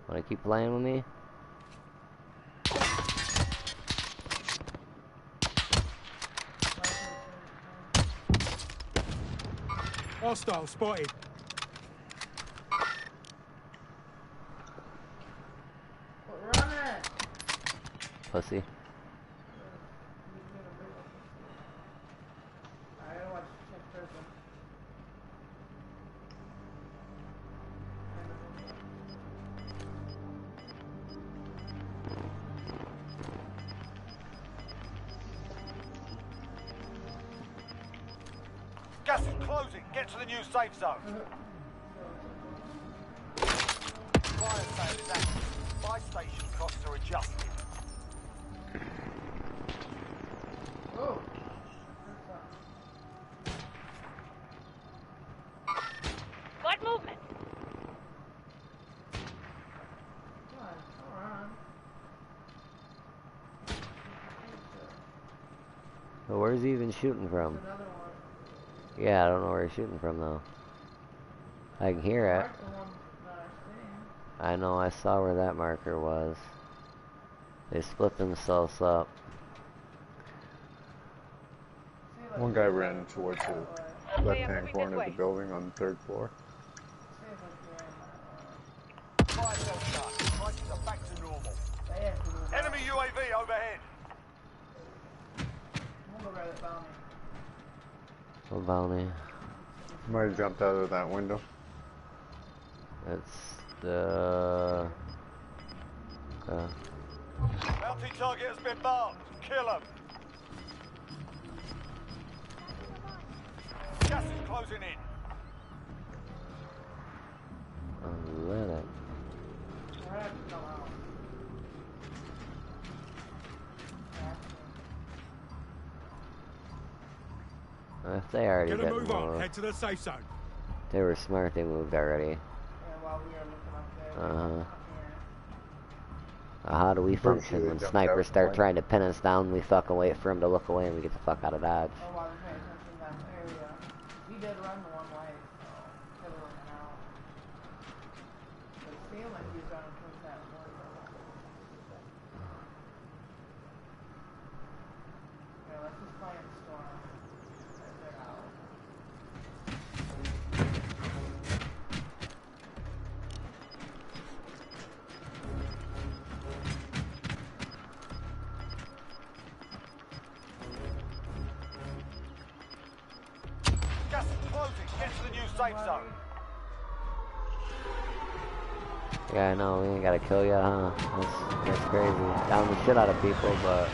Wanna keep playing with me? Hostile spotted. Pussy. Gas is closing. Get to the new safe zone. Fire sale is active. Buy station costs are adjusted. But where's he even shooting from? Another one. Yeah, I don't know where he's shooting from though. I can hear it. Mark the one that I seen. I know, I saw where that marker was. They split themselves up. One guy ran towards the left-hand corner of the building on the 3rd floor. Fire cell shut. Prices are back to normal. Enemy UAV overhead. What bounty? Might have jumped out of that window. It's the... Bounty target has been marked. Kill him. Gas is closing in. Let it. If they already Get a didn't move on. move, Head to the safe zone. they were smart, they moved already. Yeah, while we were looking up there. How do we function Virtually when jumped snipers out start the trying to pin us down? We fucking wait for him to look away and we get the fuck out of Dodge. Oh, while we're paying attention to that area. He did run the one way, so he'll work out. It seemed like he was running towards that window. Okay, let's just play in storm. They're out. Gas is closing. Get to the new safe zone. Yeah, I know, we ain't gotta kill ya, huh? That's crazy. Down the shit out of people, but...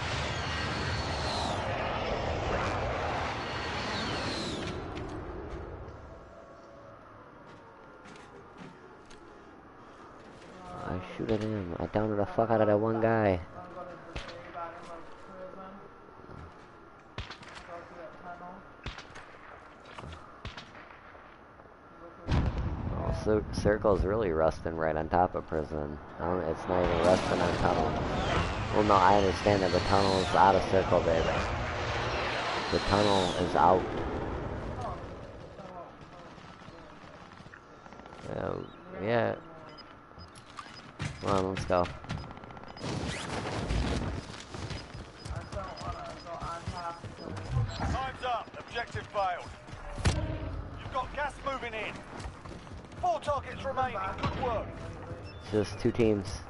I shoot at him. I downed the fuck out of that one guy. Oh, Circle's really rusting right on top of prison. It's not even rusting on tunnel. Well, no, I understand that the tunnel is out of Circle, baby. The tunnel is out. Yeah. Come on, let's go. Time's up. Objective failed. You've got gas moving in. 4 targets remaining. Good work. It's just 2 teams.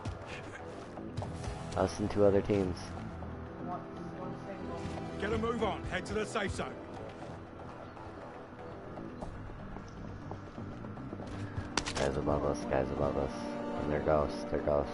Us and 2 other teams. Get a move on. Head to the safe zone. Guys above us, guys above us. And they're ghosts, they're ghosts.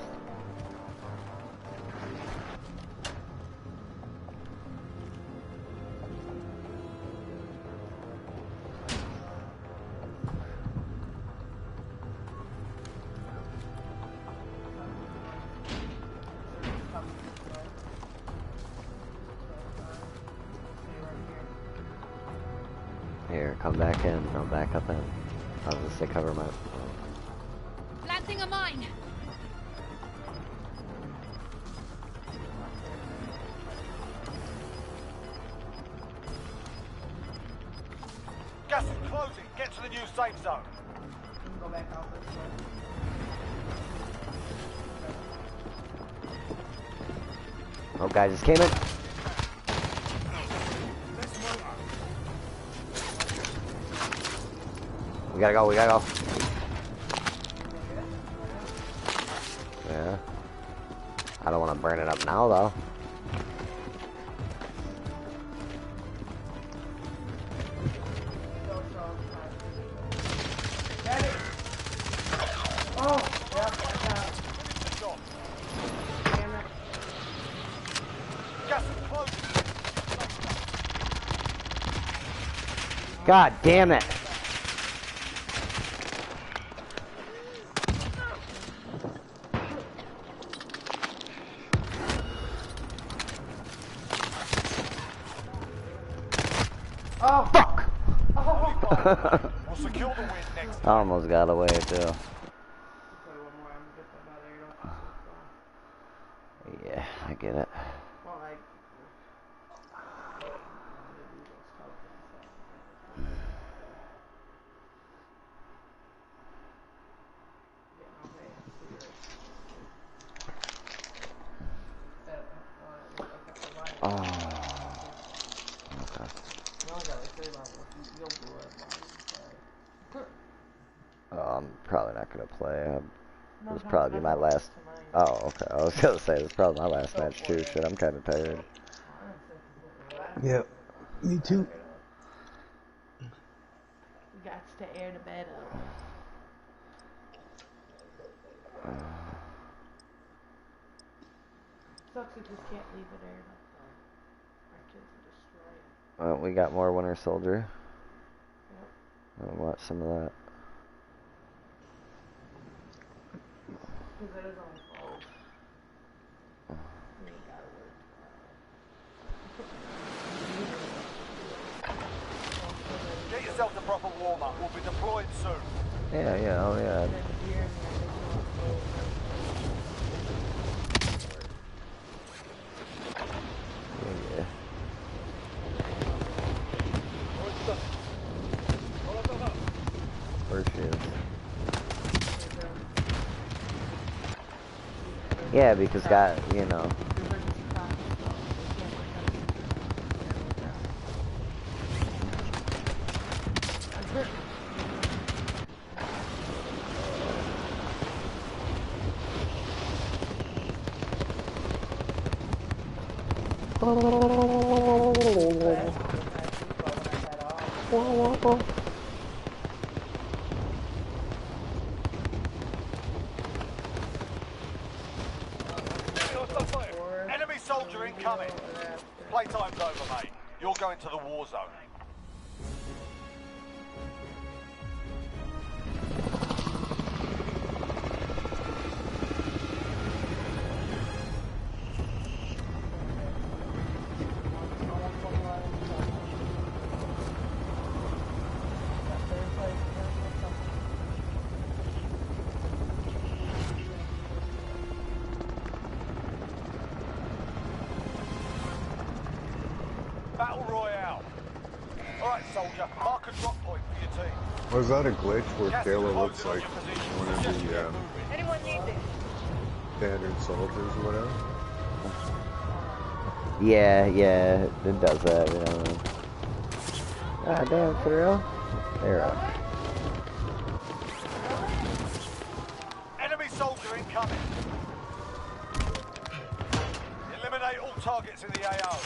Here, come back in. I'll back up in. I'll just say cover my... Planting a mine. Gas is closing. Get to the new safe zone. Go back out this way. Oh, guy just came in. We gotta go, we gotta go. Yeah. I don't want to burn it up now, though. Oh, yep, I got it. Damn it. Gas is closing. God damn it. Oh, fuck! Oh. We'll secure the win next I almost got away, too. Yeah, I get it. Well, like, not gonna play. This will probably be my last. Oh, okay. I was gonna say this is probably my last match too. Shit, I'm kind of tired. Yep. Me too. We got to air the bed up. Sucks we just can't leave it aired up though. Our kids will destroy it. We got more Winter Soldier. Yep. I'll watch some of that. Because it is only 12. We ain't gotta work tomorrow. Get yourself the proper warm-up. We'll be deployed soon. Yeah, yeah, oh yeah. Yeah. Where she is. Yeah, because got, you know. Enemy soldier incoming. Playtime's over, mate. You're going to the war zone. Battle Royale. Alright, soldier, mark a drop point for your team. Was that a glitch where Kayla looks like one of the Anyone need this? standard soldiers or whatever? Yeah, yeah, it does that, you know. Ah, damn, for real? There we go. Enemy soldier incoming. Eliminate all targets in the AO.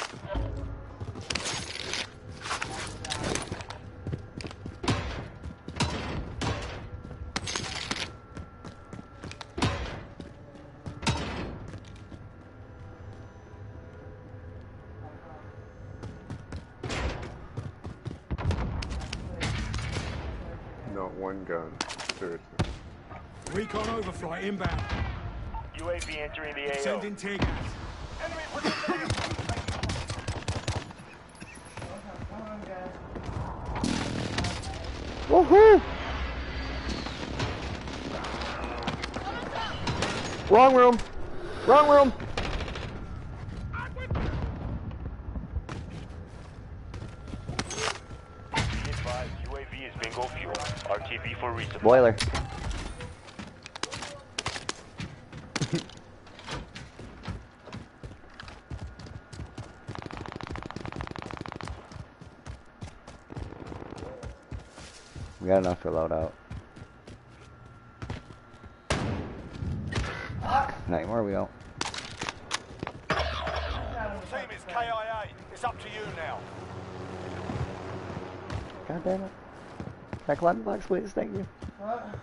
Not one gun. Seriously. Recon overflight inbound. UAV entering the AO. Sending tear gas. Enemy position. Woohoo! Wrong room! Wrong room! Be advised, UAV is bingo fuel. RTB for resupply. Boiler. We got enough for loadout. Not anymore, we don't. Team is KIA. It's up to you now. God damn it. Can I climb the box, please? Thank you. What?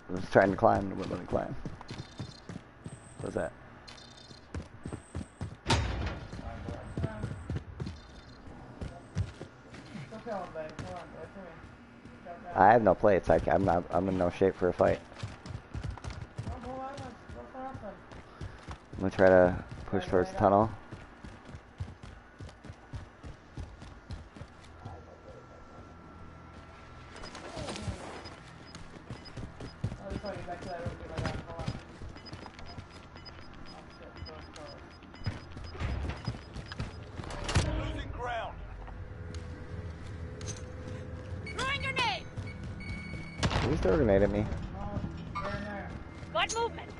I was trying to climb, it wouldn't let me climb. What's that? I have no plates. I'm in no shape for a fight. I'm gonna try to push towards the tunnel. Losing ground. Throwing grenade! Who's throwing a grenade at me? Got movement!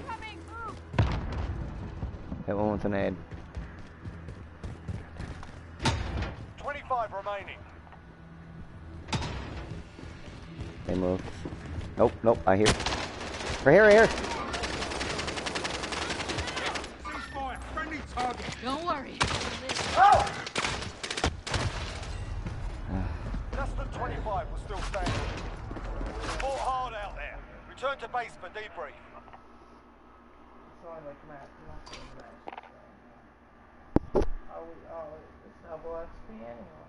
Coming, move! Hit one with an aid. 25 remaining. They moved. Nope, nope, I hear. Right here, right here. Don't worry. Oh! Less than 25 was still standing. Fought hard out there. Return to base for debrief. Sorry, like Matt. It's double XP anyway.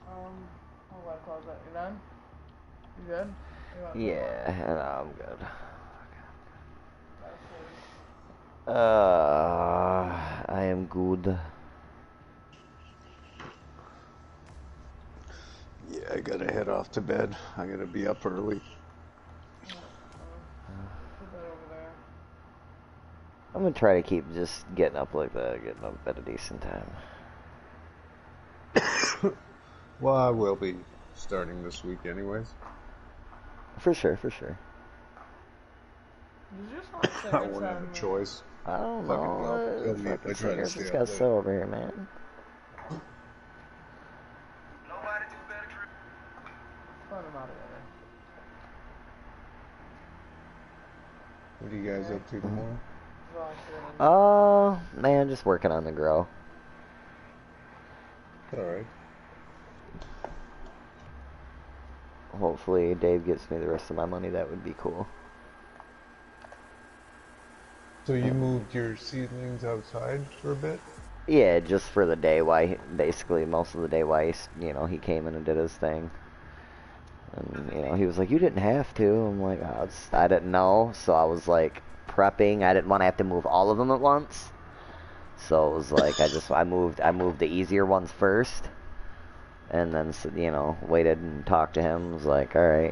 I'll let close that. You done? You good? Yeah, no, I'm good. I am good. Yeah, I gotta head off to bed. I gotta be up early. I'm gonna try to keep just getting up like that, getting up at a decent time. Well, I will be starting this week anyways. For sure, for sure. I won't have a choice. I don't Fucking know. well, kill me if I try to stay up late. So over here, man. What are you guys up to tomorrow? Man, just working on the grow. Alright. Hopefully Dave gets me the rest of my money. That would be cool. So you moved your seedlings outside for a bit? Yeah, just for the day. Basically most of the day while he came in and did his thing. And, he was like, you didn't have to. I'm like, oh, I didn't know. So I was like prepping. I didn't want to have to move all of them at once. So it was like, I moved the easier ones first. And then, waited and talked to him. Was like, alright,